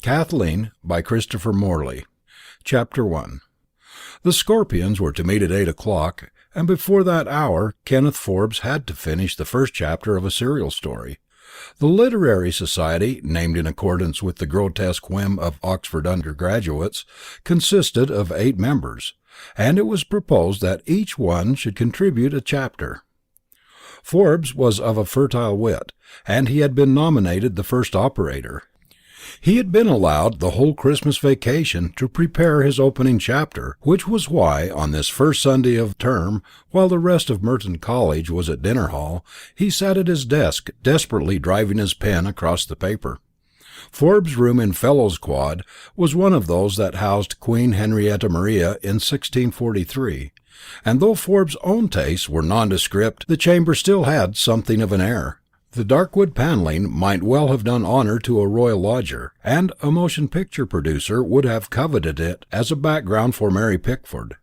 Kathleen by Christopher Morley. Chapter 1. The Scorpions were to meet at 8 o'clock, and before that hour Kenneth Forbes had to finish the first chapter of a serial story. The literary society, named in accordance with the grotesque whim of Oxford undergraduates, consisted of 8 members, and it was proposed that each one should contribute a chapter. Forbes was of a fertile wit, and he had been nominated the first operator. He had been allowed the whole Christmas vacation to prepare his opening chapter, which was why, on this first Sunday of term, while the rest of Merton College was at dinner hall, he sat at his desk, desperately driving his pen across the paper. Forbes' room in Fellows' Quad was one of those that housed Queen Henrietta Maria in 1643, and though Forbes' own tastes were nondescript, the chamber still had something of an air. The dark wood panelling might well have done honour to a royal lodger, and a motion picture producer would have coveted it as a background for Mary Pickford.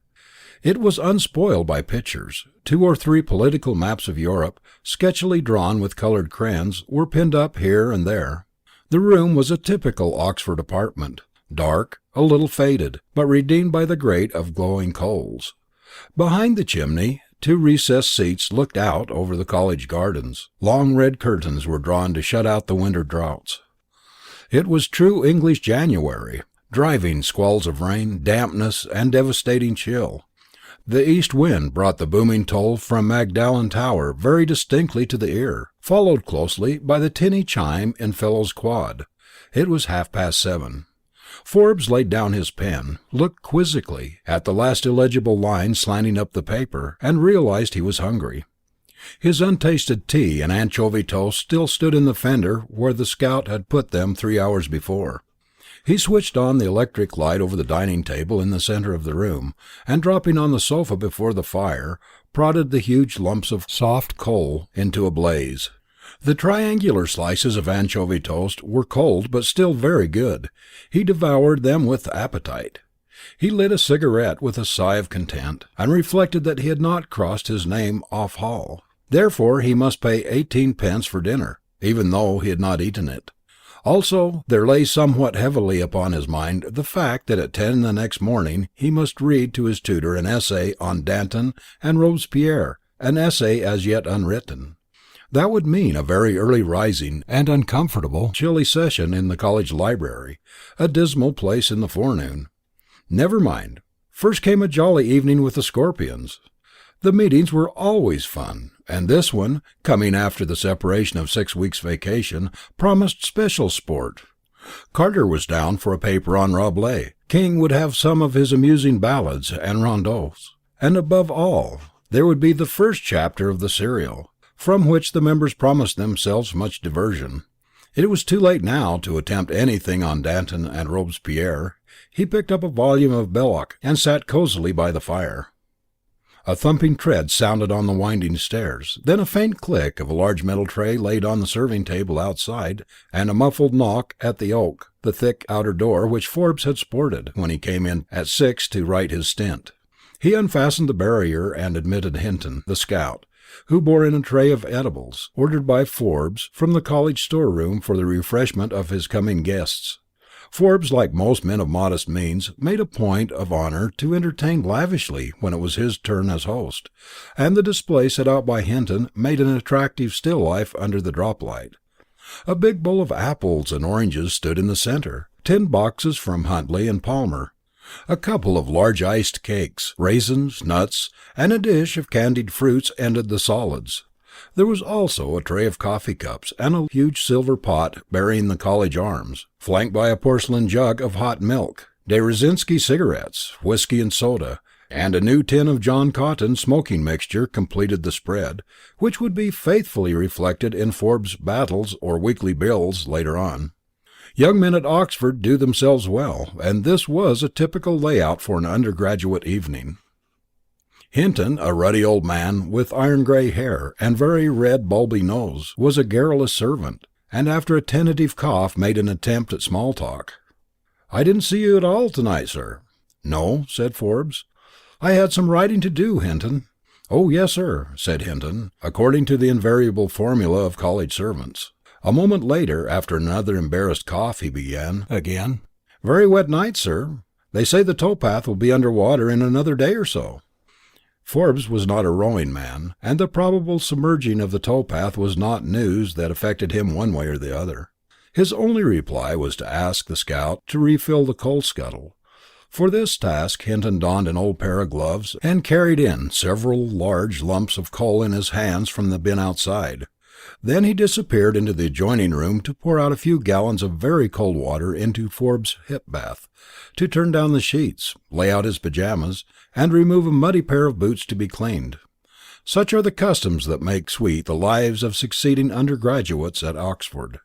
It was unspoiled by pictures. 2 or 3 political maps of Europe, sketchily drawn with coloured crayons, were pinned up here and there. The room was a typical Oxford apartment, dark, a little faded, but redeemed by the grate of glowing coals. Behind the chimney, 2 recessed seats looked out over the college gardens. Long red curtains were drawn to shut out the winter draughts. It was true English January, driving squalls of rain, dampness, and devastating chill. The east wind brought the booming toll from Magdalen Tower very distinctly to the ear, followed closely by the tinny chime in Fellows' Quad. It was 7:30. Forbes laid down his pen, looked quizzically at the last illegible line slanting up the paper, and realized he was hungry. His untasted tea and anchovy toast still stood in the fender where the scout had put them 3 hours before. He switched on the electric light over the dining table in the centre of the room, and dropping on the sofa before the fire, prodded the huge lumps of soft coal into a blaze. The triangular slices of anchovy toast were cold but still very good. He devoured them with appetite. He lit a cigarette with a sigh of content, and reflected that he had not crossed his name off Hall. Therefore he must pay 18 pence for dinner, even though he had not eaten it. Also, there lay somewhat heavily upon his mind the fact that at 10 the next morning he must read to his tutor an essay on Danton and Robespierre, an essay as yet unwritten. That would mean a very early rising and uncomfortable chilly session in the college library, a dismal place in the forenoon. Never mind. First came a jolly evening with the Scorpions. The meetings were always fun, and this one, coming after the separation of 6 weeks' vacation, promised special sport. Carter was down for a paper on Rabelais. King would have some of his amusing ballads and rondeaus. And above all, there would be the first chapter of the serial, from which the members promised themselves much diversion. It was too late now to attempt anything on Danton and Robespierre. He picked up a volume of Belloc and sat cosily by the fire. A thumping tread sounded on the winding stairs, then a faint click of a large metal tray laid on the serving table outside, and a muffled knock at the oak, the thick outer door which Forbes had sported when he came in at 6 to write his stint. He unfastened the barrier and admitted Hinton, the scout, who bore in a tray of edibles, ordered by Forbes from the college storeroom for the refreshment of his coming guests. Forbes, like most men of modest means, made a point of honour to entertain lavishly when it was his turn as host, and the display set out by Hinton made an attractive still life under the drop light. A big bowl of apples and oranges stood in the centre, tin boxes from Huntley and Palmer, a couple of large iced cakes, raisins, nuts, and a dish of candied fruits ended the solids. There was also a tray of coffee cups and a huge silver pot bearing the college arms, flanked by a porcelain jug of hot milk. De Reszynski cigarettes, whiskey and soda, and a new tin of John Cotton smoking mixture completed the spread, which would be faithfully reflected in Forbes' battles or weekly bills later on. Young men at Oxford do themselves well, and this was a typical layout for an undergraduate evening. Hinton, a ruddy old man with iron grey hair and very red bulby nose, was a garrulous servant, and after a tentative cough made an attempt at small talk. "I didn't see you at all tonight, sir." "No," said Forbes. "I had some writing to do, Hinton." "Oh, yes, sir," said Hinton, according to the invariable formula of college servants. A moment later, after another embarrassed cough, he began again. "Very wet night, sir. They say the towpath will be under water in another day or so." Forbes was not a rowing man, and the probable submerging of the towpath was not news that affected him one way or the other. His only reply was to ask the scout to refill the coal scuttle. For this task Hinton donned an old pair of gloves and carried in several large lumps of coal in his hands from the bin outside. Then he disappeared into the adjoining room to pour out a few gallons of very cold water into Forbes' hip bath, to turn down the sheets, lay out his pajamas, and remove a muddy pair of boots to be cleaned. Such are the customs that make sweet the lives of succeeding undergraduates at Oxford.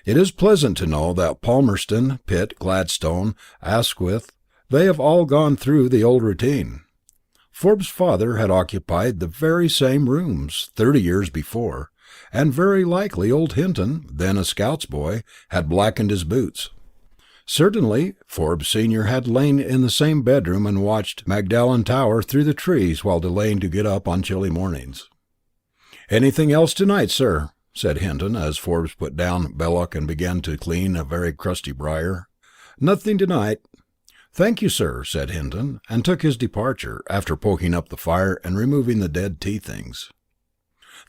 It is pleasant to know that Palmerston, Pitt, Gladstone, Asquith, they have all gone through the old routine. Forbes' father had occupied the very same rooms 30 years before, and very likely old Hinton, then a scout's boy, had blackened his boots. Certainly, Forbes senior had lain in the same bedroom and watched Magdalen Tower through the trees while delaying to get up on chilly mornings. "Anything else tonight, sir?" said Hinton, as Forbes put down Belloc and began to clean a very crusty briar. "Nothing tonight." "Thank you, sir," said Hinton, and took his departure, after poking up the fire and removing the dead tea things.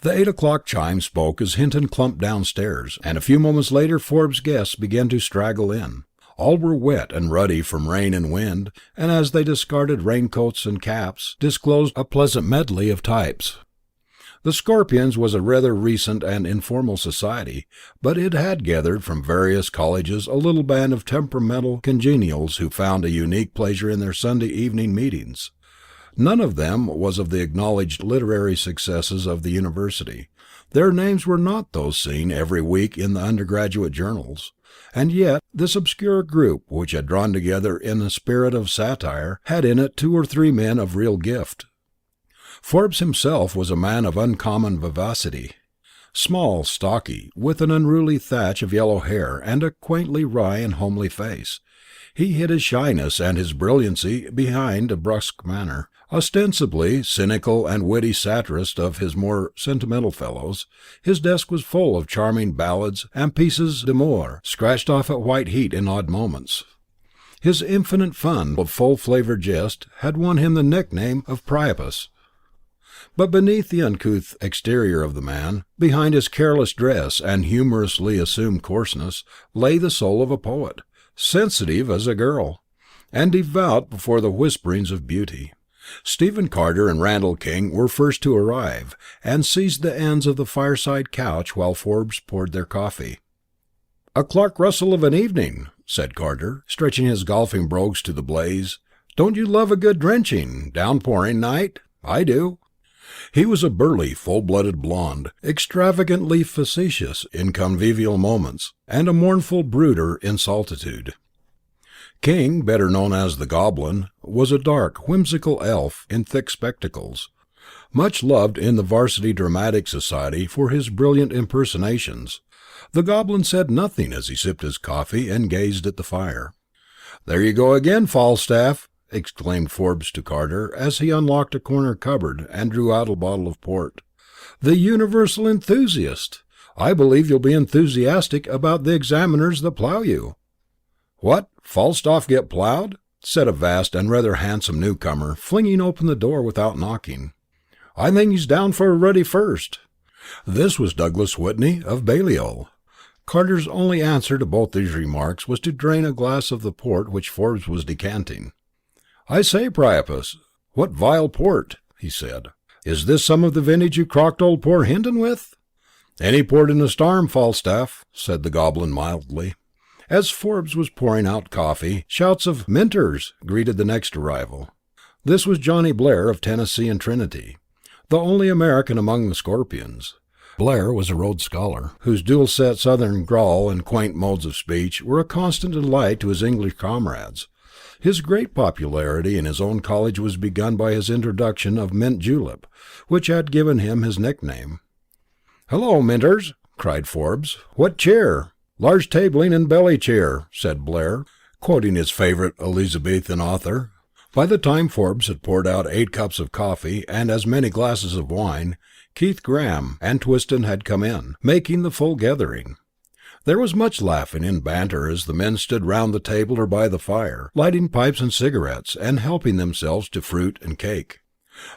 The 8 o'clock chime spoke as Hinton clumped downstairs, and a few moments later Forbes' guests began to straggle in. All were wet and ruddy from rain and wind, and as they discarded raincoats and caps, disclosed a pleasant medley of types. The Scorpions was a rather recent and informal society, but it had gathered from various colleges a little band of temperamental congenials who found a unique pleasure in their Sunday evening meetings. None of them was of the acknowledged literary successes of the university. Their names were not those seen every week in the undergraduate journals. And yet this obscure group, which had drawn together in a spirit of satire, had in it 2 or 3 men of real gift. Forbes himself was a man of uncommon vivacity. Small, stocky, with an unruly thatch of yellow hair and a quaintly wry and homely face, he hid his shyness and his brilliancy behind a brusque manner. Ostensibly cynical and witty satirist of his more sentimental fellows, his desk was full of charming ballads and pieces d'amour, scratched off at white heat in odd moments. His infinite fund of full-flavoured jest had won him the nickname of Priapus. But beneath the uncouth exterior of the man, behind his careless dress and humorously assumed coarseness, lay the soul of a poet, sensitive as a girl, and devout before the whisperings of beauty. Stephen Carter and Randall King were first to arrive, and seized the ends of the fireside couch while Forbes poured their coffee. "A Clark Russell of an evening," said Carter, stretching his golfing brogues to the blaze. "Don't you love a good drenching, downpouring night? I do." He was a burly, full-blooded blonde, extravagantly facetious in convivial moments, and a mournful brooder in solitude. King, better known as the Goblin, was a dark, whimsical elf in thick spectacles, much loved in the Varsity Dramatic Society for his brilliant impersonations. The Goblin said nothing as he sipped his coffee and gazed at the fire. "There you go again, Falstaff," exclaimed Forbes to Carter, as he unlocked a corner cupboard and drew out a bottle of port. "The universal enthusiast! I believe you'll be enthusiastic about the examiners that plough you." "What, Falstaff get ploughed?" said a vast and rather handsome newcomer, flinging open the door without knocking. "I think he's down for a ruddy first." This was Douglas Whitney of Balliol. Carter's only answer to both these remarks was to drain a glass of the port which Forbes was decanting. "I say, Priapus, what vile port," he said. "Is this some of the vintage you crocked old poor Hinton with?" "Any port in a storm, Falstaff," said the Goblin mildly. As Forbes was pouring out coffee, shouts of "Minters" greeted the next arrival. This was Johnny Blair of Tennessee and Trinity, the only American among the Scorpions. Blair was a Rhodes Scholar, whose dual-set southern drawl and quaint modes of speech were a constant delight to his English comrades. His great popularity in his own college was begun by his introduction of mint julep, which had given him his nickname. "Hello, Minters," cried Forbes. "What cheer?" "Large tabling and belly cheer," said Blair, quoting his favourite Elizabethan author. By the time Forbes had poured out 8 cups of coffee and as many glasses of wine, Keith Graham and Twiston had come in, making the full gathering. There was much laughing and banter as the men stood round the table or by the fire, lighting pipes and cigarettes, and helping themselves to fruit and cake.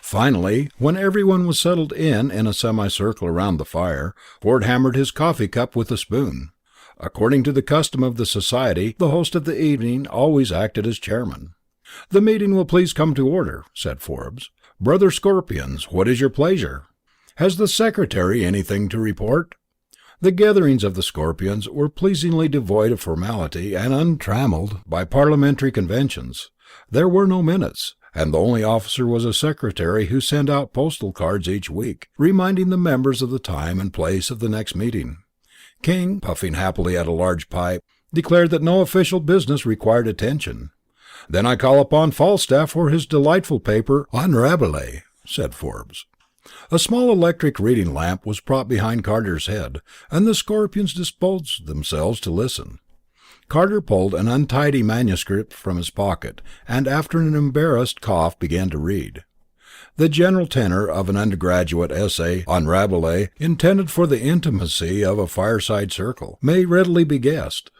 Finally, when everyone was settled in a semicircle around the fire, Ford hammered his coffee cup with a spoon. According to the custom of the society, the host of the evening always acted as chairman. "The meeting will please come to order," said Forbes. "Brother Scorpions, what is your pleasure? Has the secretary anything to report?" The gatherings of the Scorpions were pleasingly devoid of formality and untrammeled by parliamentary conventions. There were no minutes, and the only officer was a secretary who sent out postal cards each week, reminding the members of the time and place of the next meeting. King, puffing happily at a large pipe, declared that no official business required attention. "Then I call upon Falstaff for his delightful paper on Rabelais," said Forbes. A small electric reading lamp was propped behind Carter's head, and the Scorpions disposed themselves to listen. Carter pulled an untidy manuscript from his pocket, and after an embarrassed cough began to read. The general tenor of an undergraduate essay on Rabelais, intended for the intimacy of a fireside circle, may readily be guessed.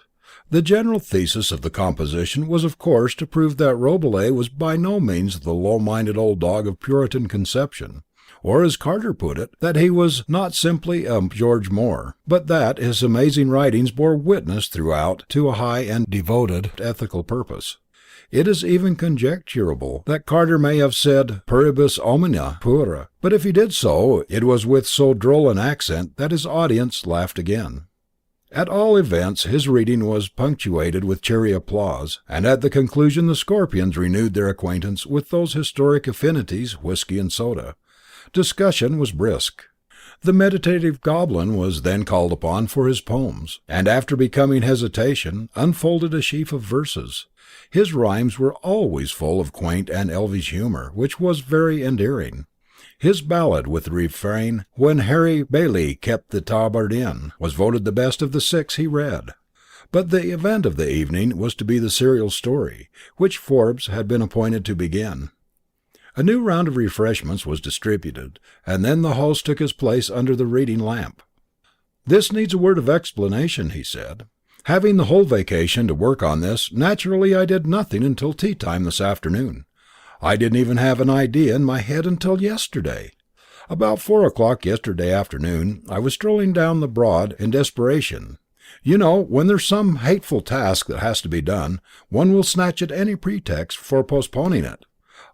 The general thesis of the composition was of course to prove that Rabelais was by no means the low-minded old dog of Puritan conception, or, as Carter put it, that he was not simply a George Moore, but that his amazing writings bore witness throughout to a high and devoted ethical purpose. It is even conjecturable that Carter may have said "Puribus omnia pura," but if he did so, it was with so droll an accent that his audience laughed again. At all events, his reading was punctuated with cheery applause, and at the conclusion the Scorpions renewed their acquaintance with those historic affinities, whisky and soda. Discussion was brisk. The meditative goblin was then called upon for his poems, and after becoming hesitation, unfolded a sheaf of verses. His rhymes were always full of quaint and elvish humour, which was very endearing. His ballad with the refrain, "When Harry Bailey kept the tabard inn," was voted the best of the 6 he read. But the event of the evening was to be the serial story, which Forbes had been appointed to begin. A new round of refreshments was distributed, and then the host took his place under the reading lamp. "This needs a word of explanation," he said. "Having the whole vacation to work on this, naturally I did nothing until tea time this afternoon. I didn't even have an idea in my head until yesterday. About 4 o'clock yesterday afternoon I was strolling down the Broad in desperation. You know, when there's some hateful task that has to be done, one will snatch at any pretext for postponing it.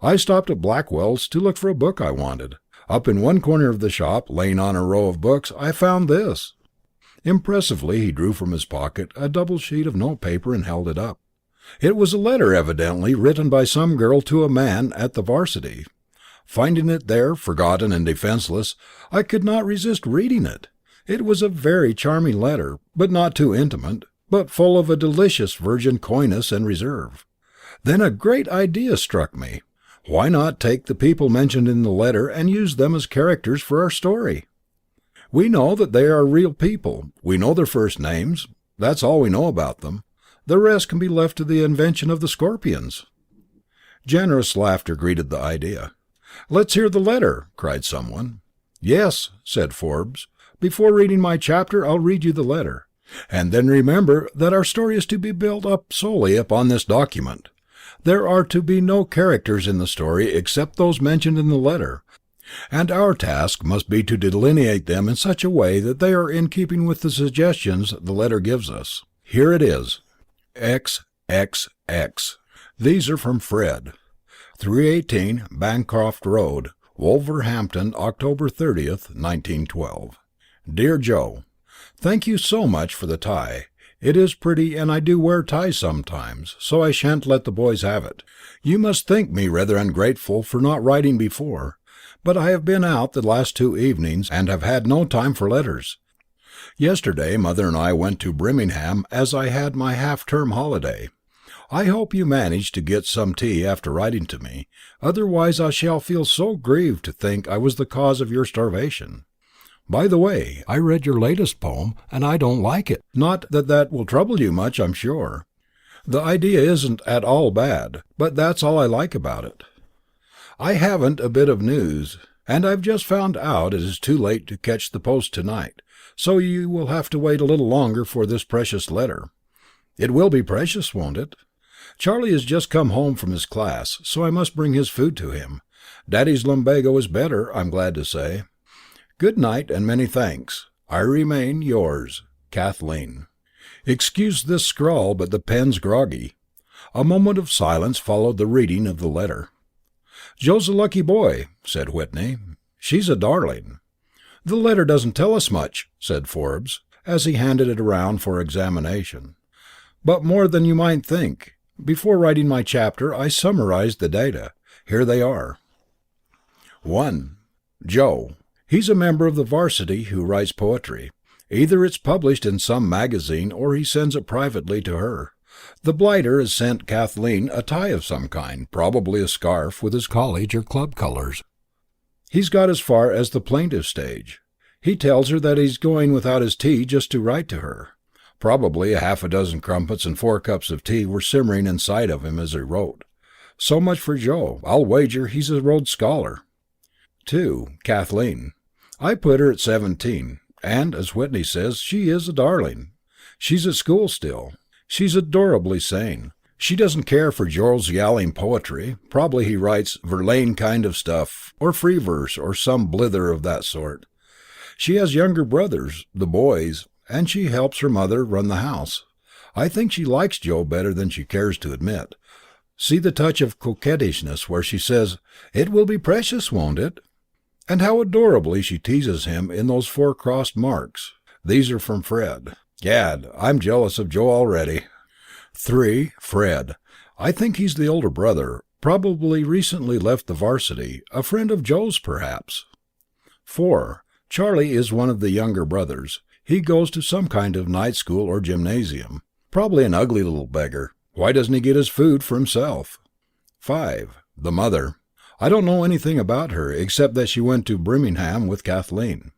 I stopped at Blackwell's to look for a book I wanted. Up in one corner of the shop, laying on a row of books, I found this." Impressively he drew from his pocket a double sheet of notepaper and held it up. It was a letter evidently written by some girl to a man at the Varsity. Finding it there, forgotten and defenceless, I could not resist reading it. It was a very charming letter, but not too intimate, but full of a delicious virgin coyness and reserve. Then a great idea struck me. Why not take the people mentioned in the letter and use them as characters for our story? We know that they are real people. We know their first names. That's all we know about them. The rest can be left to the invention of the Scorpions. Generous laughter greeted the idea. "Let's hear the letter," cried someone. "Yes," said Forbes. "Before reading my chapter, I'll read you the letter. And then remember that our story is to be built up solely upon this document. There are to be no characters in the story except those mentioned in the letter, and our task must be to delineate them in such a way that they are in keeping with the suggestions the letter gives us. Here it is. XXX. These are from Fred. 318 Bancroft Road, Wolverhampton, October 30th, 1912. Dear Joe, thank you so much for the tie. It is pretty, and I do wear ties sometimes, so I shan't let the boys have it. You must think me rather ungrateful for not writing before, but I have been out the last 2 evenings and have had no time for letters. Yesterday Mother and I went to Birmingham as I had my half-term holiday. I hope you managed to get some tea after writing to me, otherwise I shall feel so grieved to think I was the cause of your starvation. By the way, I read your latest poem, and I don't like it. Not that that will trouble you much, I'm sure. The idea isn't at all bad, but that's all I like about it. I haven't a bit of news, and I've just found out it is too late to catch the post tonight, so you will have to wait a little longer for this precious letter. It will be precious, won't it? Charlie has just come home from his class, so I must bring his food to him. Daddy's lumbago is better, I'm glad to say. Good night, and many thanks. I remain yours, Kathleen. Excuse this scrawl, but the pen's groggy. A moment of silence followed the reading of the letter. Joe's a lucky boy, said Whitney. She's a darling. The letter doesn't tell us much, said Forbes, as he handed it around for examination. But more than you might think. Before writing my chapter, I summarized the data. Here they are. 1. Joe. He's a member of the varsity who writes poetry. Either it's published in some magazine or he sends it privately to her. The blighter has sent Kathleen a tie of some kind, probably a scarf with his college or club colours. He's got as far as the plaintiff stage. He tells her that he's going without his tea just to write to her. Probably a half a dozen crumpets and 4 cups of tea were simmering inside of him as he wrote. So much for Joe. I'll wager he's a Rhodes Scholar. 2. Kathleen. I put her at 17, and, as Whitney says, she is a darling. She's at school still. She's adorably sane. She doesn't care for Joe's yowling poetry. Probably he writes Verlaine kind of stuff, or free verse, or some blither of that sort. She has younger brothers, the boys, and she helps her mother run the house. I think she likes Joe better than she cares to admit. See the touch of coquettishness where she says, "It will be precious, won't it?" And how adorably she teases him in those 4 crossed marks. These are from Fred. Gad, I'm jealous of Joe already. 3. Fred. I think he's the older brother, probably recently left the varsity, a friend of Joe's perhaps. 4. Charlie is one of the younger brothers. He goes to some kind of night school or gymnasium. Probably an ugly little beggar. Why doesn't he get his food for himself? 5. The mother. I don't know anything about her, except that she went to Birmingham with Kathleen.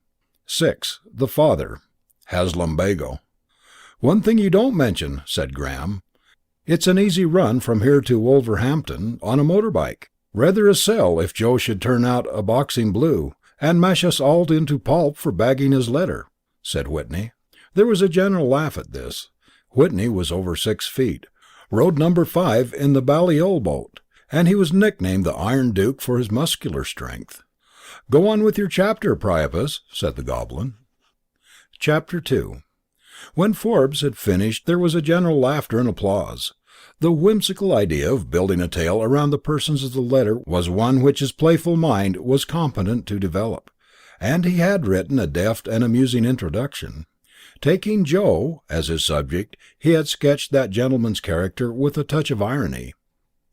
6. The father. Has lumbago. One thing you don't mention, said Graham. It's an easy run from here to Wolverhampton on a motor bike. Rather a sell if Joe should turn out a boxing blue, and mash us all into pulp for bagging his letter, said Whitney. There was a general laugh at this. Whitney was over 6 feet, rowed number 5 in the Balliol boat, and he was nicknamed the Iron Duke for his muscular strength. Go on with your chapter, Priapus, said the goblin. Chapter 2. When Forbes had finished, there was a general laughter and applause. The whimsical idea of building a tale around the persons of the letter was one which his playful mind was competent to develop, and he had written a deft and amusing introduction. Taking Joe as his subject, he had sketched that gentleman's character with a touch of irony.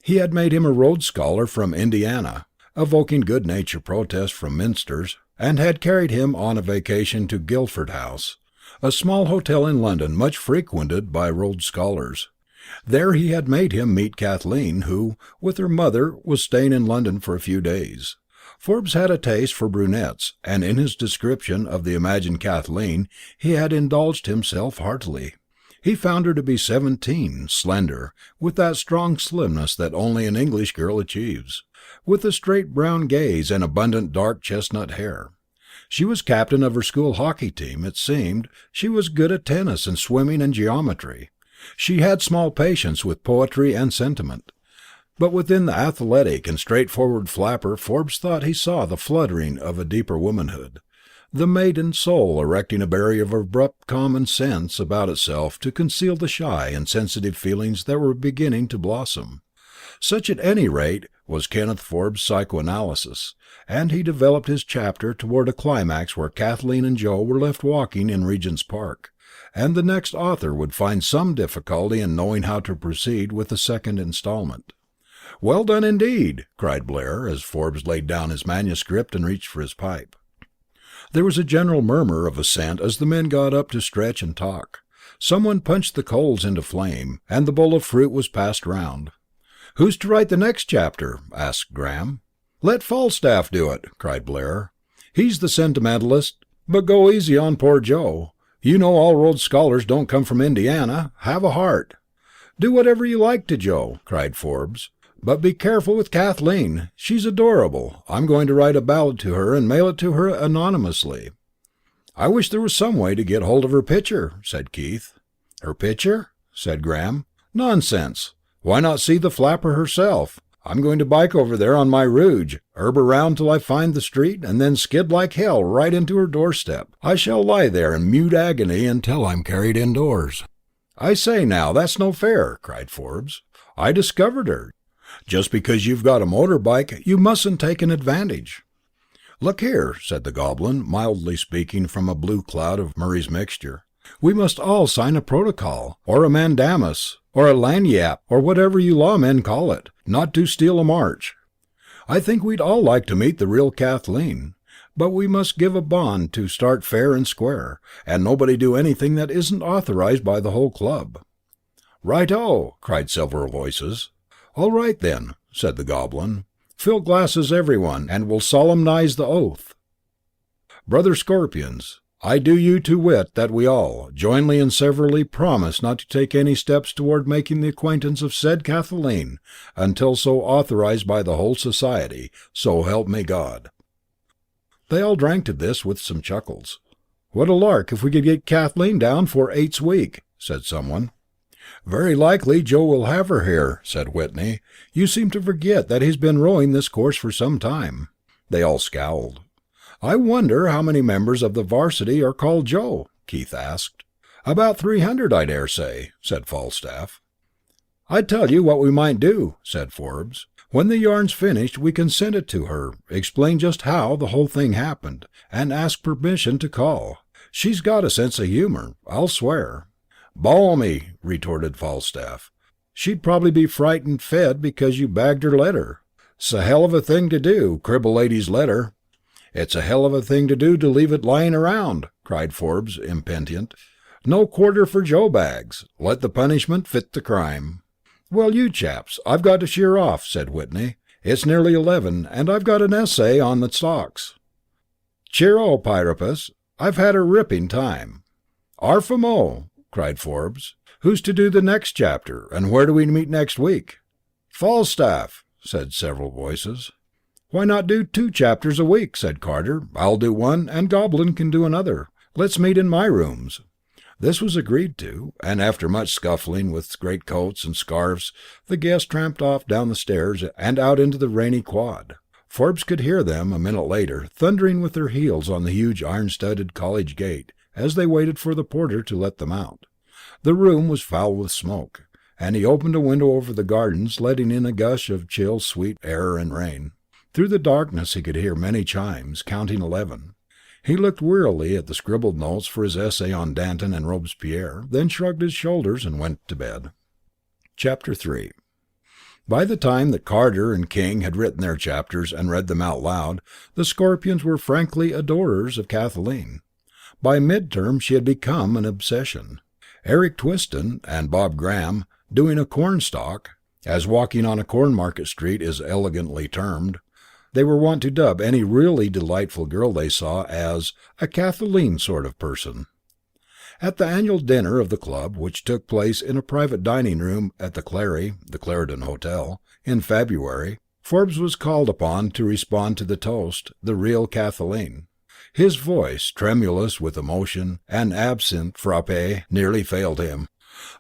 He had made him a Rhodes Scholar from Indiana, evoking good-natured protest from Minsters, and had carried him on a vacation to Guildford House, a small hotel in London much frequented by Rhodes Scholars. There he had made him meet Kathleen, who, with her mother, was staying in London for a few days. Forbes had a taste for brunettes, and in his description of the imagined Kathleen he had indulged himself heartily. He found her to be 17, slender, with that strong slimness that only an English girl achieves, with a straight brown gaze and abundant dark chestnut hair. She was captain of her school hockey team, it seemed. She was good at tennis and swimming and geometry. She had small patience with poetry and sentiment. But within the athletic and straightforward flapper Forbes thought he saw the fluttering of a deeper womanhood, the maiden soul erecting a barrier of abrupt common sense about itself to conceal the shy and sensitive feelings that were beginning to blossom. Such at any rate was Kenneth Forbes' psychoanalysis, and he developed his chapter toward a climax where Kathleen and Joe were left walking in Regent's Park, and the next author would find some difficulty in knowing how to proceed with the second instalment. "Well done indeed," cried Blair, as Forbes laid down his manuscript and reached for his pipe. There was a general murmur of assent as the men got up to stretch and talk. Someone punched the coals into flame, and the bowl of fruit was passed round. "Who's to write the next chapter?" asked Graham. "Let Falstaff do it," cried Blair. "He's the sentimentalist. But go easy on poor Joe. You know all Rhodes Scholars don't come from Indiana. Have a heart." "Do whatever you like to Joe," cried Forbes. "But be careful with Kathleen. She's adorable. I'm going to write a ballad to her and mail it to her anonymously." I wish there was some way to get hold of her picture, said Keith. Her picture? Said Graham. Nonsense. Why not see the flapper herself? I'm going to bike over there on my Rouge, herb around till I find the street, and then skid like hell right into her doorstep. I shall lie there in mute agony until I'm carried indoors. I say now, that's no fair, cried Forbes. I discovered her. Just because you've got a motorbike, you mustn't take an advantage. Look here, said the Goblin, mildly speaking from a blue cloud of Murray's mixture. We must all sign a protocol, or a mandamus, or a lagniappe, or whatever you lawmen call it, not to steal a march. I think we'd all like to meet the real Kathleen, but we must give a bond to start fair and square, and nobody do anything that isn't authorized by the whole club. Right-o, cried several voices. All right, then, said the Goblin. Fill glasses, everyone, and we'll solemnize the oath. Brother Scorpions, I do you to wit that we all, jointly and severally, promise not to take any steps toward making the acquaintance of said Kathleen until so authorized by the whole society, so help me God. They all drank to this with some chuckles. What a lark if we could get Kathleen down for 8's week, said someone. Very likely Joe will have her here, said Whitney. You seem to forget that he's been rowing this course for some time. They all scowled. I wonder how many members of the varsity are called Joe, Keith asked. About 300, I dare say, said Falstaff. I tell you what we might do, said Forbes. When the yarn's finished, we can send it to her, explain just how the whole thing happened, and ask permission to call. She's got a sense of humour, I'll swear. Balmy, retorted Falstaff. She'd probably be frightened fed because you bagged her letter. 'S a hell of a thing to do, crib a lady's letter. It's a hell of a thing to do to leave it lying around, cried Forbes, impenitent. No quarter for Joe bags. Let the punishment fit the crime. Well, you chaps, I've got to sheer off, said Whitney. It's nearly 11, and I've got an essay on the stocks. Cheero, Priapus. I've had a ripping time. Arfamo, cried Forbes. Who's to do the next chapter, and where do we meet next week? Falstaff, said several voices. Why not do 2 chapters a week, said Carter. I'll do one, and Goblin can do another. Let's meet in my rooms. This was agreed to, and after much scuffling with greatcoats and scarves, the guests tramped off down the stairs and out into the rainy quad. Forbes could hear them, a minute later, thundering with their heels on the huge iron-studded college gate, as they waited for the porter to let them out. The room was foul with smoke, and he opened a window over the gardens, letting in a gush of chill, sweet air and rain. Through the darkness he could hear many chimes, counting 11. He looked wearily at the scribbled notes for his essay on Danton and Robespierre, then shrugged his shoulders and went to bed. Chapter 3. By the time that Carter and King had written their chapters and read them out loud, the Scorpions were frankly adorers of Kathleen. By mid-term she had become an obsession. Eric Twiston and Bob Graham, doing a cornstalk, as walking on a corn market street is elegantly termed, they were wont to dub any really delightful girl they saw as a Kathleen sort of person. At the annual dinner of the club, which took place in a private dining room at the Clary, the Clarendon Hotel, in February, Forbes was called upon to respond to the toast, the real Kathleen. His voice, tremulous with emotion and absinthe frappé, nearly failed him,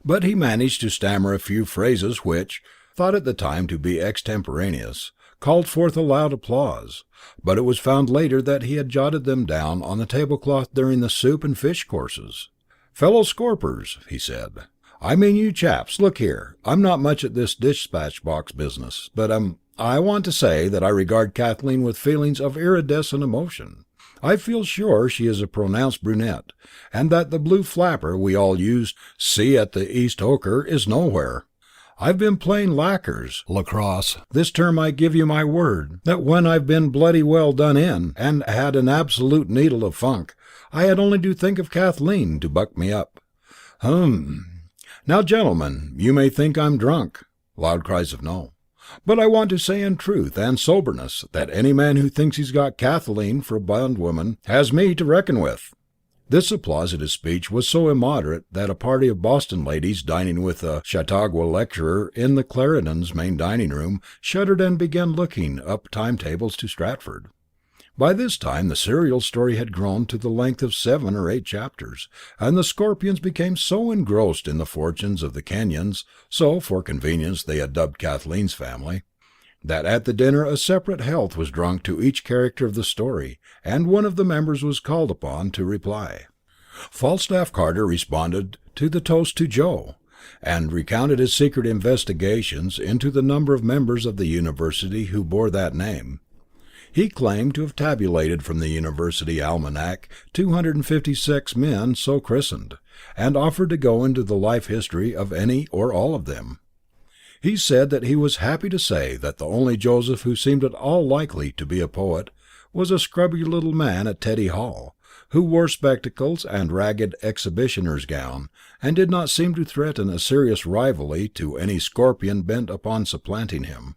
but he managed to stammer a few phrases which, thought at the time to be extemporaneous, called forth a loud applause, but it was found later that he had jotted them down on the tablecloth during the soup and fish courses. "Fellow Scorpers," he said, "I mean you chaps, look here, I'm not much at this dispatch box business, but I want to say that I regard Kathleen with feelings of iridescent emotion. I feel sure she is a pronounced brunette, and that the blue flapper we all used see at the East Ocher is nowhere. I've been playing lacrosse this term. I give you my word that when I've been bloody well done in, and had an absolute needle of funk, I had only to think of Kathleen to buck me up. Now, gentlemen, you may think I'm drunk." Loud cries of no. "But I want to say in truth and soberness that any man who thinks he's got Kathleen for a bondwoman has me to reckon with." This applause at his speech was so immoderate that a party of Boston ladies dining with a Chautauqua lecturer in the Clarendon's main dining room shuddered and began looking up timetables to Stratford. By this time the serial story had grown to the length of 7 or 8 chapters, and the Scorpions became so engrossed in the fortunes of the Kenyons, so for convenience they had dubbed Kathleen's family, that at the dinner a separate health was drunk to each character of the story, and one of the members was called upon to reply. Falstaff Carter responded to the toast to Joe, and recounted his secret investigations into the number of members of the university who bore that name. He claimed to have tabulated from the university almanac 256 men so christened, and offered to go into the life history of any or all of them. He said that he was happy to say that the only Joseph who seemed at all likely to be a poet was a scrubby little man at Teddy Hall, who wore spectacles and ragged exhibitioner's gown, and did not seem to threaten a serious rivalry to any Scorpion bent upon supplanting him.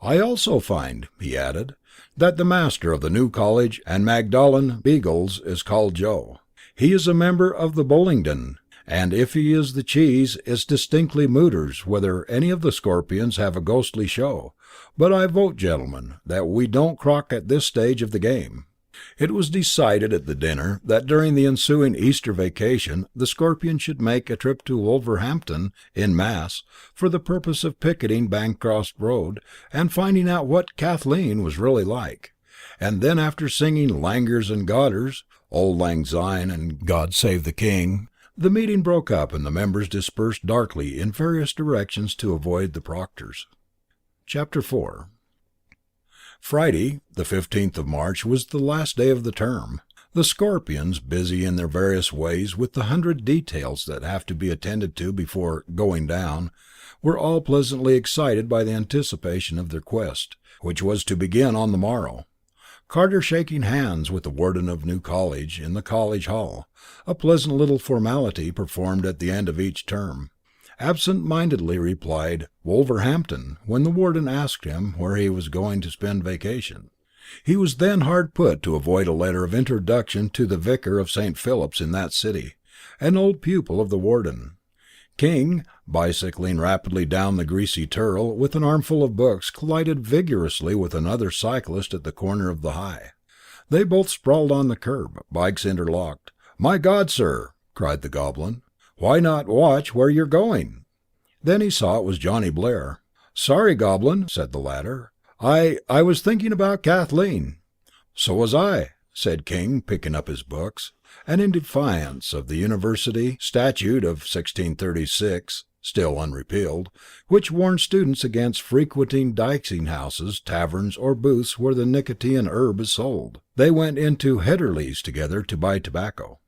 "I also find," he added, "that the master of the new college and Magdalen Beagles is called Joe. He is a member of the Bowlington, and if he is the cheese, it's distinctly mooters whether any of the Scorpions have a ghostly show. But I vote, gentlemen, that we don't crock at this stage of the game." It was decided at the dinner that during the ensuing Easter vacation the Scorpions should make a trip to Wolverhampton in mass for the purpose of picketing Bancroft Road and finding out what Kathleen was really like, and then after singing Langers and Godders, Old Lang Syne and God Save the King, the meeting broke up and the members dispersed darkly in various directions to avoid the proctors. Chapter 4. Friday, the 15th of March, was the last day of the term. The Scorpions, busy in their various ways with the 100 details that have to be attended to before "going down," were all pleasantly excited by the anticipation of their quest, which was to begin on the morrow. Carter shaking hands with the warden of New College in the college hall, a pleasant little formality performed at the end of each term, absent-mindedly replied Wolverhampton when the warden asked him where he was going to spend vacation. He was then hard put to avoid a letter of introduction to the vicar of St. Philip's in that city, an old pupil of the warden. King, bicycling rapidly down the greasy Turl with an armful of books, collided vigorously with another cyclist at the corner of the High. They both sprawled on the curb, bikes interlocked. "My God, sir!" cried the goblin. "Why not watch where you're going?" Then he saw it was Johnny Blair. "Sorry, Goblin," said the latter. I was thinking about Kathleen." "So was I," said King, picking up his books, and in defiance of the University Statute of 1636, still unrepealed, which warned students against frequenting dicing houses, taverns, or booths where the nicotian herb is sold. They went into Hedderly's together to buy tobacco.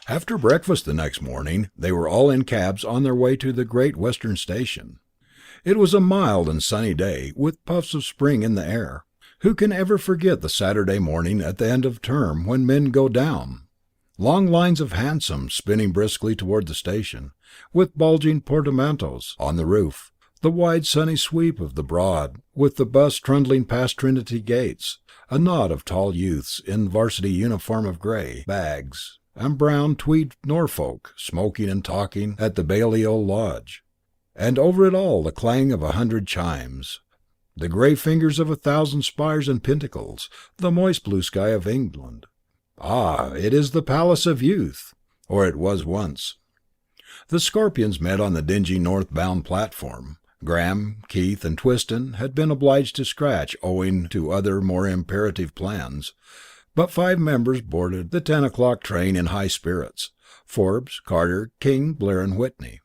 After breakfast the next morning, they were all in cabs on their way to the Great Western Station. It was a mild and sunny day, with puffs of spring in the air. Who can ever forget the Saturday morning at the end of term when men go down? Long lines of hansoms spinning briskly toward the station, with bulging portmanteaus on the roof, the wide sunny sweep of the Broad, with the bus trundling past Trinity gates, a knot of tall youths in varsity uniform of grey bags and brown tweed Norfolk, smoking and talking at the Balliol Lodge, and over it all the clang of 100 chimes, the grey fingers of 1,000 spires and pinnacles, the moist blue sky of England. Ah, it is the Palace of Youth, or it was once. The Scorpions met on the dingy north-bound platform. Graham, Keith, and Twiston had been obliged to scratch owing to other more imperative plans, but 5 members boarded the 10 o'clock train in high spirits: Forbes, Carter, King, Blair, and Whitney.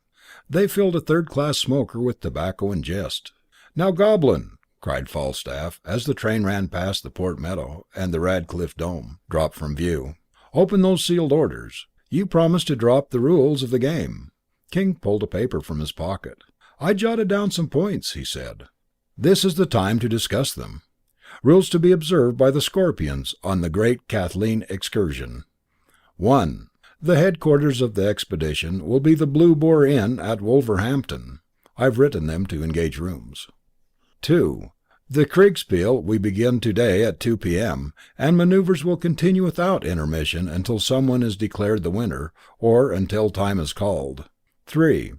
They filled a third-class smoker with tobacco and jest. "Now, Goblin," cried Falstaff, as the train ran past the Port Meadow and the Radcliffe Dome dropped from view, "open those sealed orders. You promised to drop the rules of the game." King pulled a paper from his pocket. "I jotted down some points," he said. "This is the time to discuss them. Rules to be observed by the Scorpions on the great Kathleen excursion. 1. The headquarters of the expedition will be the Blue Boar Inn at Wolverhampton. I've written them to engage rooms. 2. The Kriegspiel we begin today at 2 p.m., and manoeuvres will continue without intermission until someone is declared the winner, or until time is called. 3.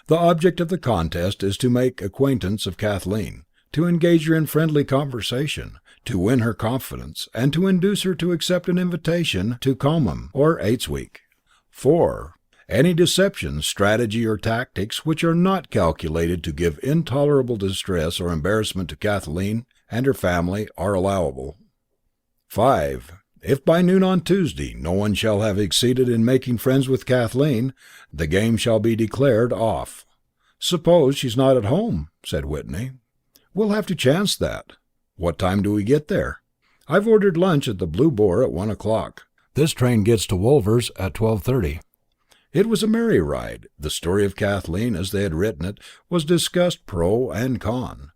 The object of the contest is to make acquaintance of Kathleen, to engage her in friendly conversation, to win her confidence, and to induce her to accept an invitation to Comum or Eightsweek. 4. Any deception, strategy, or tactics which are not calculated to give intolerable distress or embarrassment to Kathleen and her family are allowable. 5. If by noon on Tuesday no one shall have succeeded in making friends with Kathleen, the game shall be declared off. Suppose she's not at home, said Whitney. We'll have to chance that. What time do we get there? I've ordered lunch at the Blue Boar at 1 o'clock. This train gets to Wolvers at 12:30. It was a merry ride. The story of Kathleen, as they had written it, was discussed pro and con.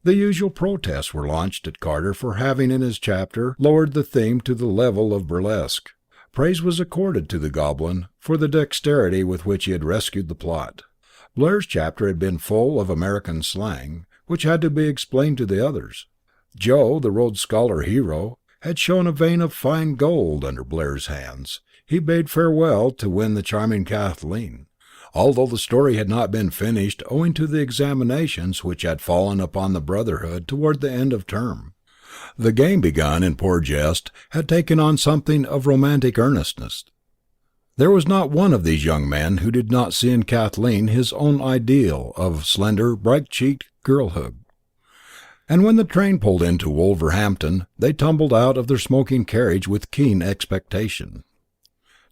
The usual protests were launched at Carter for having in his chapter lowered the theme to the level of burlesque. Praise was accorded to the Goblin for the dexterity with which he had rescued the plot. Blair's chapter had been full of American slang, which had to be explained to the others. Joe, the Rhodes Scholar hero, had shown a vein of fine gold under Blair's hands. He bade farewell to win the charming Kathleen, although the story had not been finished owing to the examinations which had fallen upon the brotherhood toward the end of term. The game begun in poor jest had taken on something of romantic earnestness. There was not one of these young men who did not see in Kathleen his own ideal of slender, bright-cheeked girlhood. And when the train pulled into Wolverhampton, they tumbled out of their smoking carriage with keen expectation.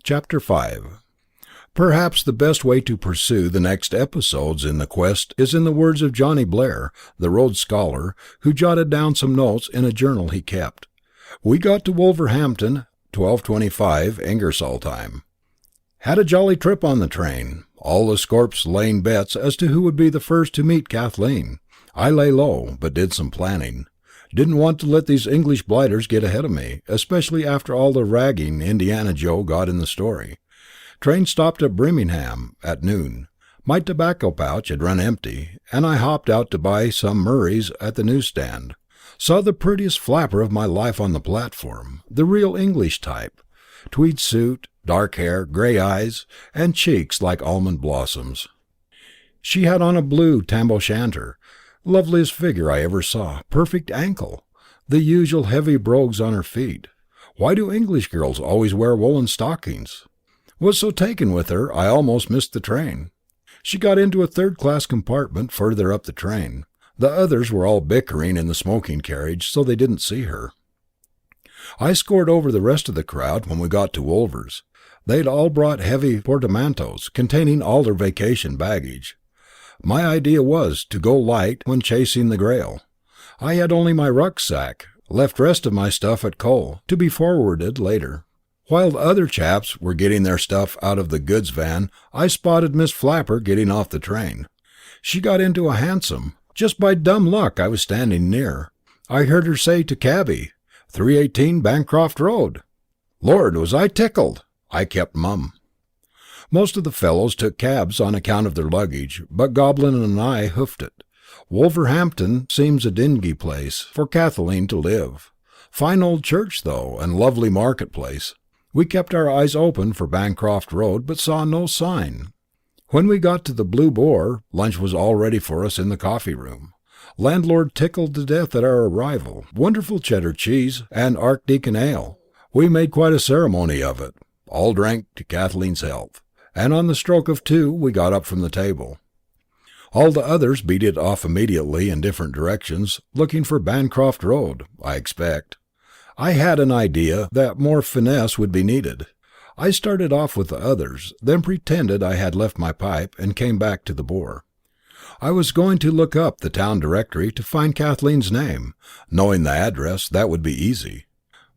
Chapter 5. Perhaps the best way to pursue the next episodes in the quest is in the words of Johnny Blair, the Rhodes Scholar, who jotted down some notes in a journal he kept. We got to Wolverhampton, 12:25 Ingersoll time. Had a jolly trip on the train. All the Scorps laying bets as to who would be the first to meet Kathleen. I lay low, but did some planning. Didn't want to let these English blighters get ahead of me, especially after all the ragging Indiana Joe got in the story. Train stopped at Birmingham at noon. My tobacco pouch had run empty, and I hopped out to buy some Murray's at the newsstand. Saw the prettiest flapper of my life on the platform, the real English type. Tweed suit, dark hair, grey eyes, and cheeks like almond blossoms. She had on a blue tam o' shanter, loveliest figure I ever saw, perfect ankle, the usual heavy brogues on her feet. Why do English girls always wear woolen stockings? Was so taken with her I almost missed the train. She got into a third-class compartment further up the train. The others were all bickering in the smoking carriage, so they didn't see her. I scored over the rest of the crowd when we got to Wolvers. They'd all brought heavy portmanteaus containing all their vacation baggage. My idea was to go light when chasing the Grail. I had only my rucksack, left rest of my stuff at Cole, to be forwarded later. While the other chaps were getting their stuff out of the goods van, I spotted Miss Flapper getting off the train. She got into a hansom. Just by dumb luck I was standing near. I heard her say to cabby, 318 Bancroft Road. Lord, was I tickled! I kept mum. Most of the fellows took cabs on account of their luggage, but Goblin and I hoofed it. Wolverhampton seems a dingy place for Kathleen to live. Fine old church, though, and lovely marketplace. We kept our eyes open for Bancroft Road, but saw no sign. When we got to the Blue Boar, lunch was all ready for us in the coffee room. Landlord tickled to death at our arrival. Wonderful cheddar cheese and Archdeacon ale. We made quite a ceremony of it. All drank to Kathleen's health, and on the stroke of 2 we got up from the table. All the others beat it off immediately in different directions, looking for Bancroft Road, I expect. I had an idea that more finesse would be needed. I started off with the others, then pretended I had left my pipe and came back to the Boar. I was going to look up the town directory to find Kathleen's name. Knowing the address, that would be easy.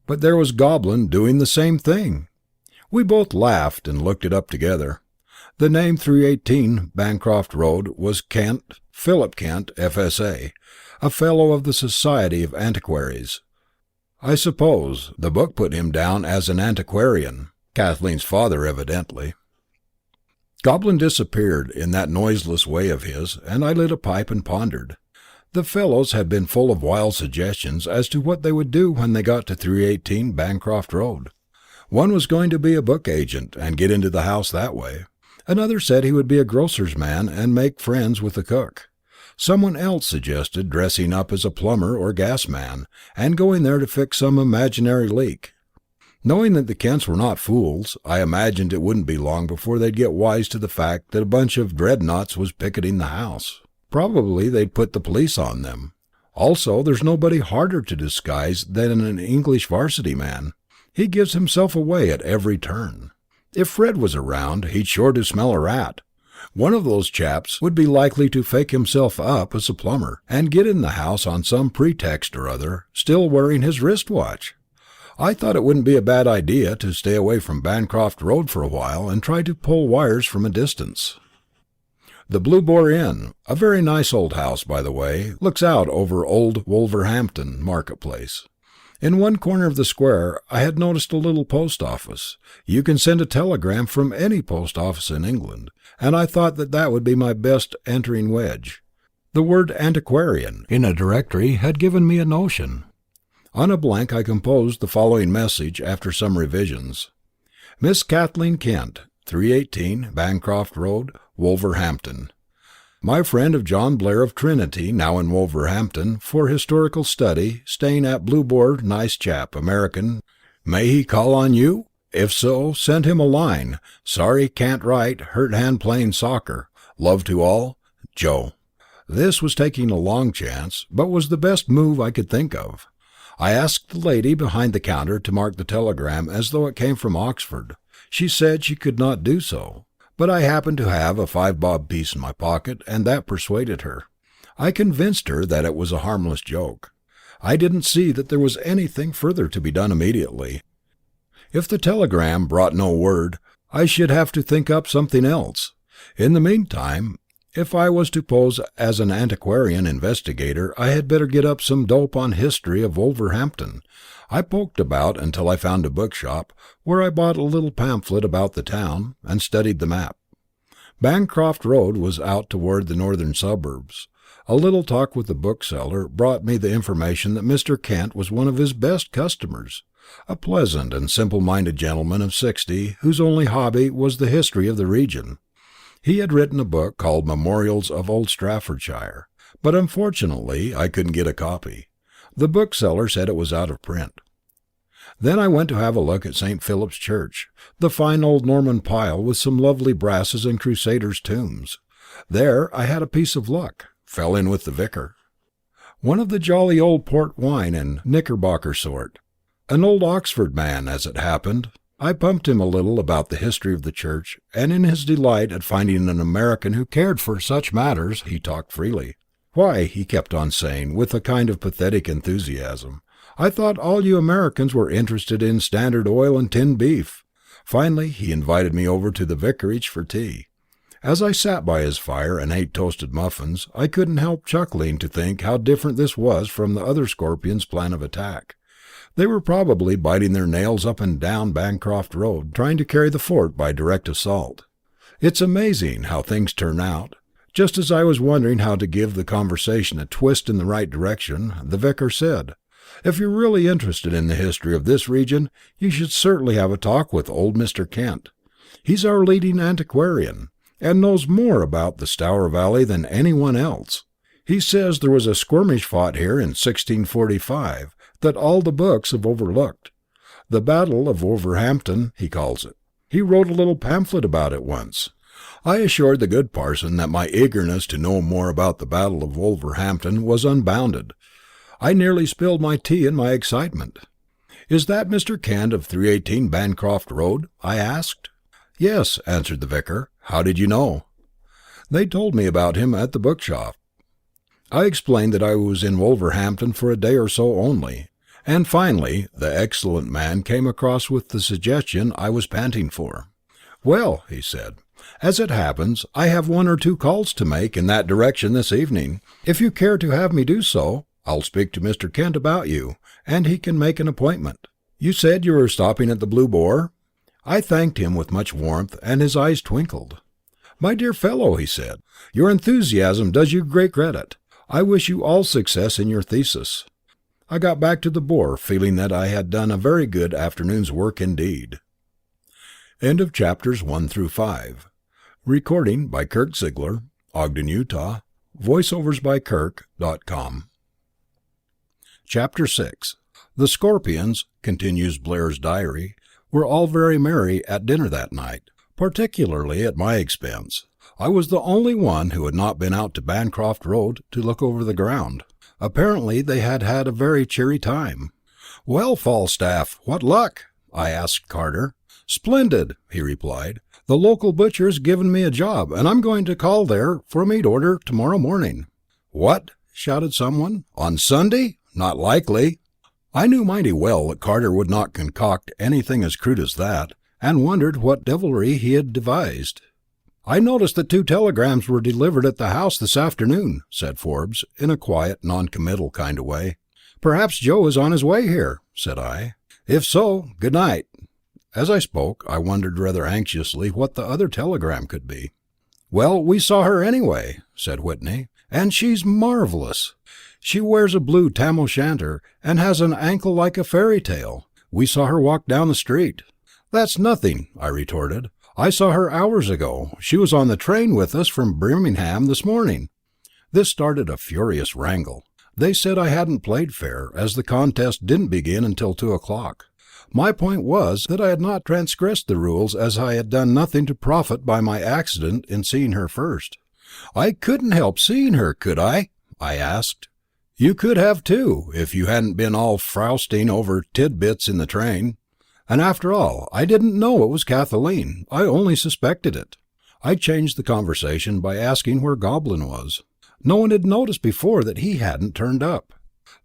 But there was Goblin doing the same thing. We both laughed and looked it up together. The name 318 Bancroft Road was Kent, Philip Kent, F.S.A., a Fellow of the Society of Antiquaries. I suppose the book put him down as an antiquarian, Kathleen's father evidently. Goblin disappeared in that noiseless way of his, and I lit a pipe and pondered. The fellows had been full of wild suggestions as to what they would do when they got to 318 Bancroft Road. One was going to be a book agent and get into the house that way. Another said he would be a grocer's man and make friends with the cook. Someone else suggested dressing up as a plumber or gas man, and going there to fix some imaginary leak. Knowing that the Kents were not fools, I imagined it wouldn't be long before they'd get wise to the fact that a bunch of dreadnoughts was picketing the house. Probably they'd put the police on them. Also, there's nobody harder to disguise than an English varsity man. He gives himself away at every turn. If Fred was around, he'd sure to smell a rat. One of those chaps would be likely to fake himself up as a plumber, and get in the house on some pretext or other, still wearing his wristwatch. I thought it wouldn't be a bad idea to stay away from Bancroft Road for a while and try to pull wires from a distance. The Blue Boar Inn, a very nice old house, by the way, looks out over old Wolverhampton marketplace. In one corner of the square I had noticed a little post office. You can send a telegram from any post office in England, and I thought that would be my best entering wedge. The word antiquarian in a directory had given me a notion. On a blank I composed the following message after some revisions. Miss Kathleen Kent, 318 Bancroft Road, Wolverhampton. My friend of John Blair of Trinity, now in Wolverhampton, for historical study, staying at Blue Boar, nice chap, American. May he call on you? If so, send him a line. Sorry, can't write, hurt hand playing soccer. Love to all, Joe. This was taking a long chance, but was the best move I could think of. I asked the lady behind the counter to mark the telegram as though it came from Oxford. She said she could not do so, but I happened to have a 5-bob piece in my pocket, and that persuaded her. I convinced her that it was a harmless joke. I didn't see that there was anything further to be done immediately. If the telegram brought no word, I should have to think up something else. In the meantime, if I was to pose as an antiquarian investigator, I had better get up some dope on history of Wolverhampton. I poked about until I found a bookshop, where I bought a little pamphlet about the town, and studied the map. Bancroft Road was out toward the northern suburbs. A little talk with the bookseller brought me the information that Mr. Kent was one of his best customers, a pleasant and simple-minded gentleman of 60, whose only hobby was the history of the region. He had written a book called Memorials of Old Staffordshire, but unfortunately I couldn't get a copy. The bookseller said it was out of print. Then I went to have a look at St. Philip's Church, the fine old Norman pile with some lovely brasses and crusaders' tombs. There I had a piece of luck, fell in with the vicar. One of the jolly old port wine and knickerbocker sort. An old Oxford man, as it happened. I pumped him a little about the history of the church, and in his delight at finding an American who cared for such matters, he talked freely. Why, he kept on saying, with a kind of pathetic enthusiasm, I thought all you Americans were interested in Standard Oil and tinned beef. Finally, he invited me over to the vicarage for tea. As I sat by his fire and ate toasted muffins, I couldn't help chuckling to think how different this was from the other Scorpions' plan of attack. They were probably biting their nails up and down Bancroft Road, trying to carry the fort by direct assault. It's amazing how things turn out. Just as I was wondering how to give the conversation a twist in the right direction, the vicar said, If you're really interested in the history of this region, you should certainly have a talk with old Mr. Kent. He's our leading antiquarian, and knows more about the Stour Valley than anyone else. He says there was a skirmish fought here in 1645 that all the books have overlooked. The Battle of Wolverhampton, he calls it. He wrote a little pamphlet about it once. I assured the good parson that my eagerness to know more about the Battle of Wolverhampton was unbounded. I nearly spilled my tea in my excitement. "Is that Mr. Kent of 318 Bancroft Road?" I asked. "Yes," answered the vicar. "How did you know?" "They told me about him at the bookshop." I explained that I was in Wolverhampton for a day or so only, and finally the excellent man came across with the suggestion I was panting for. "Well," he said, "as it happens, I have 1 or 2 calls to make in that direction this evening. If you care to have me do so, I'll speak to Mr. Kent about you, and he can make an appointment. You said you were stopping at the Blue Boar?" I thanked him with much warmth, and his eyes twinkled. "My dear fellow," he said, "your enthusiasm does you great credit. I wish you all success in your thesis." I got back to the Boar, feeling that I had done a very good afternoon's work indeed. End of chapters 1 through 5. Recording by Kirk Ziegler, Ogden, Utah, voiceoversbykirk.com. Chapter 6. The Scorpions, continues Blair's diary, were all very merry at dinner that night, particularly at my expense. I was the only one who had not been out to Bancroft Road to look over the ground. Apparently they had had a very cheery time. "Well, Falstaff, what luck?" I asked Carter. "Splendid," he replied. "The local butcher's given me a job, and I'm going to call there for a meat order tomorrow morning." "What?" shouted someone. "On Sunday? Not likely." I knew mighty well that Carter would not concoct anything as crude as that, and wondered what devilry he had devised. "I noticed that 2 telegrams were delivered at the house this afternoon," said Forbes, in a quiet, non-committal kind of way. "Perhaps Joe is on his way here," said I. "If so, good night." As I spoke, I wondered rather anxiously what the other telegram could be. "Well, we saw her anyway," said Whitney, "and she's marvellous. She wears a blue tam o' shanter and has an ankle like a fairy tale. We saw her walk down the street." "That's nothing," I retorted. "I saw her hours ago. She was on the train with us from Birmingham this morning." This started a furious wrangle. They said I hadn't played fair, as the contest didn't begin until 2:00. My point was that I had not transgressed the rules, as I had done nothing to profit by my accident in seeing her first. "I couldn't help seeing her, could I?" I asked. "You could have too, if you hadn't been all frowsting over tidbits in the train. And after all, I didn't know it was Kathleen. I only suspected it." I changed the conversation by asking where Goblin was. No one had noticed before that he hadn't turned up.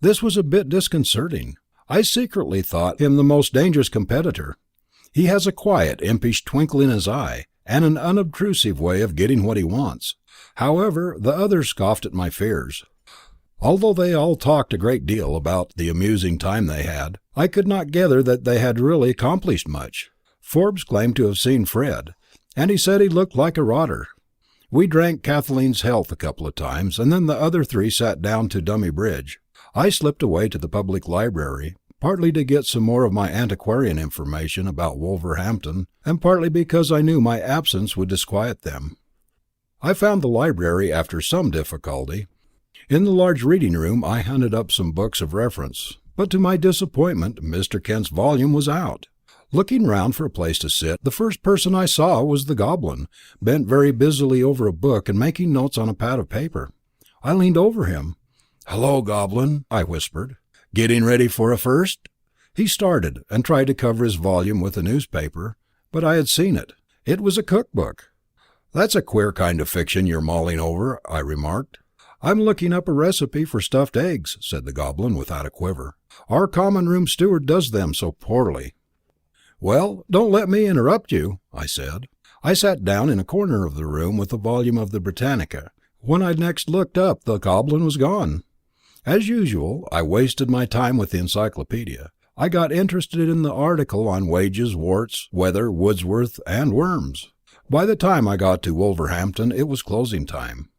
This was a bit disconcerting. I secretly thought him the most dangerous competitor. He has a quiet, impish twinkle in his eye, and an unobtrusive way of getting what he wants. However, the others scoffed at my fears. Although they all talked a great deal about the amusing time they had, I could not gather that they had really accomplished much. Forbes claimed to have seen Fred, and he said he looked like a rotter. We drank Kathleen's health a couple of times, and then the other 3 sat down to dummy bridge. I slipped away to the public library, partly to get some more of my antiquarian information about Wolverhampton, and partly because I knew my absence would disquiet them. I found the library after some difficulty. In the large reading room I hunted up some books of reference, but to my disappointment Mr. Kent's volume was out. Looking round for a place to sit, the first person I saw was the Goblin, bent very busily over a book and making notes on a pad of paper. I leaned over him. "Hello, Goblin," I whispered. "Getting ready for a first?" He started, and tried to cover his volume with a newspaper, but I had seen it. It was a cookbook. "That's a queer kind of fiction you're mulling over," I remarked. "I'm looking up a recipe for stuffed eggs," said the Goblin without a quiver. "Our common room steward does them so poorly." "Well, don't let me interrupt you," I said. I sat down in a corner of the room with a volume of the Britannica. When I next looked up, the Goblin was gone. As usual, I wasted my time with the encyclopedia. I got interested in the article on wages, warts, weather, Wordsworth, and worms. By the time I got to Wolverhampton, it was closing time.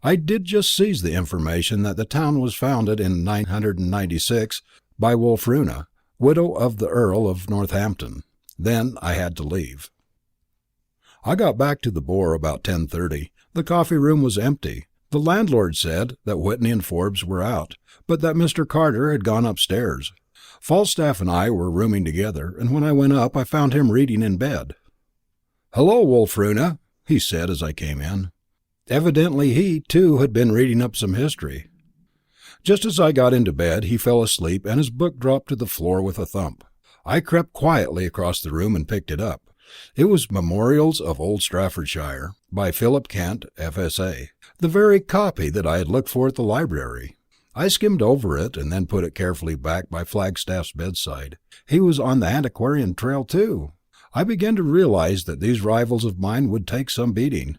I did just seize the information that the town was founded in 996 by Wulfruna, widow of the Earl of Northampton. Then I had to leave. I got back to the Boar about 10:30. The coffee room was empty. The landlord said that Whitney and Forbes were out, but that Mr. Carter had gone upstairs. Falstaff and I were rooming together, and when I went up I found him reading in bed. "Hello, Wulfruna," he said as I came in. Evidently he, too, had been reading up some history. Just as I got into bed he fell asleep and his book dropped to the floor with a thump. I crept quietly across the room and picked it up. It was Memorials of Old Staffordshire, by Philip Kent, F.S.A., the very copy that I had looked for at the library. I skimmed over it and then put it carefully back by Flagstaff's bedside. He was on the antiquarian trail too. I began to realize that these rivals of mine would take some beating.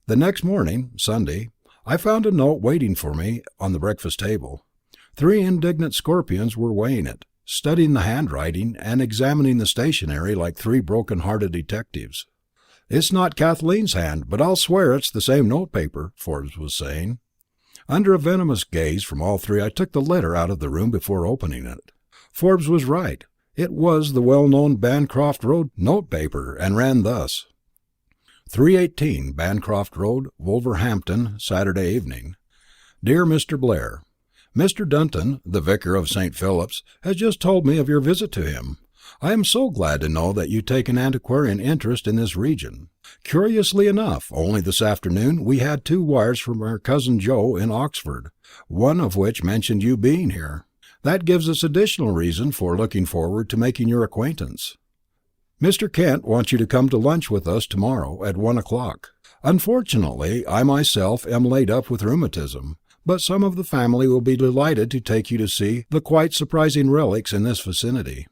The next morning, Sunday, I found a note waiting for me on the breakfast table. 3 indignant Scorpions were weighing it, studying the handwriting and examining the stationery like 3 broken-hearted detectives. "It's not Kathleen's hand, but I'll swear it's the same notepaper," Forbes was saying. Under a venomous gaze from all 3, I took the letter out of the room before opening it. Forbes was right. It was the well-known Bancroft Road notepaper, and ran thus: 318 Bancroft Road, Wolverhampton, Saturday evening. Dear Mr. Blair, Mr. Dunton, the vicar of St. Philip's, has just told me of your visit to him. I am so glad to know that you take an antiquarian interest in this region. Curiously enough, only this afternoon we had 2 wires from our cousin Joe in Oxford, one of which mentioned you being here. That gives us additional reason for looking forward to making your acquaintance. Mr. Kent wants you to come to lunch with us tomorrow at 1 o'clock. Unfortunately, I myself am laid up with rheumatism, but some of the family will be delighted to take you to see the quite surprising relics in this vicinity.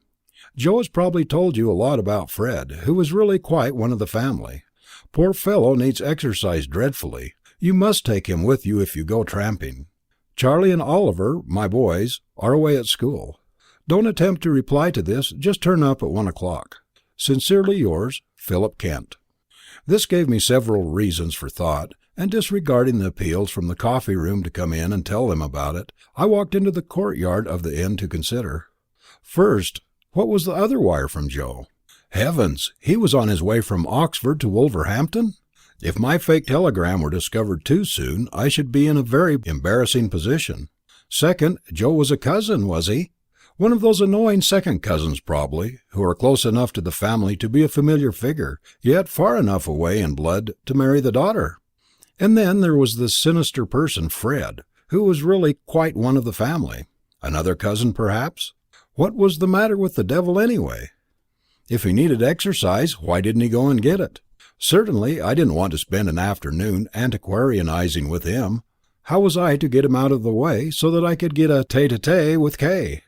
Joe has probably told you a lot about Fred, who is really quite one of the family. Poor fellow needs exercise dreadfully. You must take him with you if you go tramping. Charlie and Oliver, my boys, are away at school. Don't attempt to reply to this, just turn up at 1 o'clock. Sincerely yours, Philip Kent. This gave me several reasons for thought, and disregarding the appeals from the coffee room to come in and tell them about it, I walked into the courtyard of the inn to consider. First, what was the other wire from Joe? Heavens, he was on his way from Oxford to Wolverhampton? If my fake telegram were discovered too soon, I should be in a very embarrassing position. Second, Joe was a cousin, was he? One of those annoying second cousins, probably, who are close enough to the family to be a familiar figure, yet far enough away in blood to marry the daughter. And then there was this sinister person, Fred, who was really quite one of the family. Another cousin, perhaps? What was the matter with the devil, anyway? If he needed exercise, why didn't he go and get it? Certainly, I didn't want to spend an afternoon antiquarianizing with him. How was I to get him out of the way so that I could get a tete-a-tete with Kay?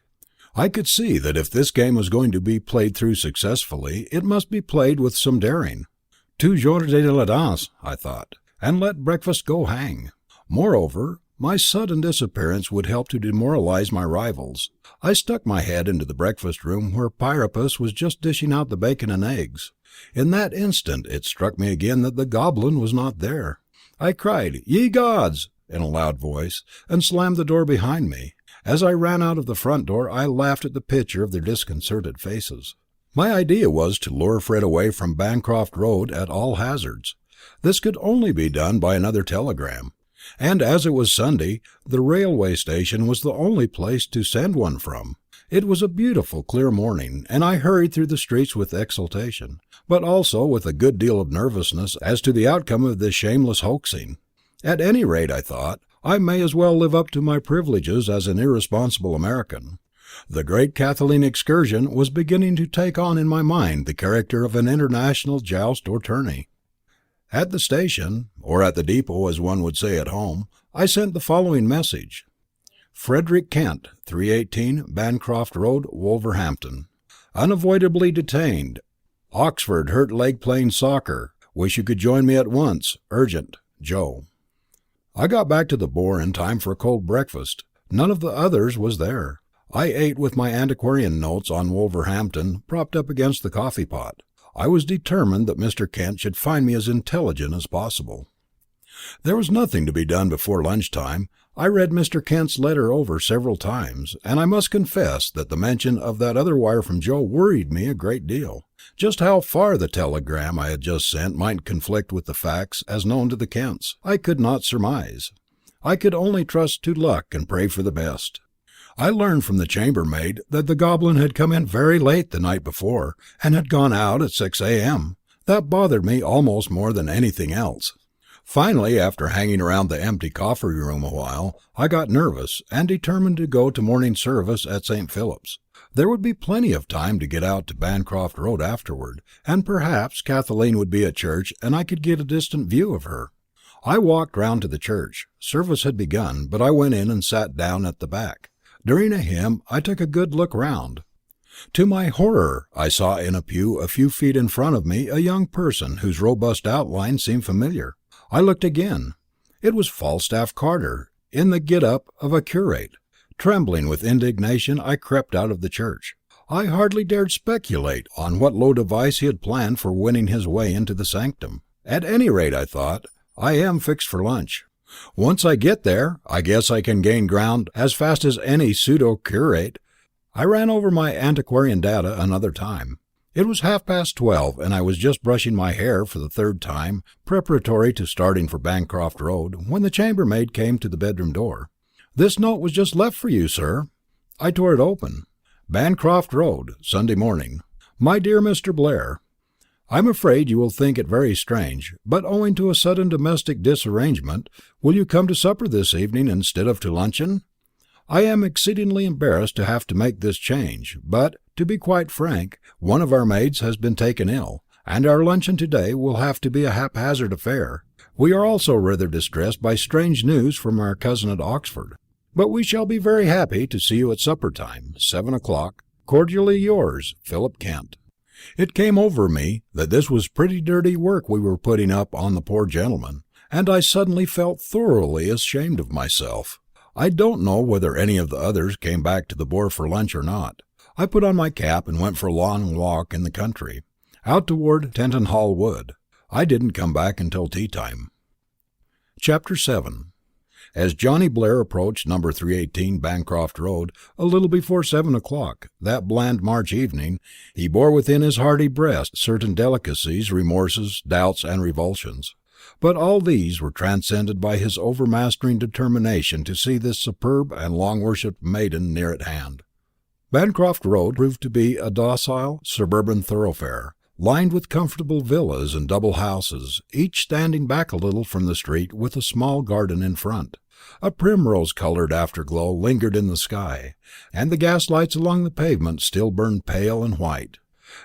I could see that if this game was going to be played through successfully, it must be played with some daring. 2 jours de la danse, I thought, and let breakfast go hang. Moreover, my sudden disappearance would help to demoralize my rivals. I stuck my head into the breakfast room where Priapus was just dishing out the bacon and eggs. In that instant it struck me again that the goblin was not there. I cried, "Ye gods!" in a loud voice, and slammed the door behind me. As I ran out of the front door, I laughed at the picture of their disconcerted faces. My idea was to lure Fred away from Bancroft Road at all hazards. This could only be done by another telegram, and as it was Sunday, the railway station was the only place to send one from. It was a beautiful clear morning, and I hurried through the streets with exultation, but also with a good deal of nervousness as to the outcome of this shameless hoaxing. At any rate, I thought, I may as well live up to my privileges as an irresponsible American. The great Kathleen excursion was beginning to take on in my mind the character of an international joust or tourney. At the station, or at the depot as one would say at home, I sent the following message. Frederick Kent, 318 Bancroft Road, Wolverhampton. Unavoidably detained. Oxford hurt leg playing soccer. Wish you could join me at once. Urgent. Joe. I got back to the Boar in time for a cold breakfast. None of the others was there. I ate with my antiquarian notes on Wolverhampton propped up against the coffee pot. I was determined that Mr. Kent should find me as intelligent as possible. There was nothing to be done before lunchtime. I read Mr. Kent's letter over several times, and I must confess that the mention of that other wire from Joe worried me a great deal. Just how far the telegram I had just sent might conflict with the facts as known to the Kents, I could not surmise. I could only trust to luck and pray for the best. I learned from the chambermaid that the goblin had come in very late the night before, and had gone out at 6 a.m. That bothered me almost more than anything else. Finally, after hanging around the empty coffee room a while, I got nervous, and determined to go to morning service at St. Philip's. There would be plenty of time to get out to Bancroft Road afterward, and perhaps Kathleen would be at church, and I could get a distant view of her. I walked round to the church. Service had begun, but I went in and sat down at the back. During a hymn, I took a good look round. To my horror, I saw in a pew a few feet in front of me a young person whose robust outline seemed familiar. I looked again. It was Falstaff Carter, in the get-up of a curate. Trembling with indignation, I crept out of the church. I hardly dared speculate on what low device he had planned for winning his way into the sanctum. At any rate, I thought, I am fixed for lunch. Once I get there, I guess I can gain ground as fast as any pseudo-curate. I ran over my antiquarian data another time. It was 12:30, and I was just brushing my hair for the third time, preparatory to starting for Bancroft Road, when the chambermaid came to the bedroom door. "This note was just left for you, sir." I tore it open. Bancroft Road, Sunday morning. "My dear Mr. Blair, I'm afraid you will think it very strange, but owing to a sudden domestic disarrangement, will you come to supper this evening instead of to luncheon? I am exceedingly embarrassed to have to make this change, but, to be quite frank, one of our maids has been taken ill, and our luncheon to-day will have to be a haphazard affair. We are also rather distressed by strange news from our cousin at Oxford. But we shall be very happy to see you at supper time, 7 o'clock. Cordially yours, Philip Kent." It came over me that this was pretty dirty work we were putting up on the poor gentleman, and I suddenly felt thoroughly ashamed of myself. I don't know whether any of the others came back to the Boar for lunch or not. I put on my cap and went for a long walk in the country, out toward Tettenhall Wood. I didn't come back until tea time. Chapter 7. As Johnny Blair approached number 318 Bancroft Road a little before 7 o'clock, that bland March evening, he bore within his hardy breast certain delicacies, remorses, doubts, and revulsions. But all these were transcended by his overmastering determination to see this superb and long-worshipped maiden near at hand. Bancroft Road proved to be a docile suburban thoroughfare, lined with comfortable villas and double houses, each standing back a little from the street with a small garden in front. A primrose-coloured afterglow lingered in the sky, and the gas-lights along the pavement still burned pale and white.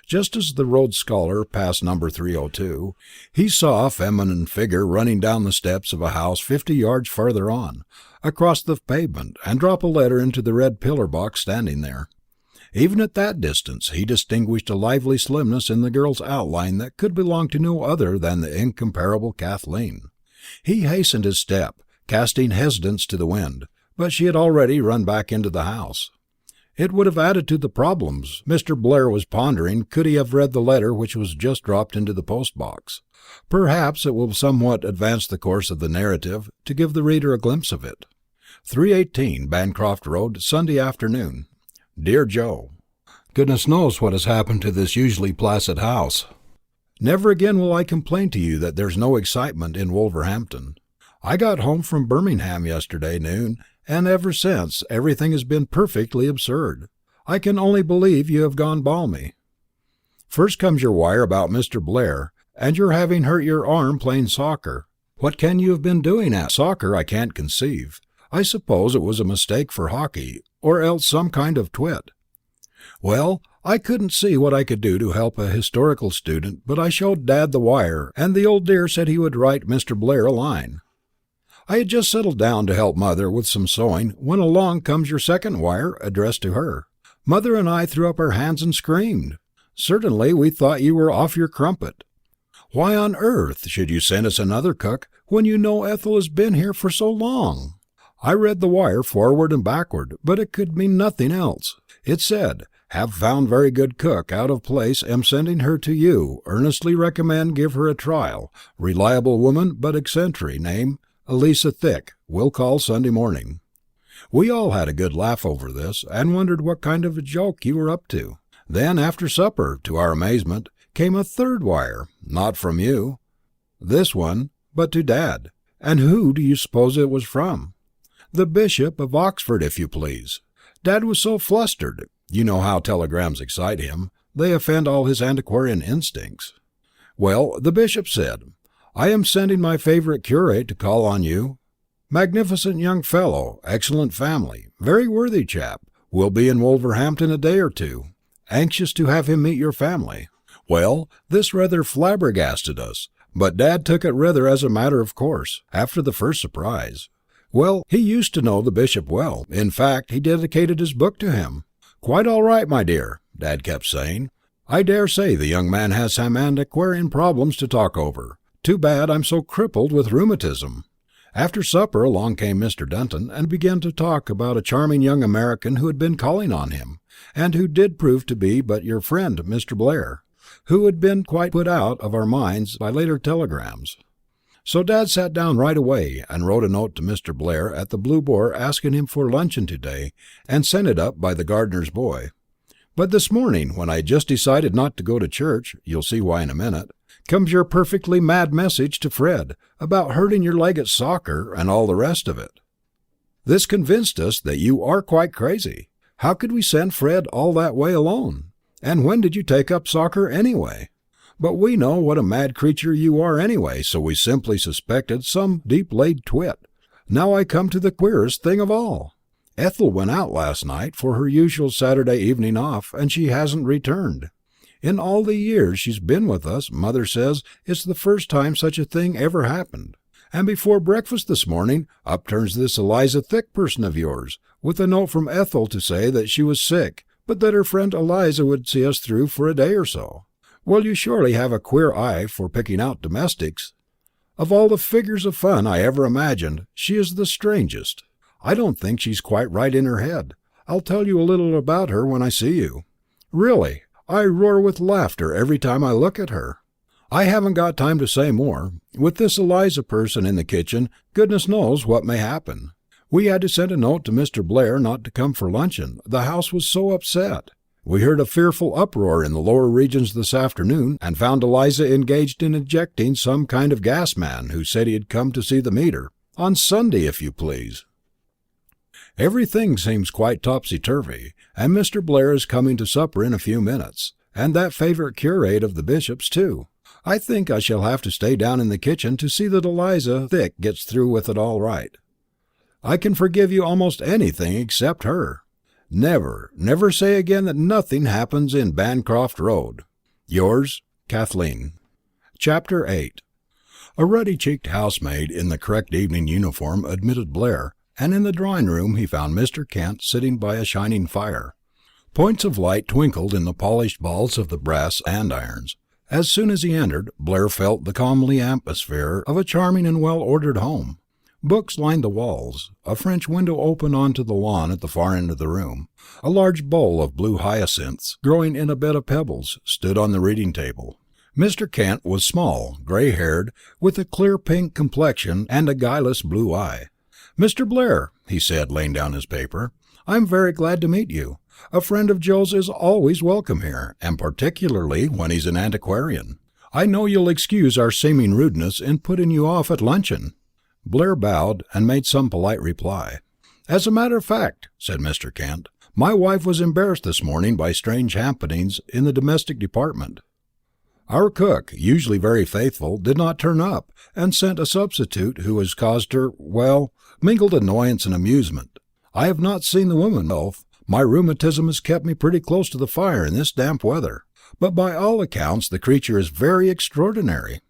Just as the road scholar passed number 302, he saw a feminine figure running down the steps of a house 50 yards farther on, across the pavement, and drop a letter into the red pillar box standing there. Even at that distance he distinguished a lively slimness in the girl's outline that could belong to no other than the incomparable Kathleen. He hastened his step, casting hesitance to the wind, but she had already run back into the house. It would have added to the problems Mr. Blair was pondering could he have read the letter which was just dropped into the post-box. Perhaps it will somewhat advance the course of the narrative to give the reader a glimpse of it. 318 Bancroft Road, Sunday afternoon. Dear Joe, goodness knows what has happened to this usually placid house. Never again will I complain to you that there's no excitement in Wolverhampton. I got home from Birmingham yesterday noon, and ever since everything has been perfectly absurd. I can only believe you have gone balmy. First comes your wire about Mr. Blair, and your having hurt your arm playing soccer. What can you have been doing at soccer I can't conceive. I suppose it was a mistake for hockey, or else some kind of twit. Well, I couldn't see what I could do to help a historical student, but I showed Dad the wire, and the old dear said he would write Mr. Blair a line. I had just settled down to help Mother with some sewing when along comes your second wire, addressed to her. Mother and I threw up our hands and screamed. Certainly we thought you were off your crumpet. Why on earth should you send us another cook when you know Ethel has been here for so long? I read the wire forward and backward, but it could mean nothing else. It said, "Have found very good cook, out of place, am sending her to you, earnestly recommend give her a trial. Reliable woman, but eccentric, name Eliza Thick, will call Sunday morning." We all had a good laugh over this, and wondered what kind of a joke you were up to. Then, after supper, to our amazement, came a third wire, not from you, this one, but to Dad. And who do you suppose it was from? The Bishop of Oxford, if you please. Dad was so flustered. You know how telegrams excite him. They offend all his antiquarian instincts. Well, the Bishop said, "I am sending my favourite curate to call on you. Magnificent young fellow, excellent family, very worthy chap, will be in Wolverhampton a day or two. Anxious to have him meet your family." Well, this rather flabbergasted us, but Dad took it rather as a matter of course, after the first surprise. Well, he used to know the Bishop well. In fact, he dedicated his book to him. "Quite all right, my dear," Dad kept saying. "I dare say the young man has some antiquarian problems to talk over. Too bad I'm so crippled with rheumatism." After supper along came Mr. Dunton, and began to talk about a charming young American who had been calling on him, and who did prove to be but your friend Mr. Blair, who had been quite put out of our minds by later telegrams. So Dad sat down right away and wrote a note to Mr. Blair at the Blue Boar asking him for luncheon to-day, and sent it up by the gardener's boy. But this morning, when I had just decided not to go to church, you'll see why in a minute, comes your perfectly mad message to Fred about hurting your leg at soccer and all the rest of it. This convinced us that you are quite crazy. How could we send Fred all that way alone? And when did you take up soccer anyway? But we know what a mad creature you are anyway, so we simply suspected some deep-laid twit. Now I come to the queerest thing of all. Ethel went out last night for her usual Saturday evening off, and she hasn't returned. In all the years she's been with us, Mother says it's the first time such a thing ever happened. And before breakfast this morning, up turns this Eliza Thick person of yours, with a note from Ethel to say that she was sick, but that her friend Eliza would see us through for a day or so. Well, you surely have a queer eye for picking out domestics. Of all the figures of fun I ever imagined, she is the strangest. I don't think she's quite right in her head. I'll tell you a little about her when I see you. Really, I roar with laughter every time I look at her. I haven't got time to say more. With this Eliza person in the kitchen, goodness knows what may happen. We had to send a note to Mr. Blair not to come for luncheon. The house was so upset. We heard a fearful uproar in the lower regions this afternoon, and found Eliza engaged in ejecting some kind of gas man who said he had come to see the meter. On Sunday, if you please. Everything seems quite topsy-turvy, and Mr. Blair is coming to supper in a few minutes, and that favourite curate of the bishop's too. I think I shall have to stay down in the kitchen to see that Eliza Thick gets through with it all right. I can forgive you almost anything except her. Never say again that nothing happens in Bancroft Road. Yours, Kathleen. Chapter 8. A ruddy-cheeked housemaid in the correct evening uniform admitted Blair, and in the drawing-room he found Mr. Kent sitting by a shining fire. Points of light twinkled in the polished balls of the brass andirons. As soon as he entered, Blair felt the comely atmosphere of a charming and well-ordered home. Books lined the walls. A French window opened onto the lawn at the far end of the room. A large bowl of blue hyacinths, growing in a bed of pebbles, stood on the reading table. Mr. Kent was small, grey-haired, with a clear pink complexion and a guileless blue eye. "Mr. Blair," he said, laying down his paper, "I'm very glad to meet you. A friend of Joe's is always welcome here, and particularly when he's an antiquarian. I know you'll excuse our seeming rudeness in putting you off at luncheon." Blair bowed and made some polite reply. "As a matter of fact," said Mr. Kent, "my wife was embarrassed this morning by strange happenings in the domestic department. Our cook, usually very faithful, did not turn up, and sent a substitute who has caused her, mingled annoyance and amusement. I have not seen the woman myself. My rheumatism has kept me pretty close to the fire in this damp weather, but by all accounts the creature is very extraordinary.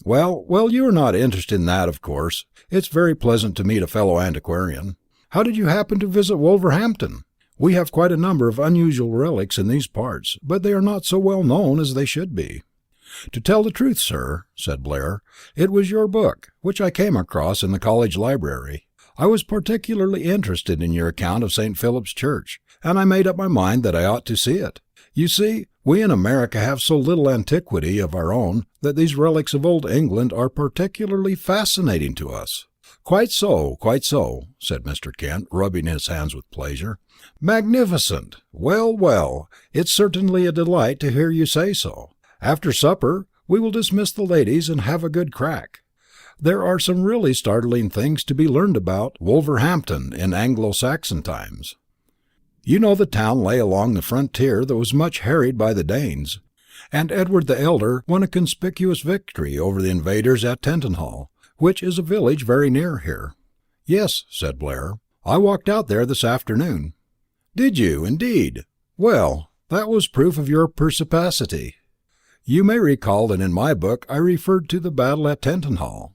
Well, you are not interested in that, of course. It's very pleasant to meet a fellow antiquarian. How did you happen to visit Wolverhampton? We have quite a number of unusual relics in these parts, but they are not so well known as they should be." "To tell the truth, sir," said Blair, "it was your book, which I came across in the college library. I was particularly interested in your account of St. Philip's Church, and I made up my mind that I ought to see it. You see, we in America have so little antiquity of our own that these relics of old England are particularly fascinating to us." Quite so," said Mr. Kent, rubbing his hands with pleasure. "Magnificent! Well, it's certainly a delight to hear you say so. After supper, we will dismiss the ladies and have a good crack. There are some really startling things to be learned about Wolverhampton in Anglo-Saxon times. You know the town lay along the frontier that was much harried by the Danes, and Edward the Elder won a conspicuous victory over the invaders at Tettenhall, which is a village very near here." "Yes," said Blair, "I walked out there this afternoon." "Did you, indeed? Well, that was proof of your perspicacity. You may recall that in my book I referred to the battle at Tettenhall."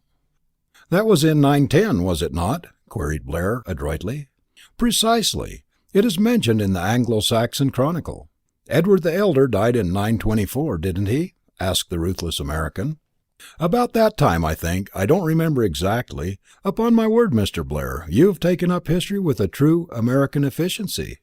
"That was in 910, was it not?" queried Blair, adroitly. "Precisely. It is mentioned in the Anglo-Saxon Chronicle. Edward the Elder died in 924, didn't he?" asked the ruthless American. "About that time, I think. I don't remember exactly. Upon my word, Mr. Blair, you have taken up history with a true American efficiency.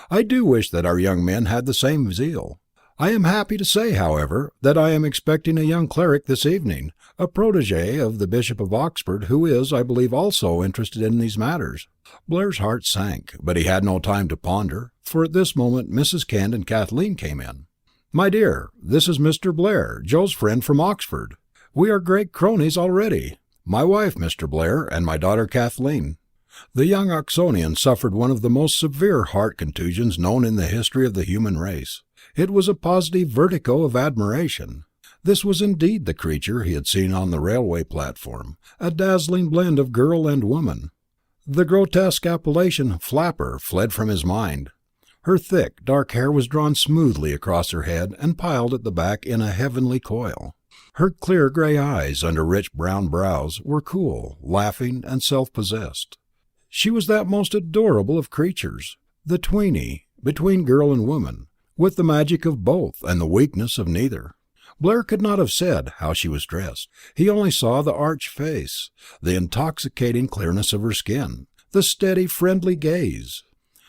I do wish that our young men had the same zeal. I am happy to say, however, that I am expecting a young cleric this evening, a protégé of the Bishop of Oxford, who is, I believe, also interested in these matters." Blair's heart sank, but he had no time to ponder, for at this moment Mrs. Kent and Kathleen came in. "My dear, this is Mr. Blair, Joe's friend from Oxford. We are great cronies already. My wife, Mr. Blair, and my daughter Kathleen." The young Oxonian suffered one of the most severe heart contusions known in the history of the human race. It was a positive vertigo of admiration. This was indeed the creature he had seen on the railway platform, a dazzling blend of girl and woman. The grotesque appellation "flapper" fled from his mind. Her thick, dark hair was drawn smoothly across her head and piled at the back in a heavenly coil. Her clear grey eyes, under rich brown brows, were cool, laughing, and self-possessed. She was that most adorable of creatures, the tweenie, between girl and woman, with the magic of both and the weakness of neither. Blair could not have said how she was dressed. He only saw the arch face, the intoxicating clearness of her skin, the steady, friendly gaze.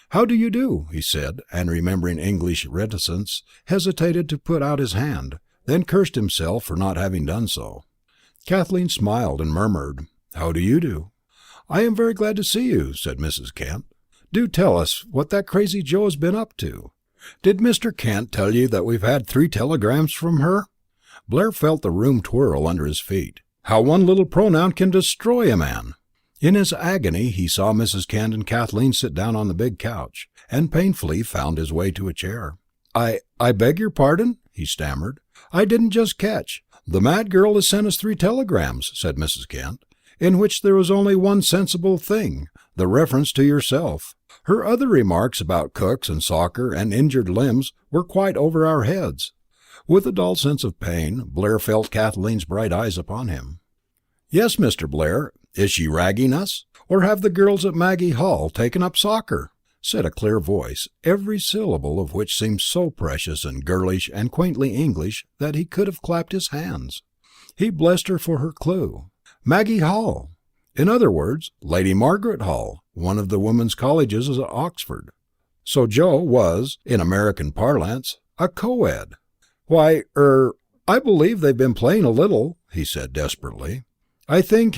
"How do you do?" he said, and remembering English reticence, hesitated to put out his hand, then cursed himself for not having done so. Kathleen smiled and murmured, "How do you do?" "I am very glad to see you," said Mrs. Kent. "Do tell us what that crazy Joe has been up to. Did Mr. Kent tell you that we've had 3 telegrams from her?" Blair felt the room twirl under his feet. How one little pronoun can destroy a man! In his agony he saw Mrs. Kent and Kathleen sit down on the big couch, and painfully found his way to a chair. I beg your pardon," he stammered. "I didn't just catch." "The mad girl has sent us 3 telegrams," said Mrs. Kent, "in which there was only one sensible thing, the reference to yourself. Her other remarks about cooks and soccer and injured limbs were quite over our heads." With a dull sense of pain, Blair felt Kathleen's bright eyes upon him. "Yes, Mr. Blair, is she ragging us? Or have the girls at Maggie Hall taken up soccer?" said a clear voice, every syllable of which seemed so precious and girlish and quaintly English that he could have clapped his hands. He blessed her for her clue. Maggie Hall! In other words, Lady Margaret Hall, one of the women's colleges at Oxford. So Joe was, in American parlance, a co-ed. "Why, I believe they've been playing a little," he said desperately. "I think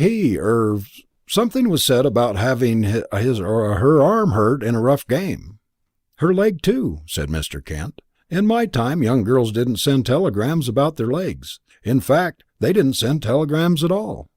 something was said about having his or her arm hurt in a rough game." "Her leg too," said Mr. Kent. "In my time young girls didn't send telegrams about their legs. In fact, they didn't send telegrams at all."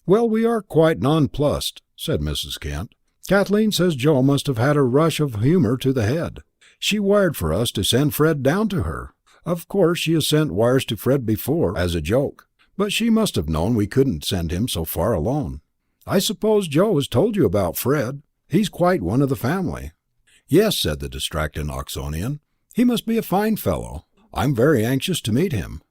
"Well, we are quite nonplussed," said Mrs. Kent. "Kathleen says Joe must have had a rush of humour to the head. She wired for us to send Fred down to her. Of course she has sent wires to Fred before, as a joke, but she must have known we couldn't send him so far alone. I suppose Joe has told you about Fred. He's quite one of the family." "Yes," said the distracted Oxonian. "He must be a fine fellow. I'm very anxious to meet him."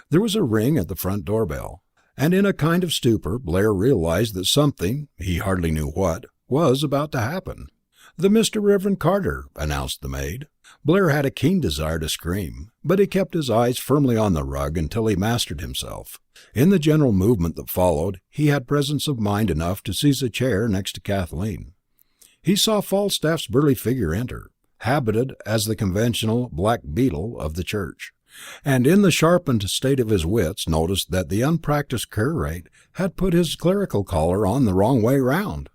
There was a ring at the front door bell, and in a kind of stupor Blair realized that something, he hardly knew what, was about to happen. "The Mr. Reverend Carter," announced the maid. Blair had a keen desire to scream, but he kept his eyes firmly on the rug until he mastered himself. In the general movement that followed, he had presence of mind enough to seize a chair next to Kathleen. He saw Falstaff's burly figure enter, habited as the conventional black beadle of the church, and in the sharpened state of his wits noticed that the unpractised curate had put his clerical collar on the wrong way round.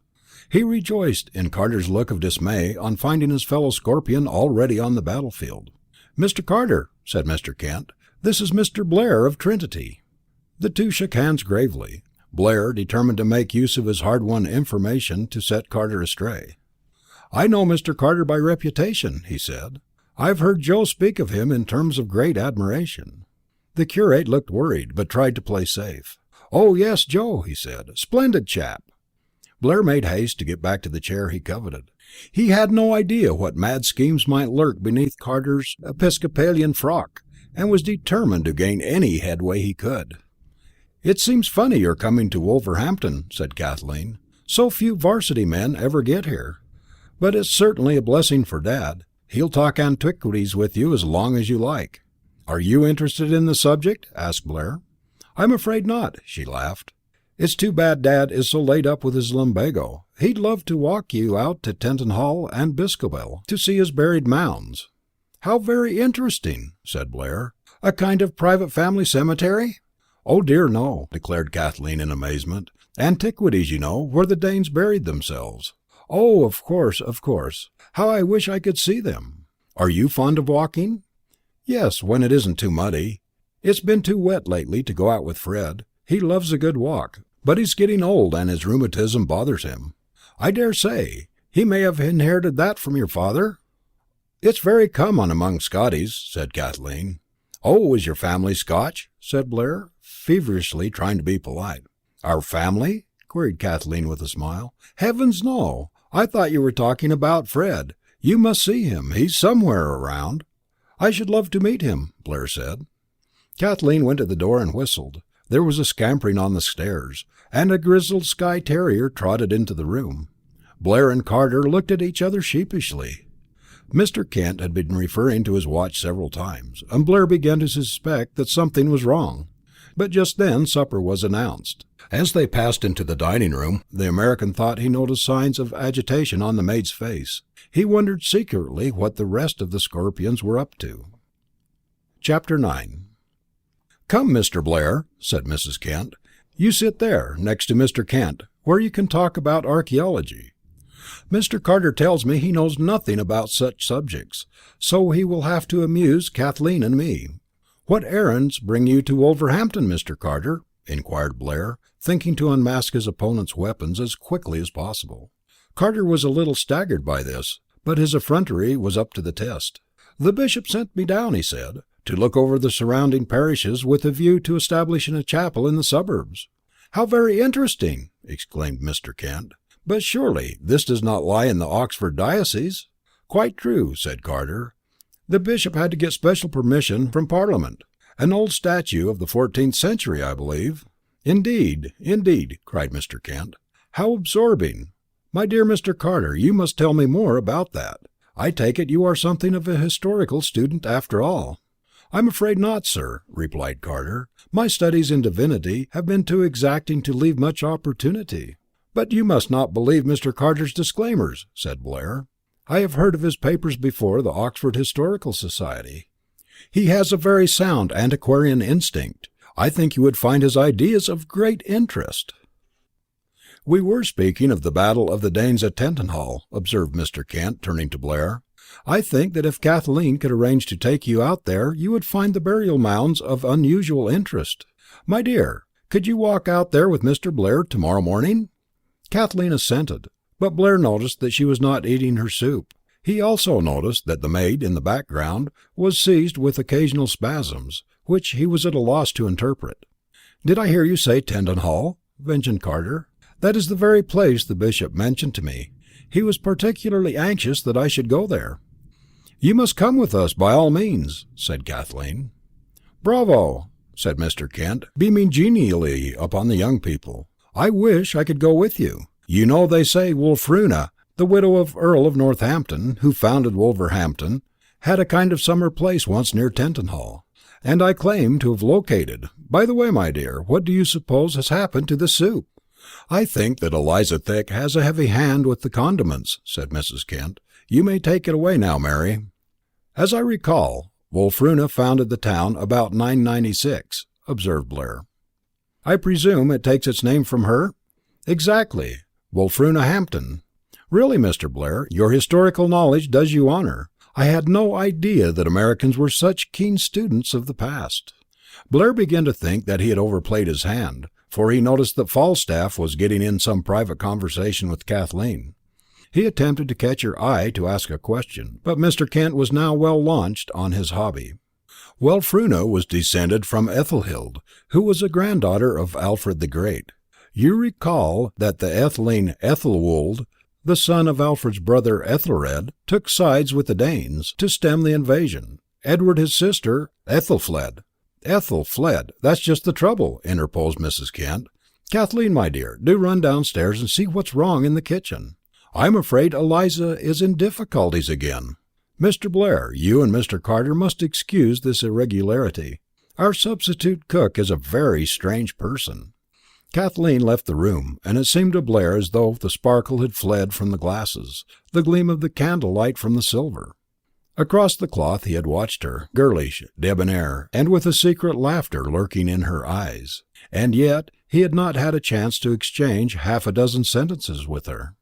He rejoiced in Carter's look of dismay on finding his fellow Scorpion already on the battlefield. "Mr. Carter," said Mr. Kent, "this is Mr. Blair of Trinity." The two shook hands gravely, Blair determined to make use of his hard-won information to set Carter astray. "I know Mr. Carter by reputation," he said. "I've heard Joe speak of him in terms of great admiration." The curate looked worried, but tried to play safe. "Oh, yes, Joe," he said. "Splendid chap." Blair made haste to get back to the chair he coveted. He had no idea what mad schemes might lurk beneath Carter's Episcopalian frock, and was determined to gain any headway he could. "It seems funny your coming to Wolverhampton," said Kathleen. "So few varsity men ever get here. But it's certainly a blessing for Dad. He'll talk antiquities with you as long as you like." "Are you interested in the subject?" asked Blair. "I'm afraid not," she laughed. "It's too bad Dad is so laid up with his lumbago. He'd love to walk you out to Tenton Hall and Boscobel to see his buried mounds." "How very interesting," said Blair. "A kind of private family cemetery?" "Oh dear, no," declared Kathleen in amazement. "Antiquities, you know, where the Danes buried themselves." "Oh, of course, of course. How I wish I could see them." "Are you fond of walking?" "Yes, when it isn't too muddy. It's been too wet lately to go out with Fred. He loves a good walk, but he's getting old and his rheumatism bothers him." "I dare say. He may have inherited that from your father?" "It's very common among Scotties," said Kathleen. "Oh, is your family Scotch?" said Blair, feverishly trying to be polite. "Our family?" queried Kathleen with a smile. "Heavens, no. I thought you were talking about Fred. You must see him. He's somewhere around." "I should love to meet him," Blair said. Kathleen went to the door and whistled. There was a scampering on the stairs, and a grizzled Skye terrier trotted into the room. Blair and Carter looked at each other sheepishly. Mr. Kent had been referring to his watch several times, and Blair began to suspect that something was wrong. But just then supper was announced. As they passed into the dining room, the American thought he noticed signs of agitation on the maid's face. He wondered secretly what the rest of the Scorpions were up to. Chapter 9. "Come, Mr. Blair," said Mrs. Kent. "You sit there, next to Mr. Kent, where you can talk about archaeology. Mr. Carter tells me he knows nothing about such subjects, so he will have to amuse Kathleen and me. What errands bring you to Wolverhampton, Mr. Carter?" inquired Blair, thinking to unmask his opponent's weapons as quickly as possible. Carter was a little staggered by this, but his effrontery was up to the test. "The bishop sent me down," he said, "to look over the surrounding parishes with a view to establishing a chapel in the suburbs." "How very interesting!" exclaimed Mr. Kent. "But surely this does not lie in the Oxford diocese?" "Quite true," said Carter. "The bishop had to get special permission from Parliament. An old statue of the 14th century, I believe." "Indeed, indeed," cried Mr. Kent. "How absorbing! My dear Mr. Carter, you must tell me more about that. I take it you are something of a historical student after all." "I'm afraid not, sir," replied Carter. "My studies in divinity have been too exacting to leave much opportunity." "But you must not believe Mr. Carter's disclaimers," said Blair. "I have heard of his papers before the Oxford Historical Society. He has a very sound antiquarian instinct. I think you would find his ideas of great interest." "We were speaking of the battle of the Danes at Tettenhall," observed Mr. Kent, turning to Blair. "I think that if Kathleen could arrange to take you out there, you would find the burial mounds of unusual interest. My dear, could you walk out there with Mr. Blair tomorrow morning?" Kathleen assented, but Blair noticed that she was not eating her soup. He also noticed that the maid in the background was seized with occasional spasms, which he was at a loss to interpret. "Did I hear you say Tettenhall?" ventured Carter. "That is the very place the bishop mentioned to me. He was particularly anxious that I should go there." "You must come with us by all means," said Kathleen. "Bravo," said Mr. Kent, beaming genially upon the young people. "I wish I could go with you. You know they say Wulfruna, the widow of Earl of Northampton, who founded Wolverhampton, had a kind of summer place once near Tettenhall, and I claim to have located. By the way, my dear, what do you suppose has happened to the soup?" "I think that Eliza Thick has a heavy hand with the condiments," said Mrs. Kent. "You may take it away now, Mary." "As I recall, Wulfruna founded the town about 996, observed Blair. "I presume it takes its name from her?" "Exactly. Wulfruna Hampton. Really, Mr. Blair, your historical knowledge does you honour. I had no idea that Americans were such keen students of the past." Blair began to think that he had overplayed his hand, for he noticed that Falstaff was getting in some private conversation with Kathleen. He attempted to catch her eye to ask a question, but Mr. Kent was now well launched on his hobby. Wulfruna was descended from Ethelhild, who was a granddaughter of Alfred the Great. You recall that the Etheling Ethelwold, the son of Alfred's brother Ethelred, took sides with the Danes to stem the invasion. Edward, his sister, Ethel fled. "Ethel fled, that's just the trouble," interposed Mrs. Kent. "Kathleen, my dear, do run downstairs and see what's wrong in the kitchen. I'm afraid Eliza is in difficulties again. Mr. Blair, you and Mr. Carter must excuse this irregularity. Our substitute cook is a very strange person." Kathleen left the room, and it seemed to Blair as though the sparkle had fled from the glasses, the gleam of the candlelight from the silver. Across the cloth he had watched her, girlish, debonair, and with a secret laughter lurking in her eyes. And yet he had not had a chance to exchange half a dozen sentences with her.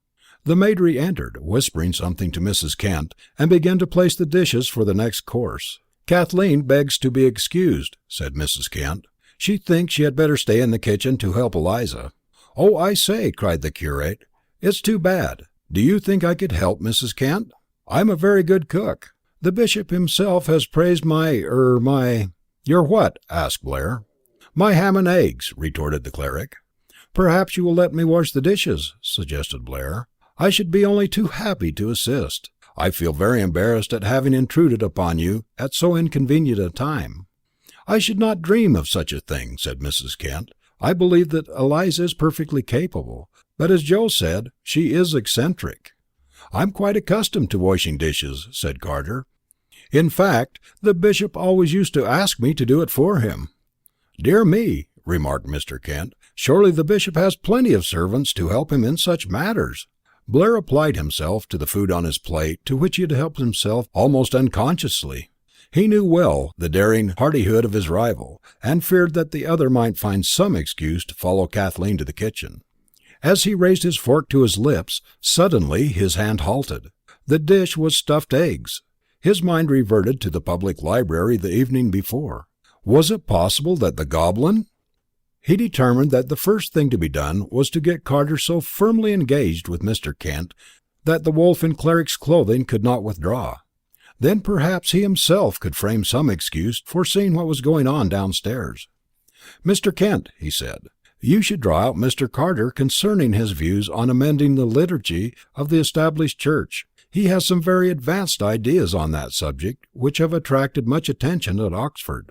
The maid re-entered, whispering something to Mrs. Kent, and began to place the dishes for the next course. "Kathleen begs to be excused," said Mrs. Kent. "She thinks she had better stay in the kitchen to help Eliza." "Oh, I say," cried the curate, "it's too bad. Do you think I could help, Mrs. Kent? I'm a very good cook. The bishop himself has praised my "Your what?" asked Blair. "My ham and eggs," retorted the cleric. "Perhaps you will let me wash the dishes," suggested Blair. "I should be only too happy to assist. I feel very embarrassed at having intruded upon you at so inconvenient a time." "I should not dream of such a thing," said Mrs. Kent. "I believe that Eliza is perfectly capable, but as Joe said, she is eccentric." "I'm quite accustomed to washing dishes," said Carter. "In fact, the bishop always used to ask me to do it for him." "Dear me," remarked Mr. Kent, "surely the bishop has plenty of servants to help him in such matters." Blair applied himself to the food on his plate, to which he had helped himself almost unconsciously. He knew well the daring hardihood of his rival, and feared that the other might find some excuse to follow Kathleen to the kitchen. As he raised his fork to his lips, suddenly his hand halted. The dish was stuffed eggs. His mind reverted to the public library the evening before. Was it possible that the goblin? He determined that the first thing to be done was to get Carter so firmly engaged with Mr. Kent that the wolf in cleric's clothing could not withdraw. Then perhaps he himself could frame some excuse for seeing what was going on downstairs. "Mr. Kent," he said, "you should draw out Mr. Carter concerning his views on amending the liturgy of the established church. He has some very advanced ideas on that subject which have attracted much attention at Oxford.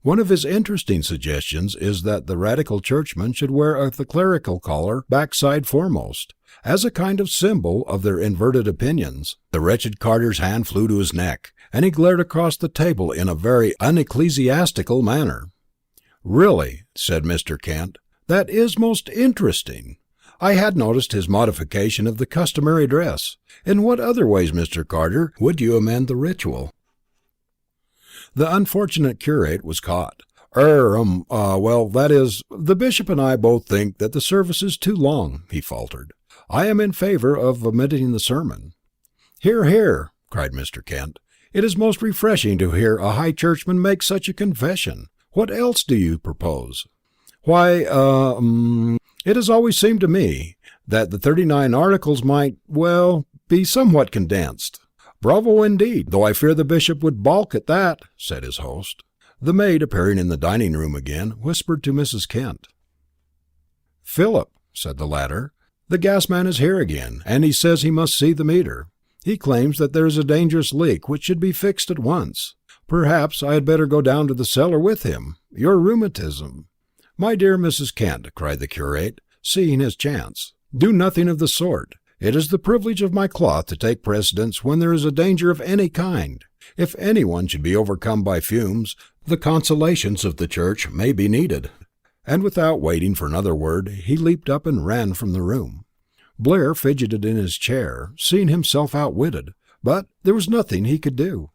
One of his interesting suggestions is that the radical churchmen should wear the clerical collar backside foremost, as a kind of symbol of their inverted opinions." The wretched Carter's hand flew to his neck, and he glared across the table in a very unecclesiastical manner. "Really," said Mr. Kent, "that is most interesting. I had noticed his modification of the customary dress. In what other ways, Mr. Carter, would you amend the ritual?" The unfortunate curate was caught. That is, the bishop and I both think that the service is too long," he faltered. "I am in favour of omitting the sermon." "Hear, hear," cried Mr. Kent. "It is most refreshing to hear a high churchman make such a confession. What else do you propose?" "Why, it has always seemed to me that the 39 Articles might, be somewhat condensed." "Bravo indeed, though I fear the bishop would balk at that," said his host. The maid, appearing in the dining room again, whispered to Mrs. Kent. "Philip," said the latter, "the gas man is here again, and he says he must see the meter. He claims that there is a dangerous leak which should be fixed at once. Perhaps I had better go down to the cellar with him. Your rheumatism—" "My dear Mrs. Kent," cried the curate, seeing his chance, "do nothing of the sort. It is the privilege of my cloth to take precedence when there is a danger of any kind. If anyone should be overcome by fumes, the consolations of the church may be needed." And without waiting for another word, he leaped up and ran from the room. Blair fidgeted in his chair, seeing himself outwitted, but there was nothing he could do.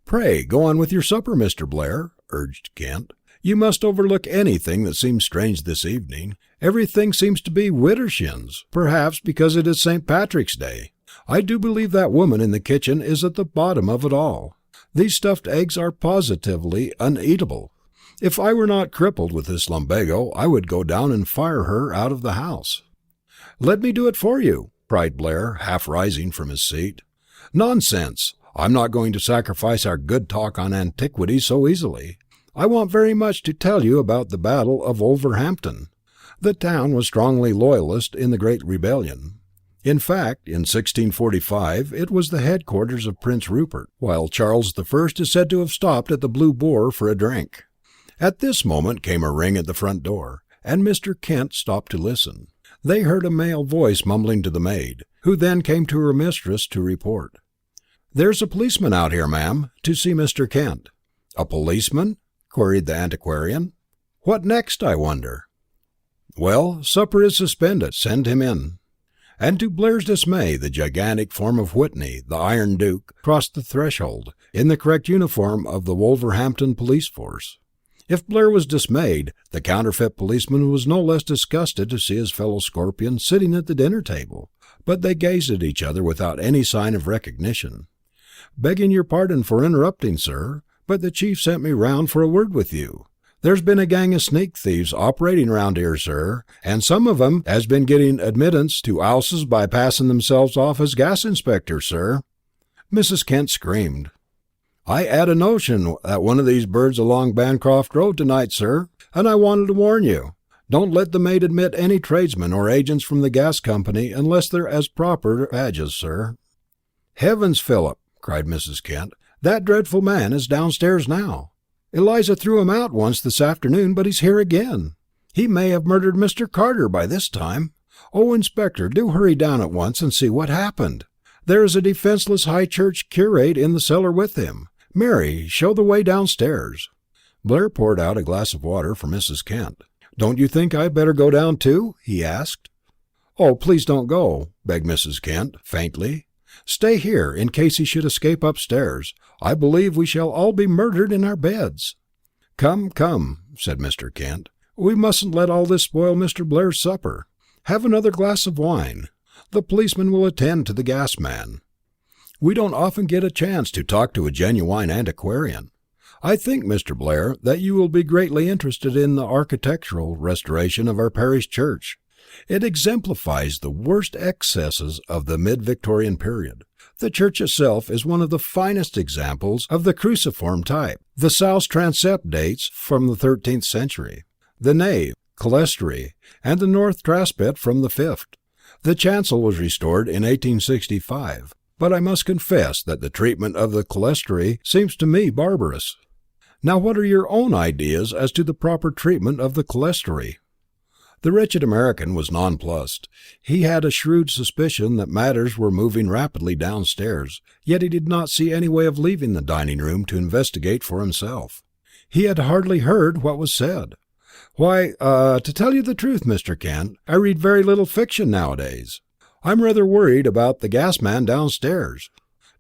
"Pray go on with your supper, Mr. Blair," urged Kent. "You must overlook anything that seems strange this evening. Everything seems to be widdershins, perhaps because it is St. Patrick's Day. I do believe that woman in the kitchen is at the bottom of it all. These stuffed eggs are positively uneatable. If I were not crippled with this lumbago, I would go down and fire her out of the house." "Let me do it for you," cried Blair, half rising from his seat. "Nonsense! I'm not going to sacrifice our good talk on antiquities so easily. I want very much to tell you about the Battle of Wolverhampton. The town was strongly loyalist in the Great Rebellion. In fact, in 1645 it was the headquarters of Prince Rupert, while Charles I is said to have stopped at the Blue Boar for a drink. At this moment came a ring at the front door, and Mr. Kent stopped to listen. They heard a male voice mumbling to the maid, who then came to her mistress to report. "There's a policeman out here, ma'am, to see Mr. Kent." "A policeman?" queried the antiquarian. "What next, I wonder?" "Well, supper is suspended. Send him in." And to Blair's dismay, the gigantic form of Whitney, the Iron Duke, crossed the threshold, in the correct uniform of the Wolverhampton police force. If Blair was dismayed, the counterfeit policeman was no less disgusted to see his fellow Scorpion sitting at the dinner table, but they gazed at each other without any sign of recognition. "Begging your pardon for interrupting, sir, but the chief sent me round for a word with you. There's been a gang of sneak thieves operating round here, sir, and some of 'em has been getting admittance to 'ouses by passing themselves off as gas inspectors, sir." Mrs. Kent screamed. "I 'ad a notion that one of these birds along Bancroft Road tonight, sir, and I wanted to warn you. Don't let the maid admit any tradesmen or agents from the gas company unless they're as proper badges, sir." "Heavens, Philip!" cried Mrs. Kent. "That dreadful man is downstairs now. Eliza threw him out once this afternoon, but he's here again. He may have murdered Mr. Carter by this time. Oh, Inspector, do hurry down at once and see what happened. There is a defenceless high church curate in the cellar with him. Mary, show the way downstairs." Blair poured out a glass of water for Mrs. Kent. "Don't you think I'd better go down too?" he asked. "Oh, please don't go," begged Mrs. Kent, faintly. "Stay here, in case he should escape upstairs. I believe we shall all be murdered in our beds." "Come, come," said Mr. Kent. "We mustn't let all this spoil Mr. Blair's supper. Have another glass of wine. The policeman will attend to the gas man. We don't often get a chance to talk to a genuine antiquarian. I think, Mr. Blair, that you will be greatly interested in the architectural restoration of our parish church. It exemplifies the worst excesses of the mid-Victorian period. The church itself is one of the finest examples of the cruciform type. The south transept dates from the 13th century, the nave, clerestory, and the north transept from the 5th. The chancel was restored in 1865, but I must confess that the treatment of the clerestory seems to me barbarous. Now, what are your own ideas as to the proper treatment of the clerestory?" The wretched American was nonplussed. He had a shrewd suspicion that matters were moving rapidly downstairs, yet he did not see any way of leaving the dining room to investigate for himself. He had hardly heard what was said. "Why, to tell you the truth, Mr. Kent, I read very little fiction nowadays. I'm rather worried about the gas man downstairs.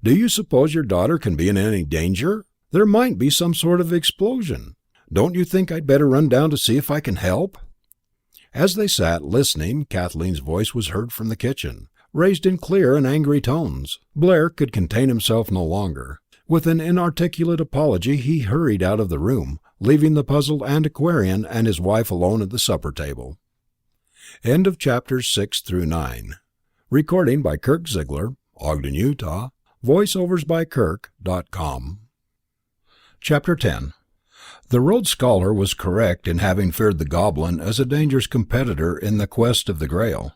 Do you suppose your daughter can be in any danger? There might be some sort of explosion. Don't you think I'd better run down to see if I can help?" As they sat listening, Kathleen's voice was heard from the kitchen, raised in clear and angry tones. Blair could contain himself no longer. With an inarticulate apology he hurried out of the room, leaving the puzzled antiquarian and his wife alone at the supper table. End of chapters 6 through 9. Recording by Kirk Ziegler, Ogden, Utah. Voiceovers by Kirk.com. Chapter 10. The Rhodes Scholar was correct in having feared the Goblin as a dangerous competitor in the quest of the Grail.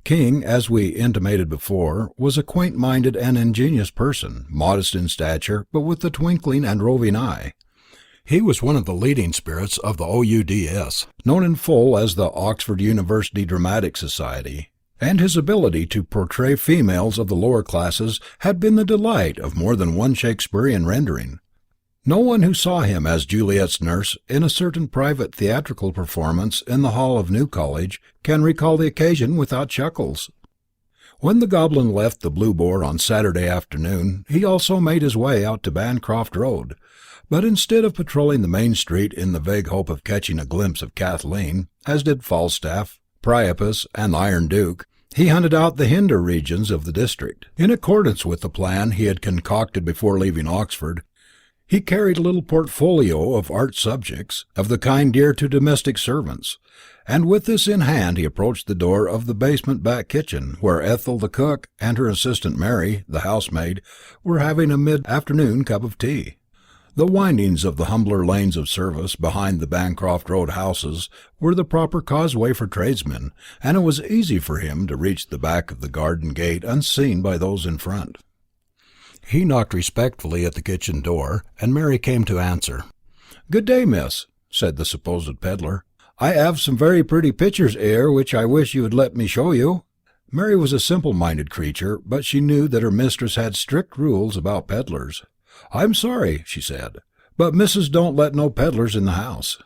King, as we intimated before, was a quaint-minded and ingenious person, modest in stature, but with a twinkling and roving eye. He was one of the leading spirits of the OUDS, known in full as the Oxford University Dramatic Society, and his ability to portray females of the lower classes had been the delight of more than one Shakespearean rendering. No one who saw him as Juliet's nurse in a certain private theatrical performance in the hall of New College can recall the occasion without chuckles. When the Goblin left the Blue Boar on Saturday afternoon, he also made his way out to Bancroft Road, but instead of patrolling the main street in the vague hope of catching a glimpse of Kathleen, as did Falstaff, Priapus, and the Iron Duke, he hunted out the hinder regions of the district. In accordance with the plan he had concocted before leaving Oxford, he carried a little portfolio of art subjects, of the kind dear to domestic servants, and with this in hand he approached the door of the basement back kitchen, where Ethel the cook and her assistant Mary, the housemaid, were having a mid-afternoon cup of tea. The windings of the humbler lanes of service behind the Bancroft Road houses were the proper causeway for tradesmen, and it was easy for him to reach the back of the garden gate unseen by those in front. He knocked respectfully at the kitchen door, and Mary came to answer. "Good day, miss," said the supposed pedlar. "I have some very pretty pictures 'ere which I wish you would let me show you." Mary was a simple-minded creature, but she knew that her mistress had strict rules about pedlars. "I'm sorry," she said, "but missus don't let no pedlars in the house."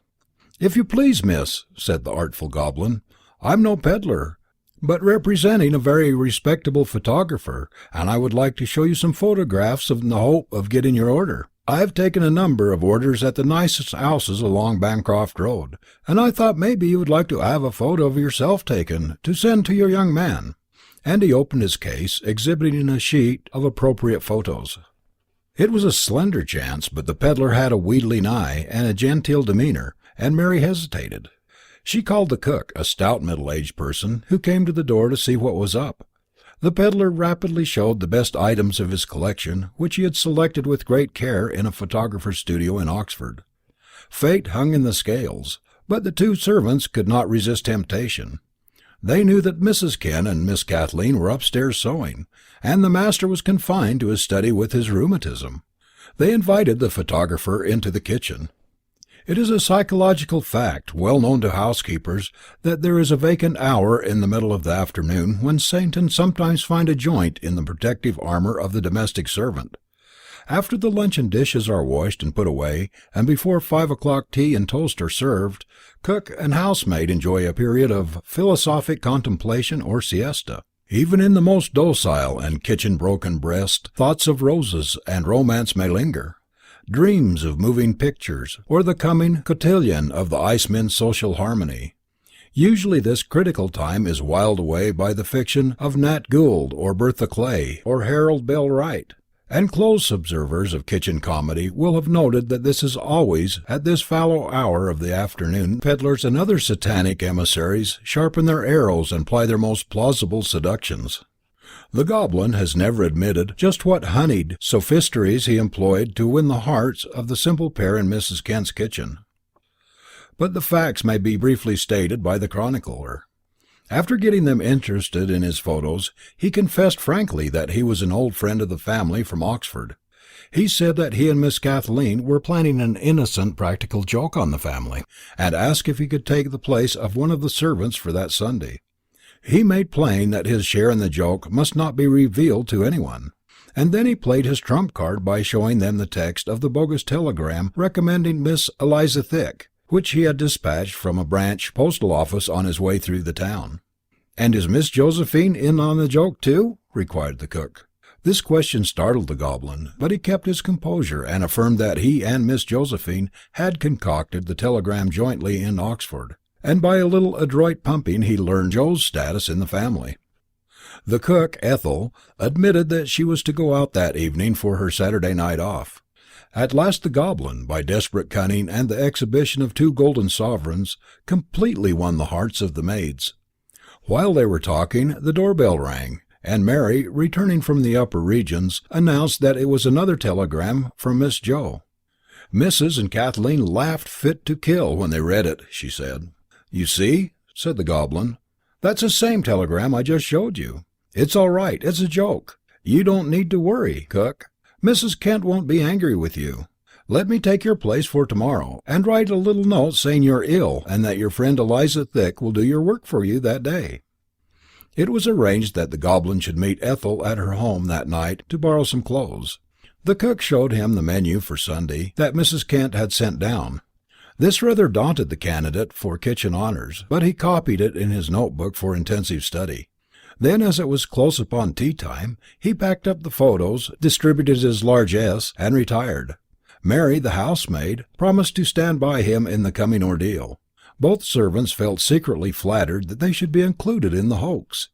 "If you please, miss," said the artful Goblin, "I'm no pedlar, but representing a very respectable photographer, and I would like to show you some photographs in the hope of getting your order. I have taken a number of orders at the nicest houses along Bancroft Road, and I thought maybe you would like to have a photo of yourself taken to send to your young man." And he opened his case, exhibiting a sheet of appropriate photos. It was a slender chance, but the peddler had a wheedling eye and a genteel demeanour, and Mary hesitated. She called the cook, a stout middle-aged person, who came to the door to see what was up. The peddler rapidly showed the best items of his collection, which he had selected with great care in a photographer's studio in Oxford. Fate hung in the scales, but the two servants could not resist temptation. They knew that Mrs. Kent and Miss Kathleen were upstairs sewing, and the master was confined to his study with his rheumatism. They invited the photographer into the kitchen. It is a psychological fact, well known to housekeepers, that there is a vacant hour in the middle of the afternoon when Satan sometimes finds a joint in the protective armour of the domestic servant. After the luncheon dishes are washed and put away, and before 5 o'clock tea and toast are served, cook and housemaid enjoy a period of philosophic contemplation or siesta. Even in the most docile and kitchen-broken breast, thoughts of roses and romance may linger. Dreams of moving pictures, or the coming cotillion of the Icemen's social harmony. Usually this critical time is whiled away by the fiction of Nat Gould or Bertha Clay or Harold Bell Wright, and close observers of kitchen comedy will have noted that this is always at this fallow hour of the afternoon pedlars and other satanic emissaries sharpen their arrows and ply their most plausible seductions. The goblin has never admitted just what honeyed sophistries he employed to win the hearts of the simple pair in Mrs. Kent's kitchen. But the facts may be briefly stated by the chronicler. After getting them interested in his photos, he confessed frankly that he was an old friend of the family from Oxford. He said that he and Miss Kathleen were planning an innocent practical joke on the family, and asked if he could take the place of one of the servants for that Sunday. He made plain that his share in the joke must not be revealed to anyone, and then he played his trump card by showing them the text of the bogus telegram recommending Miss Eliza Thick, which he had dispatched from a branch postal office on his way through the town. "And is Miss Josephine in on the joke too?" required the cook. This question startled the goblin, but he kept his composure and affirmed that he and Miss Josephine had concocted the telegram jointly in Oxford, and by a little adroit pumping he learned Joe's status in the family. The cook, Ethel, admitted that she was to go out that evening for her Saturday night off. At last the goblin, by desperate cunning and the exhibition of 2 golden sovereigns, completely won the hearts of the maids. While they were talking, the doorbell rang, and Mary, returning from the upper regions, announced that it was another telegram from Miss Joe. Mrs. and Kathleen laughed fit to kill when they read it, she said. "You see," said the goblin, "that's the same telegram I just showed you. It's all right, it's a joke. You don't need to worry, cook. Mrs. Kent won't be angry with you. Let me take your place for tomorrow, and write a little note saying you're ill and that your friend Eliza Thick will do your work for you that day." It was arranged that the goblin should meet Ethel at her home that night to borrow some clothes. The cook showed him the menu for Sunday that Mrs. Kent had sent down. This rather daunted the candidate for kitchen honours, but he copied it in his notebook for intensive study. Then, as it was close upon tea time, he packed up the photos, distributed his largesse, and retired. Mary, the housemaid, promised to stand by him in the coming ordeal. Both servants felt secretly flattered that they should be included in the hoax.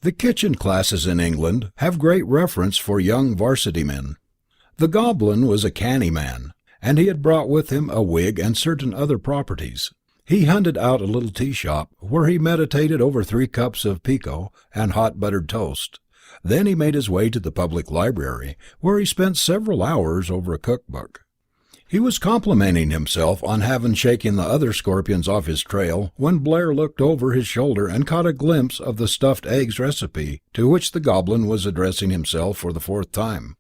The kitchen classes in England have great reverence for young varsity men. The goblin was a canny man, and he had brought with him a wig and certain other properties. He hunted out a little tea shop, where he meditated over 3 cups of pekoe and hot buttered toast. Then he made his way to the public library, where he spent several hours over a cookbook. He was complimenting himself on having shaken the other scorpions off his trail, when Blair looked over his shoulder and caught a glimpse of the stuffed eggs recipe, to which the goblin was addressing himself for the 4th time.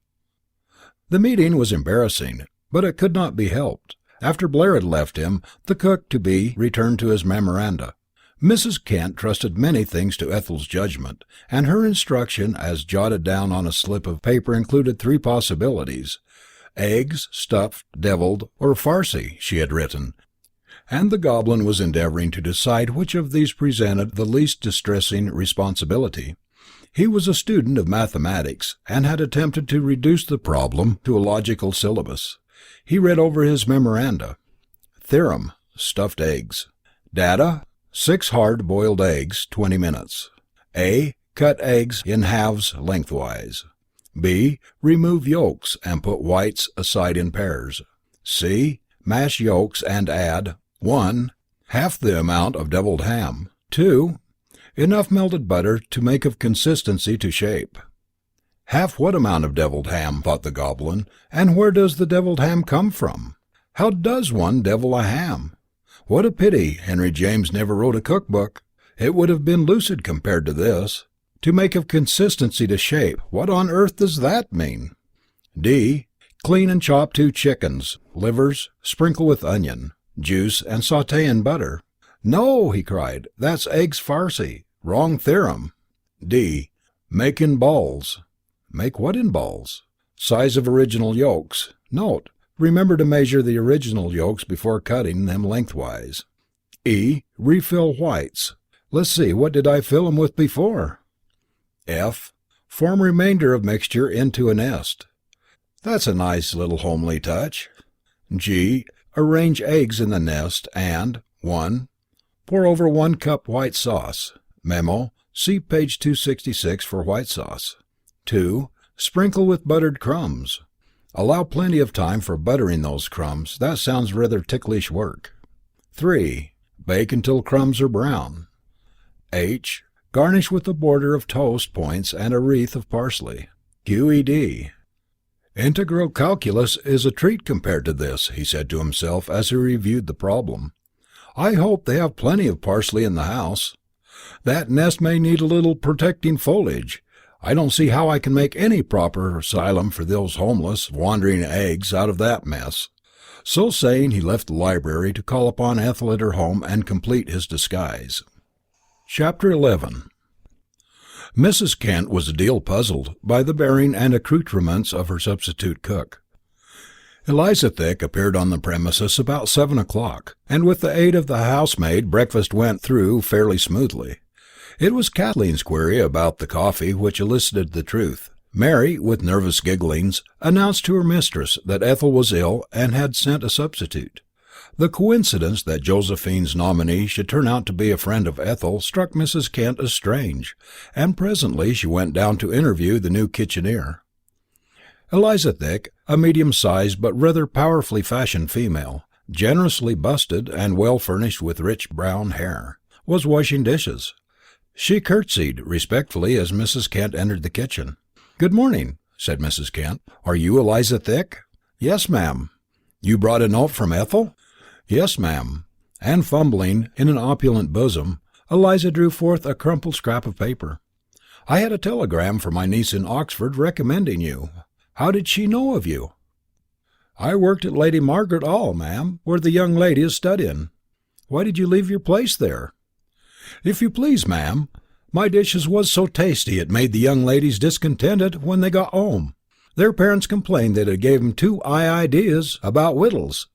The meeting was embarrassing, but it could not be helped. After Blair had left him, the cook-to-be returned to his memoranda. Mrs. Kent trusted many things to Ethel's judgment, and her instruction as jotted down on a slip of paper included 3 possibilities. Eggs, stuffed, devilled, or farcy, she had written, and the goblin was endeavouring to decide which of these presented the least distressing responsibility. He was a student of mathematics, and had attempted to reduce the problem to a logical syllabus. He read over his memoranda. Theorem: stuffed eggs. Data: 6 hard-boiled eggs, 20 minutes. A. Cut eggs in halves lengthwise. B. Remove yolks and put whites aside in pairs. C. Mash yolks and add 1. Half the amount of deviled ham. 2. Enough melted butter to make of consistency to shape. Half what amount of deviled ham, thought the goblin, and where does the deviled ham come from? How does one devil a ham? What a pity Henry James never wrote a cookbook. It would have been lucid compared to this. To make of consistency to shape, what on earth does that mean? D. Clean and chop 2 chickens, livers, sprinkle with onion, juice, and sauté in butter. No, he cried, that's eggs farci. Wrong theorem. D. Make in balls. Make what in balls? Size of original yolks. Note: remember to measure the original yolks before cutting them lengthwise. E. Refill whites. Let's see, what did I fill them with before? F. Form remainder of mixture into a nest. That's a nice little homely touch. G. Arrange eggs in the nest and 1. Pour over 1 cup white sauce. Memo: see page 266 for white sauce. 2. Sprinkle with buttered crumbs. Allow plenty of time for buttering those crumbs. That sounds rather ticklish work. 3. Bake until crumbs are brown. H. Garnish with a border of toast points and a wreath of parsley. QED. Integral calculus is a treat compared to this, he said to himself as he reviewed the problem. I hope they have plenty of parsley in the house. That nest may need a little protecting foliage. I don't see how I can make any proper asylum for those homeless, wandering eggs out of that mess. So saying, he left the library to call upon Ethel at her home and complete his disguise. Chapter 11. Mrs. Kent was a deal puzzled by the bearing and accoutrements of her substitute cook. Eliza Thick appeared on the premises about 7 o'clock, and with the aid of the housemaid breakfast went through fairly smoothly. It was Kathleen's query about the coffee which elicited the truth. Mary, with nervous gigglings, announced to her mistress that Ethel was ill and had sent a substitute. The coincidence that Josephine's nominee should turn out to be a friend of Ethel struck Mrs. Kent as strange, and presently she went down to interview the new kitcheneer. Eliza Thick, a medium-sized but rather powerfully fashioned female, generously busted and well furnished with rich brown hair, was washing dishes. She curtsied respectfully as Mrs. Kent entered the kitchen. "Good morning," said Mrs. Kent. "Are you Eliza Thick?" "Yes, ma'am." "You brought a note from Ethel?" "Yes, ma'am." And fumbling in an opulent bosom, Eliza drew forth a crumpled scrap of paper. "I had a telegram from my niece in Oxford recommending you. How did she know of you?" "I worked at Lady Margaret Hall, ma'am, where the young lady is studyin'." "Why did you leave your place there?" "If you please, ma'am, my dishes was so tasty it made the young ladies discontented when they got home. Their parents complained that it gave 'em too 'igh ideas about wittles.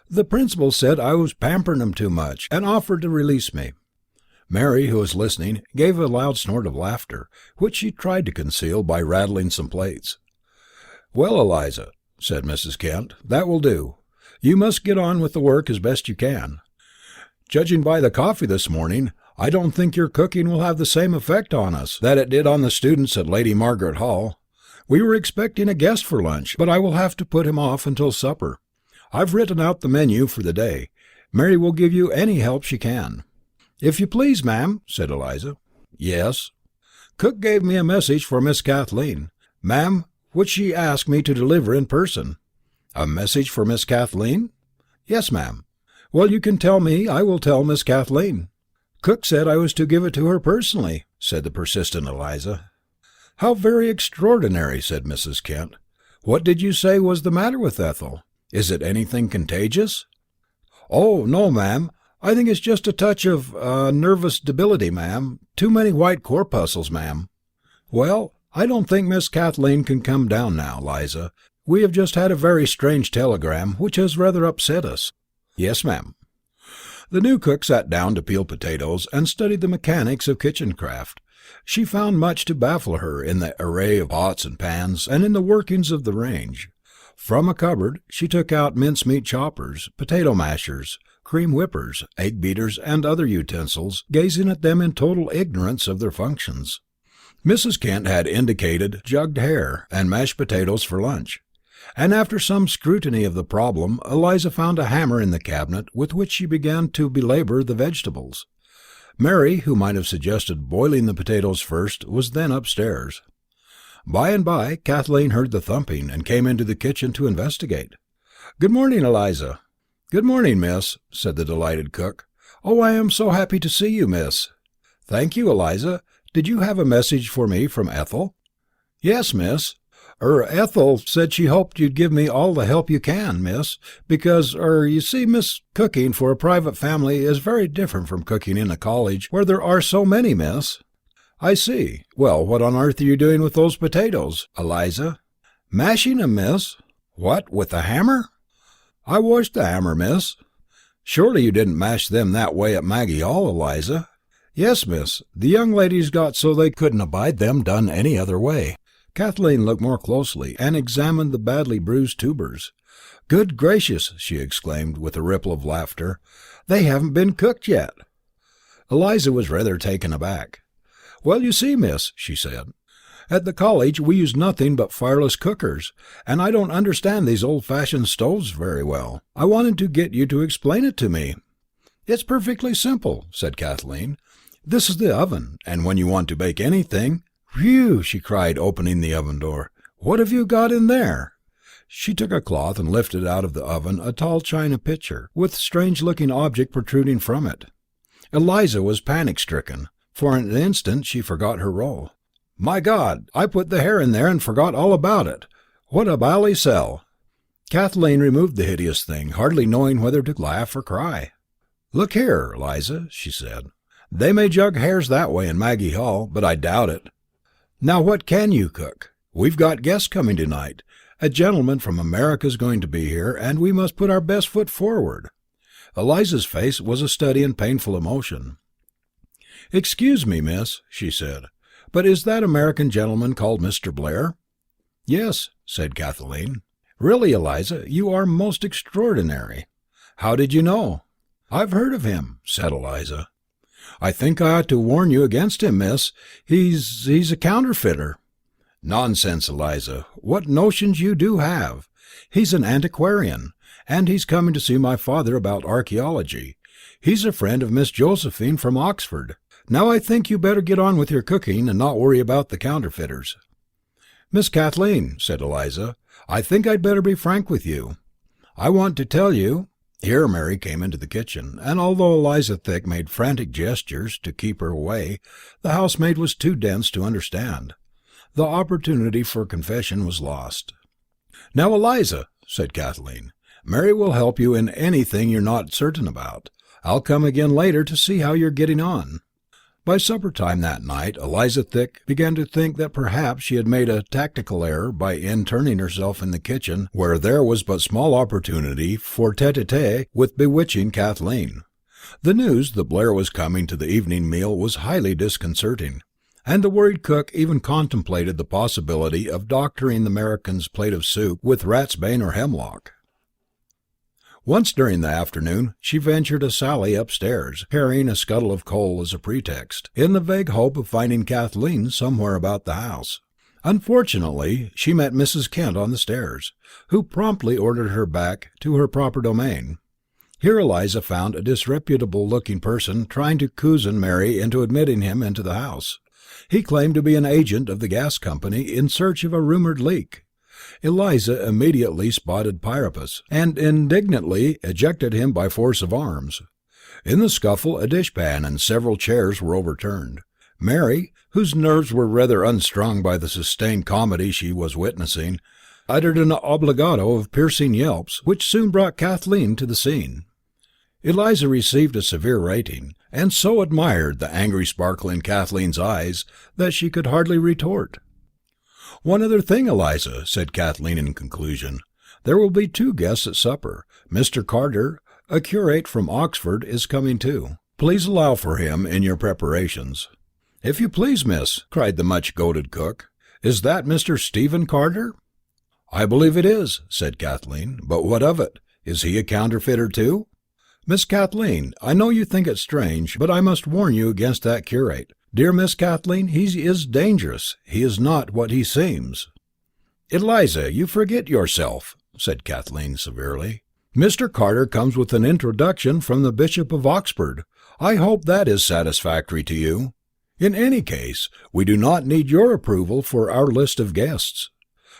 The principal said I was pamperin' 'em too much, and offered to release me." Mary, who was listening, gave a loud snort of laughter, which she tried to conceal by rattling some plates. "Well, Eliza," said Mrs. Kent, "that will do. You must get on with the work as best you can. Judging by the coffee this morning, I don't think your cooking will have the same effect on us that it did on the students at Lady Margaret Hall. We were expecting a guest for lunch, but I will have to put him off until supper. I've written out the menu for the day. Mary will give you any help she can." "If you please, ma'am," said Eliza. "Yes." "Cook gave me a message for Miss Kathleen, ma'am, which she asked me to deliver in person." "A message for Miss Kathleen?" "Yes, ma'am." "Well, you can tell me. I will tell Miss Kathleen." "Cook said I was to give it to her personally," said the persistent Eliza. "How very extraordinary," said Mrs. Kent. "What did you say was the matter with Ethel? Is it anything contagious?" "Oh, no, ma'am. I think it's just a touch of nervous debility, ma'am. Too many white corpuscles, ma'am." "Well, I don't think Miss Kathleen can come down now, Liza. We have just had a very strange telegram, which has rather upset us." "Yes, ma'am." The new cook sat down to peel potatoes and studied the mechanics of kitchen craft. She found much to baffle her in the array of pots and pans, and in the workings of the range. From a cupboard she took out mincemeat choppers, potato mashers, cream whippers, egg beaters, and other utensils, gazing at them in total ignorance of their functions. Mrs. Kent had indicated jugged hare and mashed potatoes for lunch, and after some scrutiny of the problem, Eliza found a hammer in the cabinet with which she began to belabour the vegetables. Mary, who might have suggested boiling the potatoes first, was then upstairs. By and by Kathleen heard the thumping, and came into the kitchen to investigate. "Good morning, Eliza." "Good morning, miss," said the delighted cook. "Oh, I am so happy to see you, miss." "Thank you, Eliza. Did you have a message for me from Ethel?" "Yes, miss. Ethel said she hoped you'd give me all the help you can, miss, because, you see, miss, cooking for a private family is very different from cooking in a college where there are so many, miss." "I see. Well, what on earth are you doing with those potatoes, Eliza?" "Mashing 'em, miss." "What, with a hammer?" "I washed the hammer, miss." "Surely you didn't mash them that way at Maggie Hall, Eliza?" "Yes, miss. The young ladies got so they couldn't abide them done any other way." Kathleen looked more closely, and examined the badly bruised tubers. "Good gracious!" she exclaimed, with a ripple of laughter. "They haven't been cooked yet." Eliza was rather taken aback. "Well, you see, miss," she said, "at the college we use nothing but fireless cookers, and I don't understand these old-fashioned stoves very well. I wanted to get you to explain it to me." "It's perfectly simple," said Kathleen. "This is the oven, and when you want to bake anything—" "Whew!" she cried, opening the oven door. "What have you got in there?" She took a cloth and lifted out of the oven a tall china pitcher, with a strange-looking object protruding from it. Eliza was panic-stricken. For an instant she forgot her role. "My God, I put the hare in there and forgot all about it. What a bally sell!" Kathleen removed the hideous thing, hardly knowing whether to laugh or cry. "Look here, Eliza," she said. "They may jug hares that way in Maggie Hall, but I doubt it. Now what can you cook? We've got guests coming tonight. A gentleman from America is going to be here, and we must put our best foot forward." Eliza's face was a study in painful emotion. "Excuse me, miss," she said, "but is that American gentleman called Mr. Blair?" "Yes," said Kathleen. "Really, Eliza, you are most extraordinary. How did you know?" "I've heard of him," said Eliza. "I think I ought to warn you against him, miss. He's a counterfeiter." "Nonsense, Eliza. What notions you do have! He's an antiquarian, and he's coming to see my father about archaeology. He's a friend of Miss Josephine from Oxford. Now I think you better get on with your cooking and not worry about the counterfeiters." "Miss Kathleen," said Eliza, "I think I'd better be frank with you. I want to tell you—" Here Mary came into the kitchen, and although Eliza Thick made frantic gestures to keep her away, the housemaid was too dense to understand. The opportunity for confession was lost. "Now, Eliza," said Kathleen, "Mary will help you in anything you're not certain about. I'll come again later to see how you're getting on." By supper time that night, Eliza Thick began to think that perhaps she had made a tactical error by interning herself in the kitchen, where there was but small opportunity for tete-a-tete with bewitching Kathleen. The news that Blair was coming to the evening meal was highly disconcerting, and the worried cook even contemplated the possibility of doctoring the American's plate of soup with ratsbane or hemlock. Once during the afternoon she ventured a sally upstairs, carrying a scuttle of coal as a pretext, in the vague hope of finding Kathleen somewhere about the house. Unfortunately she met Mrs. Kent on the stairs, who promptly ordered her back to her proper domain. Here Eliza found a disreputable-looking person trying to cozen Mary into admitting him into the house. He claimed to be an agent of the gas company in search of a rumoured leak. Eliza immediately spotted Priapus, and indignantly ejected him by force of arms. In the scuffle a dishpan and several chairs were overturned. Mary, whose nerves were rather unstrung by the sustained comedy she was witnessing, uttered an obligato of piercing yelps, which soon brought Kathleen to the scene. Eliza received a severe rating, and so admired the angry sparkle in Kathleen's eyes that she could hardly retort. "One other thing, Eliza," said Kathleen in conclusion. "There will be two guests at supper, Mr. Carter, A curate from Oxford is coming too. Please allow for him in your preparations." "If you please, miss," cried the much-goaded cook, "is that Mr. Stephen Carter?" "I believe it is," said Kathleen. "But what of it? Is he a counterfeiter too?" "Miss Kathleen, I know you think it strange, but I must warn you against that curate. Dear Miss Kathleen, he is dangerous. He is not what he seems." "Eliza, you forget yourself," said Kathleen severely. "Mr. Carter comes with an introduction from the Bishop of Oxford. I hope that is satisfactory to you. In any case, we do not need your approval for our list of guests.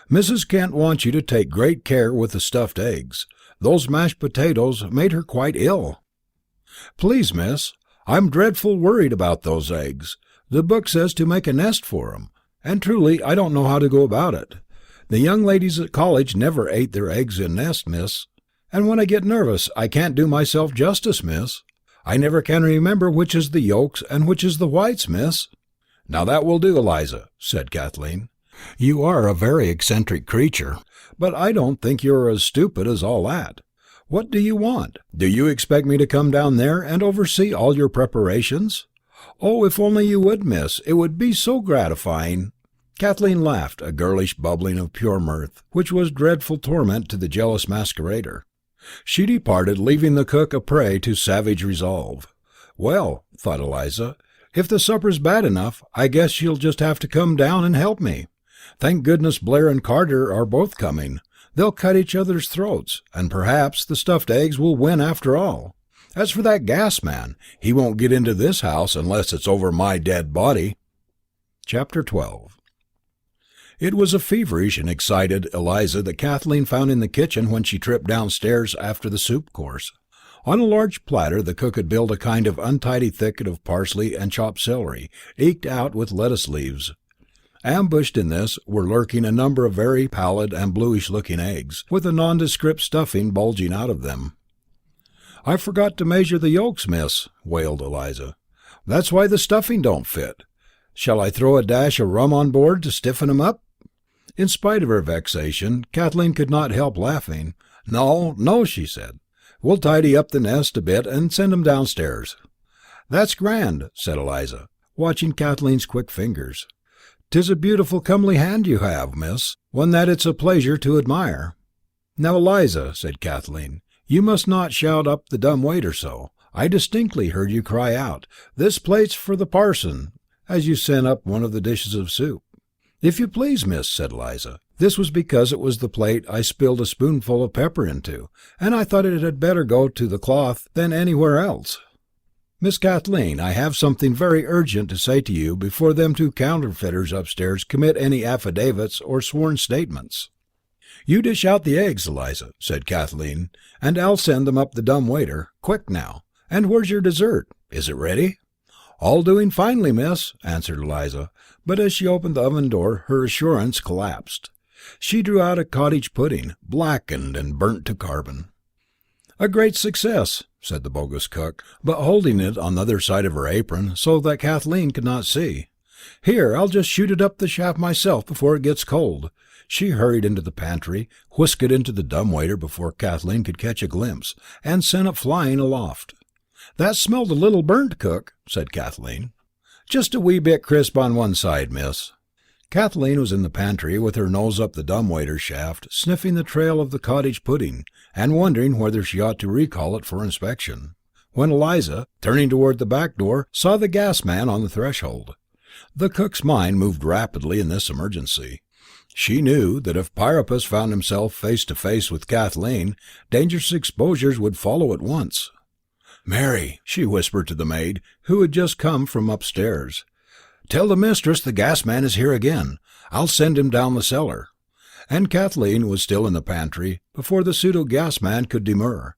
Mrs. Kent wants you to take great care with the stuffed eggs. Those mashed potatoes made her quite ill." "Please, miss, I'm dreadful worried about those eggs. The book says to make a nest for 'em, and truly I don't know how to go about it. The young ladies at college never ate their eggs in nest, miss, and when I get nervous I can't do myself justice, miss. I never can remember which is the yolks and which is the whites, miss." "Now that will do, Eliza," said Kathleen. "You are a very eccentric creature, but I don't think you are as stupid as all that. What do you want? Do you expect me to come down there and oversee all your preparations? Oh, if only you would, miss, it would be so gratifying." Kathleen laughed, a girlish bubbling of pure mirth, which was dreadful torment to the jealous masquerader. She departed, leaving the cook a prey to savage resolve. "Well," thought Eliza, "if the supper's bad enough, I guess she'll just have to come down and help me. Thank goodness Blair and Carter are both coming. They'll cut each other's throats, and perhaps the stuffed eggs will win after all. As for that gas man, he won't get into this house unless it's over my dead body." Chapter 12. It was a feverish and excited Eliza that Kathleen found in the kitchen when she tripped downstairs after the soup course. On a large platter the cook had built a kind of untidy thicket of parsley and chopped celery, eked out with lettuce leaves. Ambushed in this were lurking a number of very pallid and bluish-looking eggs, with a nondescript stuffing bulging out of them. "I forgot to measure the yolks, miss," wailed Eliza. "That's why the stuffing don't fit. Shall I throw a dash of rum on board to stiffen 'em up?" In spite of her vexation, Kathleen could not help laughing. "No, no," she said. "We'll tidy up the nest a bit and send 'em downstairs." "That's grand," said Eliza, watching Kathleen's quick fingers. "'Tis a beautiful comely hand you have, miss, one that it's a pleasure to admire." "Now, Eliza," said Kathleen, "you must not shout up the dumb waiter so. I distinctly heard you cry out, 'This plate's for the parson,' as you sent up one of the dishes of soup." "If you please, miss," said Eliza, "this was because it was the plate I spilled a spoonful of pepper into, and I thought it had better go to the cloth than anywhere else." "Miss Kathleen, I have something very urgent to say to you before them two counterfeiters upstairs commit any affidavits or sworn statements." "You dish out the eggs, Eliza," said Kathleen, "and I'll send them up the dumb waiter. Quick now. And where's your dessert? Is it ready?" "All doing finely, miss," answered Eliza, but as she opened the oven door her assurance collapsed. She drew out a cottage pudding, blackened and burnt to carbon. "A great success," said the bogus cook, but holding it on the other side of her apron so that Kathleen could not see. "Here, I'll just shoot it up the shaft myself before it gets cold." She hurried into the pantry, whisked it into the dumbwaiter before Kathleen could catch a glimpse, and sent it flying aloft. "That smelled a little burnt, cook," said Kathleen. "Just a wee bit crisp on one side, miss." Kathleen was in the pantry with her nose up the dumbwaiter shaft, sniffing the trail of the cottage pudding, and wondering whether she ought to recall it for inspection, when Eliza, turning toward the back door, saw the gas man on the threshold. The cook's mind moved rapidly in this emergency. She knew that if Priapus found himself face to face with Kathleen, dangerous exposures would follow at once. "Mary," she whispered to the maid, who had just come from upstairs, "tell the mistress the gas man is here again. I'll send him down the cellar." And Kathleen was still in the pantry before the pseudo-gas man could demur.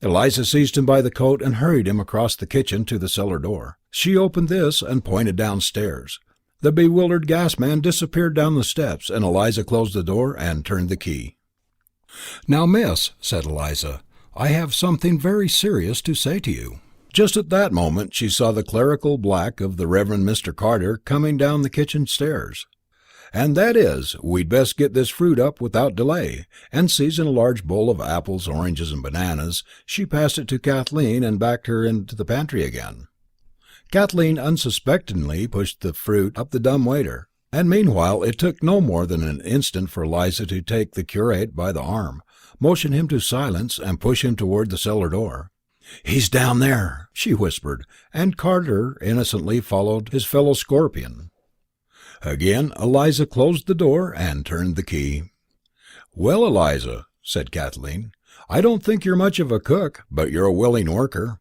Eliza seized him by the coat and hurried him across the kitchen to the cellar door. She opened this and pointed downstairs. The bewildered gas man disappeared down the steps, and Eliza closed the door and turned the key. "Now, miss," said Eliza, "I have something very serious to say to you." Just at that moment she saw the clerical black of the Reverend Mr. Carter coming down the kitchen stairs. "and that is, we'd best get this fruit up without delay," and seizing a large bowl of apples, oranges, and bananas, she passed it to Kathleen and backed her into the pantry again. Kathleen unsuspectingly pushed the fruit up the dumb waiter, and meanwhile it took no more than an instant for Eliza to take the curate by the arm, motion him to silence, and push him toward the cellar door. "He's down there," she whispered, and Carter innocently followed his fellow scorpion. Again Eliza closed the door and turned the key. "Well, Eliza," said Kathleen, "I don't think you're much of a cook, but you're a willing worker."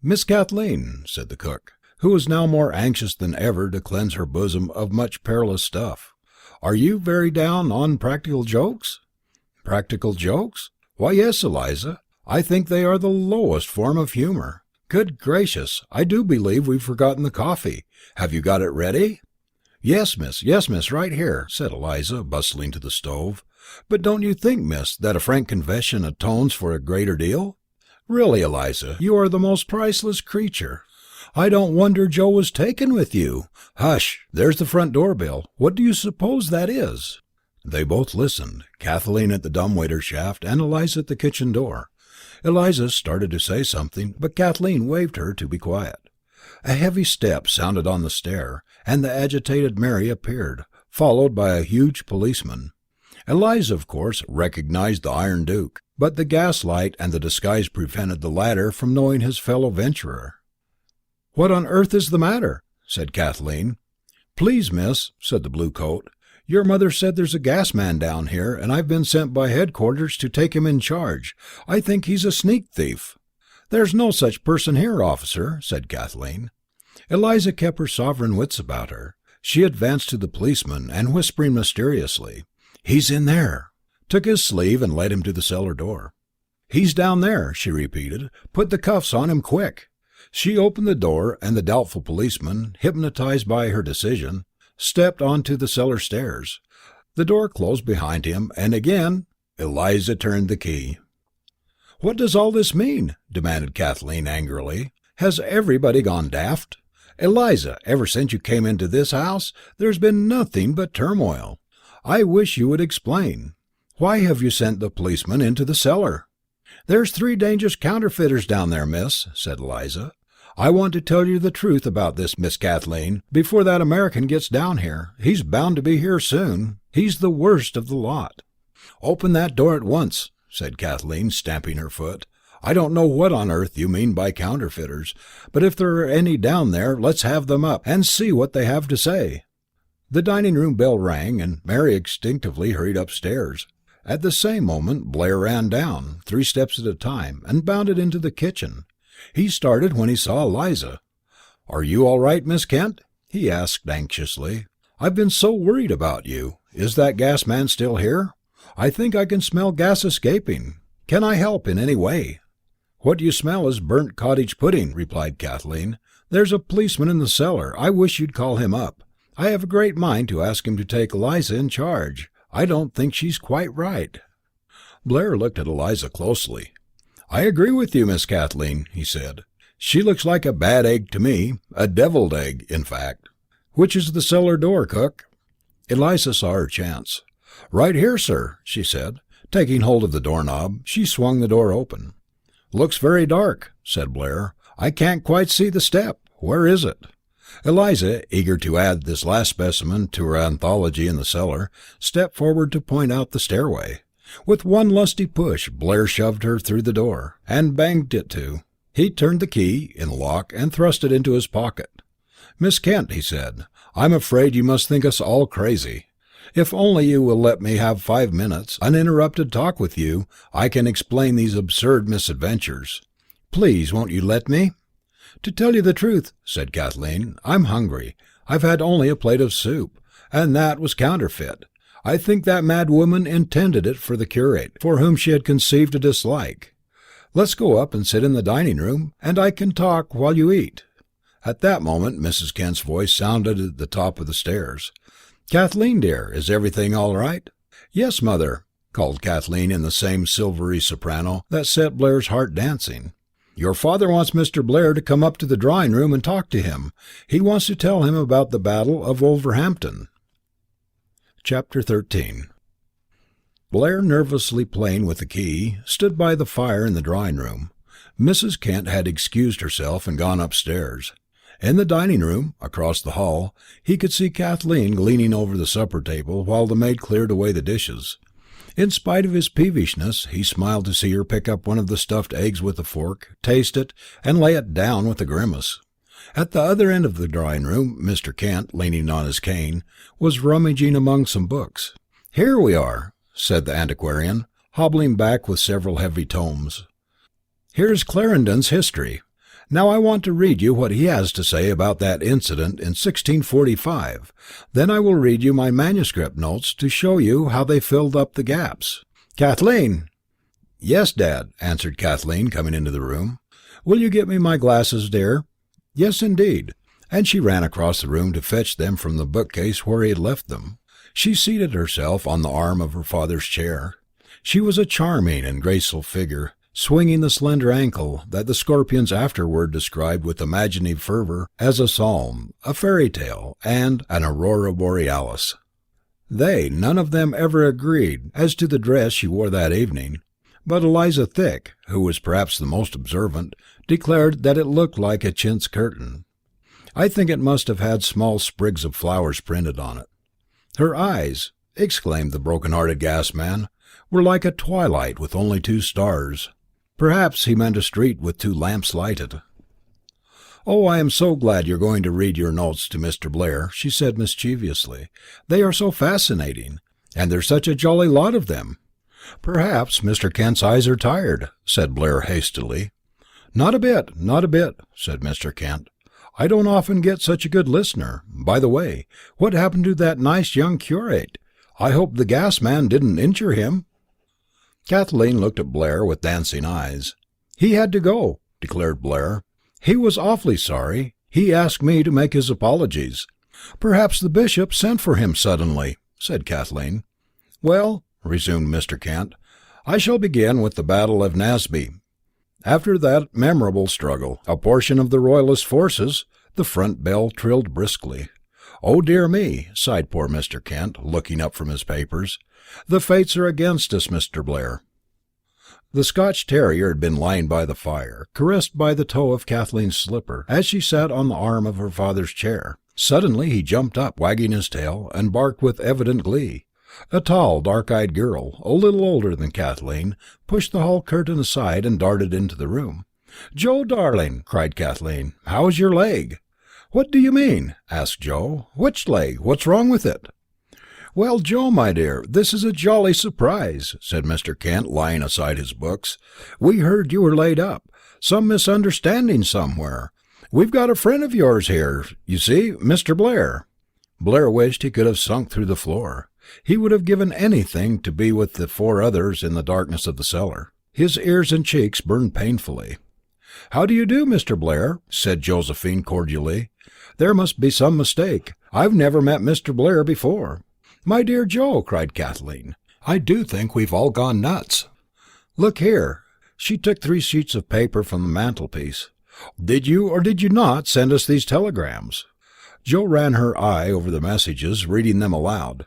"Miss Kathleen," said the cook, who was now more anxious than ever to cleanse her bosom of much perilous stuff, "are you very down on practical jokes?" "Practical jokes? Why, yes, Eliza. I think they are the lowest form of humour. Good gracious, I do believe we've forgotten the coffee. Have you got it ready?" Yes, miss, right here," said Eliza, bustling to the stove. "But don't you think, miss, that a frank confession atones for a greater deal? Really, Eliza, you are the most priceless creature. I don't wonder Joe was taken with you. Hush, there's the front door bell. What do you suppose that is?" They both listened, Kathleen at the dumbwaiter shaft and Eliza at the kitchen door. Eliza started to say something, but Kathleen waved her to be quiet. A heavy step sounded on the stair, and the agitated Mary appeared, followed by a huge policeman. Eliza, of course, recognised the Iron Duke, but the gaslight and the disguise prevented the latter from knowing his fellow venturer. "What on earth is the matter?" said Kathleen. "Please, miss," said the blue coat, "your mother said there's a gas man down here, and I've been sent by headquarters to take him in charge. I think he's a sneak thief." "There's no such person here, officer," said Kathleen. Eliza kept her sovereign wits about her. She advanced to the policeman, and whispering mysteriously, "He's in there," took his sleeve and led him to the cellar door. "He's down there," she repeated. "Put the cuffs on him, quick." She opened the door, and the doubtful policeman, hypnotized by her decision, stepped on to the cellar stairs. The door closed behind him, and again Eliza turned the key. "What does all this mean?" demanded Kathleen angrily. "Has everybody gone daft? Eliza, ever since you came into this house, there's been nothing but turmoil. I wish you would explain. Why have you sent the policeman into the cellar?" "There's 3 dangerous counterfeiters down there, miss," said Eliza. "I want to tell you the truth about this, Miss Kathleen, before that American gets down here. He's bound to be here soon. He's the worst of the lot." "Open that door at once," said Kathleen, stamping her foot. "I don't know what on earth you mean by counterfeiters, but if there are any down there, let's have them up, and see what they have to say." The dining room bell rang, and Mary instinctively hurried upstairs. At the same moment Blair ran down, 3 steps at a time, and bounded into the kitchen. He started when he saw Eliza. "Are you all right, Miss Kent?" he asked anxiously. "I've been so worried about you. Is that gas man still here? I think I can smell gas escaping. Can I help in any way?" "What you smell is burnt cottage pudding," replied Kathleen. "There's a policeman in the cellar. I wish you'd call him up. I have a great mind to ask him to take Eliza in charge. I don't think she's quite right." Blair looked at Eliza closely. "I agree with you, Miss Kathleen," he said. "She looks like a bad egg to me, a devilled egg, in fact. Which is the cellar door, cook?" Eliza saw her chance. "Right here, sir," she said. Taking hold of the doorknob, she swung the door open. "Looks very dark," said Blair. "I can't quite see the step. Where is it?" Eliza, eager to add this last specimen to her anthology in the cellar, stepped forward to point out the stairway. With one lusty push, Blair shoved her through the door, and banged it to. He turned the key in the lock and thrust it into his pocket. "Miss Kent," he said, "I'm afraid you must think us all crazy. If only you will let me have 5 minutes, uninterrupted talk with you, I can explain these absurd misadventures. Please, won't you let me?" "To tell you the truth," said Kathleen, "I'm hungry. I've had only a plate of soup, and that was counterfeit. I think that mad woman intended it for the curate, for whom she had conceived a dislike. Let's go up and sit in the dining room, and I can talk while you eat." At that moment Mrs. Kent's voice sounded at the top of the stairs. "Kathleen, dear, is everything all right?" "Yes, mother," called Kathleen in the same silvery soprano that set Blair's heart dancing. "Your father wants Mr. Blair to come up to the drawing room and talk to him. He wants to tell him about the Battle of Wolverhampton." Chapter 13. Blair, nervously playing with the key, stood by the fire in the drawing room. Mrs. Kent had excused herself and gone upstairs. In the dining room, across the hall, he could see Kathleen leaning over the supper table while the maid cleared away the dishes. In spite of his peevishness, he smiled to see her pick up one of the stuffed eggs with a fork, taste it, and lay it down with a grimace. At the other end of the drawing room, Mr. Kent, leaning on his cane, was rummaging among some books. "Here we are," said the antiquarian, hobbling back with several heavy tomes. "Here's Clarendon's history. Now I want to read you what he has to say about that incident in 1645. Then I will read you my manuscript notes to show you how they filled up the gaps. Kathleen!" "Yes, Dad," answered Kathleen, coming into the room. "Will you get me my glasses, dear?" "Yes, indeed." And she ran across the room to fetch them from the bookcase where he had left them. She seated herself on the arm of her father's chair. She was a charming and graceful figure, swinging the slender ankle that the Scorpions afterward described with imaginative fervour as a psalm, a fairy tale, and an aurora borealis. They none of them ever agreed as to the dress she wore that evening, but Eliza Thick, who was perhaps the most observant, declared that it looked like a chintz curtain. "I think it must have had small sprigs of flowers printed on it." "Her eyes," exclaimed the broken-hearted gasman, "were like a twilight with only 2 stars. Perhaps he meant a street with 2 lamps lighted." "Oh, I am so glad you're going to read your notes to Mr. Blair," she said mischievously. "They are so fascinating, and there's such a jolly lot of them." "Perhaps Mr. Kent's eyes are tired," said Blair hastily. "Not a bit, not a bit," said Mr. Kent. "I don't often get such a good listener. By the way, what happened to that nice young curate? I hope the gas man didn't injure him." Kathleen looked at Blair with dancing eyes. "He had to go," declared Blair. "He was awfully sorry. He asked me to make his apologies." "Perhaps the bishop sent for him suddenly," said Kathleen. "Well," resumed Mr. Kent, "I shall begin with the Battle of Naseby. After that memorable struggle, a portion of the royalist forces, the front bell trilled briskly. 'Oh, dear me,' sighed poor Mr. Kent, looking up from his papers. 'The fates are against us, Mr. Blair.'" The Scotch terrier had been lying by the fire, caressed by the toe of Kathleen's slipper, as she sat on the arm of her father's chair. Suddenly he jumped up, wagging his tail, and barked with evident glee. A tall, dark-eyed girl, a little older than Kathleen, pushed the hall curtain aside and darted into the room. "Joe, darling," cried Kathleen, "how is your leg?" "What do you mean?" asked Joe. "Which leg? What's wrong with it?" "Well, Joe, my dear, this is a jolly surprise," said Mr. Kent, laying aside his books. "We heard you were laid up. Some misunderstanding somewhere. We've got a friend of yours here, you see, Mr. Blair." Blair wished he could have sunk through the floor. He would have given anything to be with the 4 others in the darkness of the cellar. His ears and cheeks burned painfully. "How do you do, Mr. Blair?" said Josephine cordially. "There must be some mistake. I've never met Mr. Blair before." "My dear Joe," cried Kathleen, "I do think we've all gone nuts. Look here." She took 3 sheets of paper from the mantelpiece. "Did you or did you not send us these telegrams?" Joe ran her eye over the messages, reading them aloud.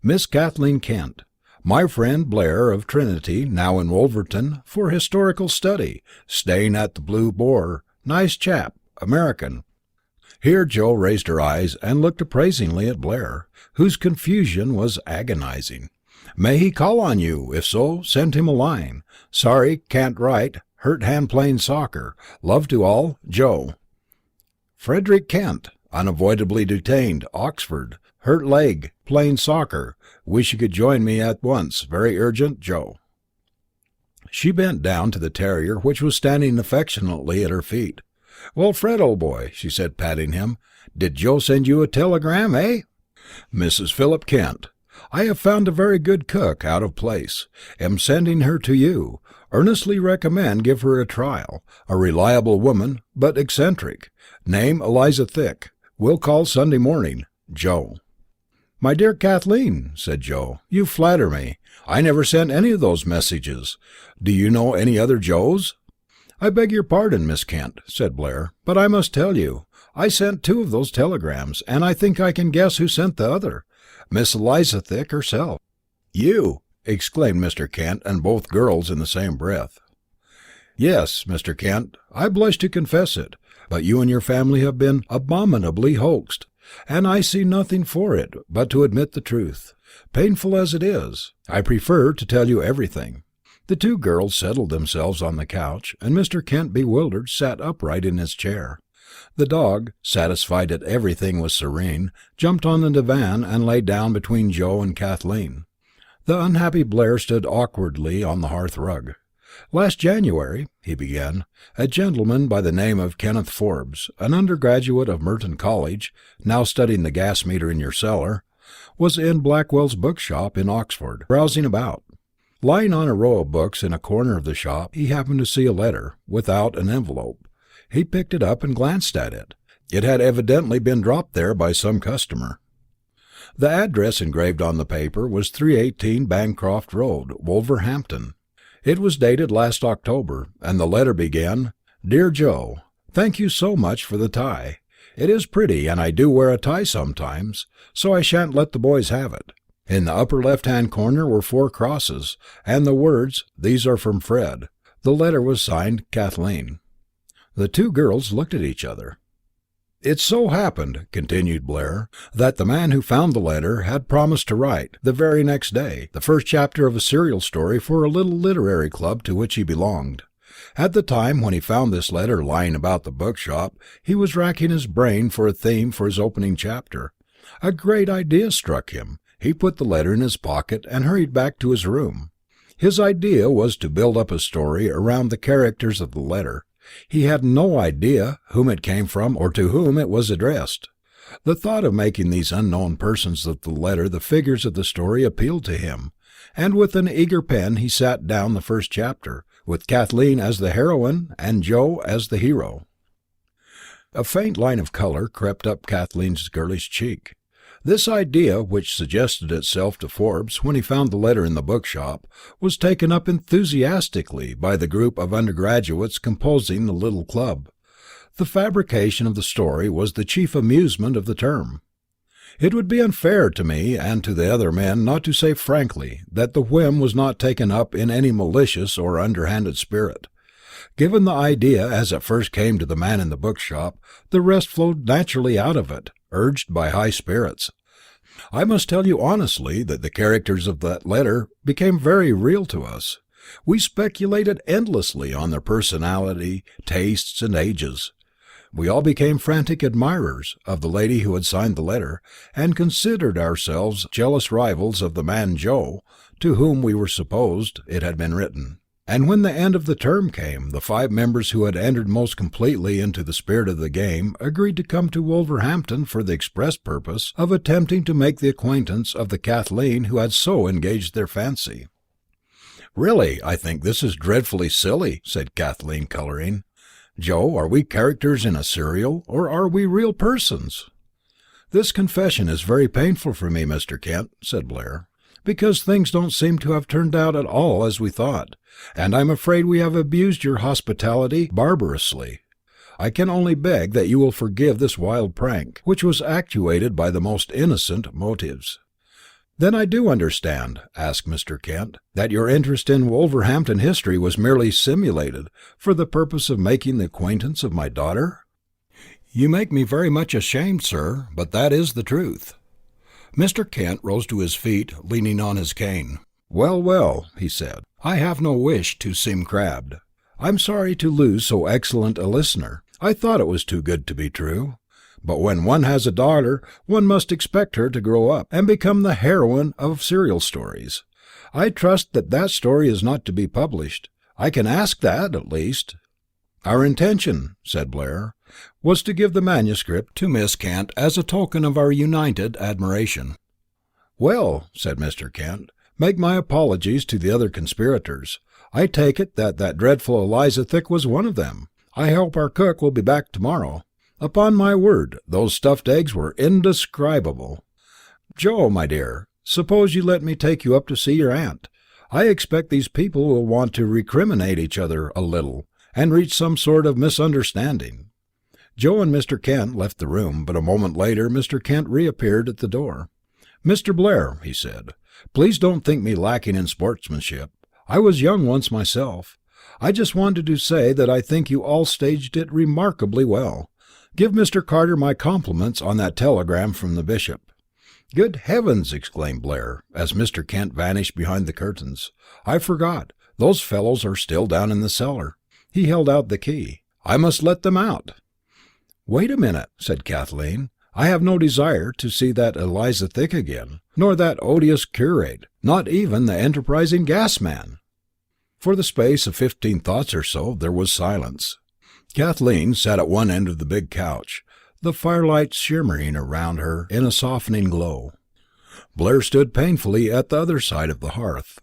"Miss Kathleen Kent. My friend Blair of Trinity, now in Wolverton, for historical study, staying at the Blue Boar. Nice chap, American." Here Joe raised her eyes and looked appraisingly at Blair, whose confusion was agonizing. "May he call on you? If so, send him a line. Sorry, can't write. Hurt hand playing soccer. Love to all, Joe." "Frederick Kent, unavoidably detained, Oxford. Hurt leg, playing soccer. Wish you could join me at once. Very urgent, Joe." She bent down to the terrier, which was standing affectionately at her feet. "Well, Fred, old boy," she said, patting him, "did Joe send you a telegram, eh?" "Mrs. Philip Kent. I have found a very good cook out of place. Am sending her to you. Earnestly recommend give her a trial. A reliable woman, but eccentric. Name Eliza Thick. Will call Sunday morning. Joe." "My dear Kathleen," said Joe, "you flatter me. I never sent any of those messages. Do you know any other Joes?" "I beg your pardon, Miss Kent," said Blair, "but I must tell you. I sent 2 of those telegrams, and I think I can guess who sent the other. Miss Eliza Thick herself." "You!" exclaimed Mr. Kent and both girls in the same breath. "Yes, Mr. Kent, I blush to confess it, but you and your family have been abominably hoaxed, and I see nothing for it but to admit the truth. Painful as it is, I prefer to tell you everything." The two girls settled themselves on the couch, and Mr. Kent, bewildered, sat upright in his chair. The dog, satisfied that everything was serene, jumped on the divan and lay down between Joe and Kathleen. The unhappy Blair stood awkwardly on the hearth rug. "Last January," he began, "a gentleman by the name of Kenneth Forbes, an undergraduate of Merton College, now studying the gas meter in your cellar, was in Blackwell's bookshop in Oxford, browsing about. Lying on a row of books in a corner of the shop, he happened to see a letter, without an envelope. He picked it up and glanced at it. It had evidently been dropped there by some customer. The address engraved on the paper was 318 Bancroft Road, Wolverhampton. It was dated last October, and the letter began, 'Dear Joe, thank you so much for the tie. It is pretty, and I do wear a tie sometimes, so I shan't let the boys have it.' In the upper left-hand corner were 4 crosses, and the words, 'These are from Fred.' The letter was signed Kathleen." The two girls looked at each other. "It so happened," continued Blair, "that the man who found the letter had promised to write, the very next day, the first chapter of a serial story for a little literary club to which he belonged. At the time when he found this letter lying about the bookshop, he was racking his brain for a theme for his opening chapter. A great idea struck him. He put the letter in his pocket and hurried back to his room. His idea was to build up a story around the characters of the letter. He had no idea whom it came from or to whom it was addressed. The thought of making these unknown persons of the letter the figures of the story appealed to him, and with an eager pen he sat down the first chapter, with Kathleen as the heroine and Joe as the hero." A faint line of colour crept up Kathleen's girlish cheek. This idea, which suggested itself to Forbes when he found the letter in the bookshop, was taken up enthusiastically by the group of undergraduates composing the little club. The fabrication of the story was the chief amusement of the term. It would be unfair to me and to the other men not to say frankly that the whim was not taken up in any malicious or underhanded spirit. Given the idea as it first came to the man in the bookshop, the rest flowed naturally out of it, urged by high spirits. I must tell you honestly that the characters of that letter became very real to us. We speculated endlessly on their personality, tastes, and ages. We all became frantic admirers of the lady who had signed the letter, and considered ourselves jealous rivals of the man Joe, to whom we were supposed it had been written. And when the end of the term came, the 5 members who had entered most completely into the spirit of the game agreed to come to Wolverhampton for the express purpose of attempting to make the acquaintance of the Kathleen who had so engaged their fancy. "Really, I think this is dreadfully silly," said Kathleen, colouring. "Joe, are we characters in a serial, or are we real persons?" "This confession is very painful for me, Mr. Kent," said Blair, "because things don't seem to have turned out at all as we thought, and I'm afraid we have abused your hospitality barbarously. I can only beg that you will forgive this wild prank, which was actuated by the most innocent motives." "Then I do understand," asked Mr. Kent, "that your interest in Wolverhampton history was merely simulated, for the purpose of making the acquaintance of my daughter?" "You make me very much ashamed, sir, but that is the truth." Mr. Kent rose to his feet, leaning on his cane. "Well, well," he said, "I have no wish to seem crabbed. I'm sorry to lose so excellent a listener. I thought it was too good to be true. But when one has a daughter, one must expect her to grow up, and become the heroine of serial stories. I trust that story is not to be published. I can ask that, at least." "Our intention," said Blair, "was to give the manuscript to Miss Kent as a token of our united admiration." "Well," said Mr. Kent, "make my apologies to the other conspirators. I take it that dreadful Eliza Thick was one of them. I hope our cook will be back tomorrow. Upon my word, those stuffed eggs were indescribable. Joe, my dear, suppose you let me take you up to see your aunt. I expect these people will want to recriminate each other a little, and reach some sort of misunderstanding." Joe and Mr. Kent left the room, but a moment later Mr. Kent reappeared at the door. "Mr. Blair," he said, "please don't think me lacking in sportsmanship. I was young once myself. I just wanted to say that I think you all staged it remarkably well. Give Mr. Carter my compliments on that telegram from the Bishop." "Good heavens!" exclaimed Blair, as Mr. Kent vanished behind the curtains. "I forgot. Those fellows are still down in the cellar." He held out the key. "I must let them out." "Wait a minute," said Kathleen. "I have no desire to see that Eliza Thick again, nor that odious curate, not even the enterprising gas man." For the space of 15 thoughts or so there was silence. Kathleen sat at one end of the big couch, the firelight shimmering around her in a softening glow. Blair stood painfully at the other side of the hearth.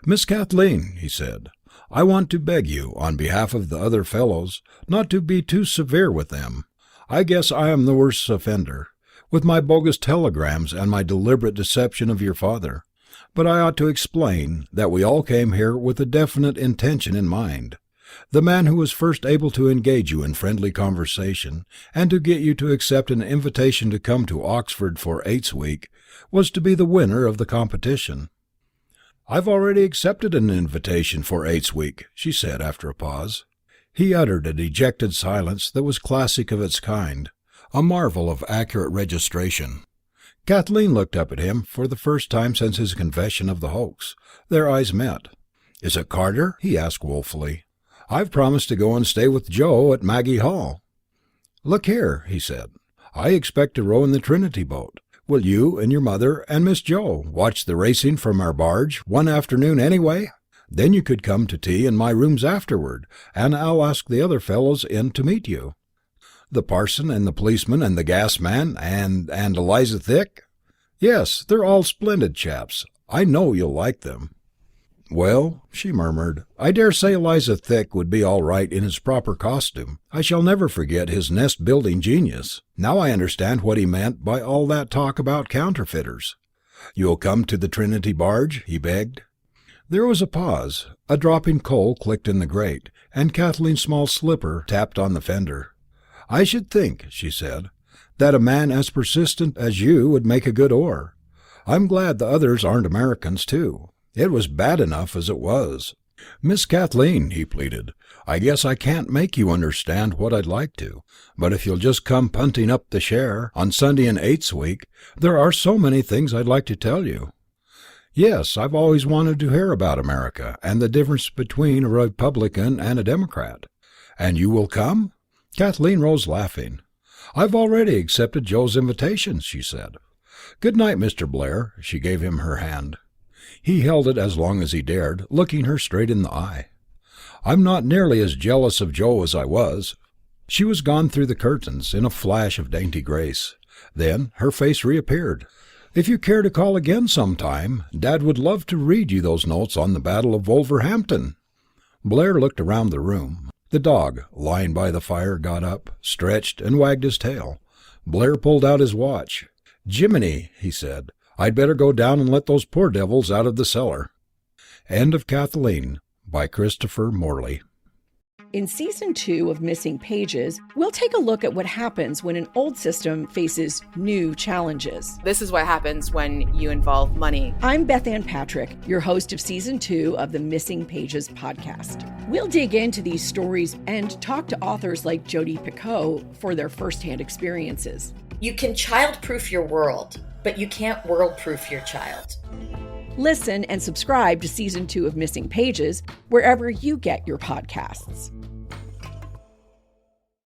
"Miss Kathleen," he said, "I want to beg you, on behalf of the other fellows, not to be too severe with them. I guess I am the worst offender, with my bogus telegrams and my deliberate deception of your father. But I ought to explain that we all came here with a definite intention in mind. The man who was first able to engage you in friendly conversation, and to get you to accept an invitation to come to Oxford for Eights Week, was to be the winner of the competition." "I've already accepted an invitation for Eights Week," she said after a pause. He uttered a dejected silence that was classic of its kind, a marvel of accurate registration. Kathleen looked up at him for the first time since his confession of the hoax. Their eyes met. "Is it Carter?" he asked woefully. "I've promised to go and stay with Joe at Maggie Hall." "Look here," he said, "I expect to row in the Trinity boat. Will you and your mother and Miss Joe watch the racing from our barge one afternoon anyway? Then you could come to tea in my rooms afterward, and I'll ask the other fellows in to meet you." "The parson and the policeman and the gas man and Eliza Thick?" "Yes, they're all splendid chaps. I know you'll like them." "Well," she murmured, "I dare say Eliza Thick would be all right in his proper costume. I shall never forget his nest-building genius. Now I understand what he meant by all that talk about counterfeiters." "You'll come to the Trinity barge?" he begged. There was a pause. A dropping coal clicked in the grate, and Kathleen's small slipper tapped on the fender. "I should think," she said, "that a man as persistent as you would make a good oar. I'm glad the others aren't Americans, too. It was bad enough as it was." "Miss Kathleen," he pleaded, "I guess I can't make you understand what I'd like to, but if you'll just come punting up the Cher on Sunday in Eights Week, there are so many things I'd like to tell you. Yes, I've always wanted to hear about America and the difference between a Republican and a Democrat." "And you will come?" Kathleen rose laughing. "I've already accepted Joe's invitation," she said. "Good night, Mr. Blair." She gave him her hand. He held it as long as he dared, looking her straight in the eye. "I'm not nearly as jealous of Joe as I was." She was gone through the curtains, in a flash of dainty grace. Then her face reappeared. "If you care to call again sometime, Dad would love to read you those notes on the Battle of Wolverhampton." Blair looked around the room. The dog, lying by the fire, got up, stretched, and wagged his tail. Blair pulled out his watch. "Jiminy," he said, "I'd better go down and let those poor devils out of the cellar." End of Kathleen by Christopher Morley. In Season 2 of Missing Pages, we'll take a look at what happens when an old system faces new challenges. This is what happens when you involve money. I'm Beth Ann Patrick, your host of Season 2 of the Missing Pages podcast. We'll dig into these stories and talk to authors like Jodi Picoult for their firsthand experiences. You can child-proof your world, but you can't world-proof your child. Listen and subscribe to Season 2 of Missing Pages wherever you get your podcasts.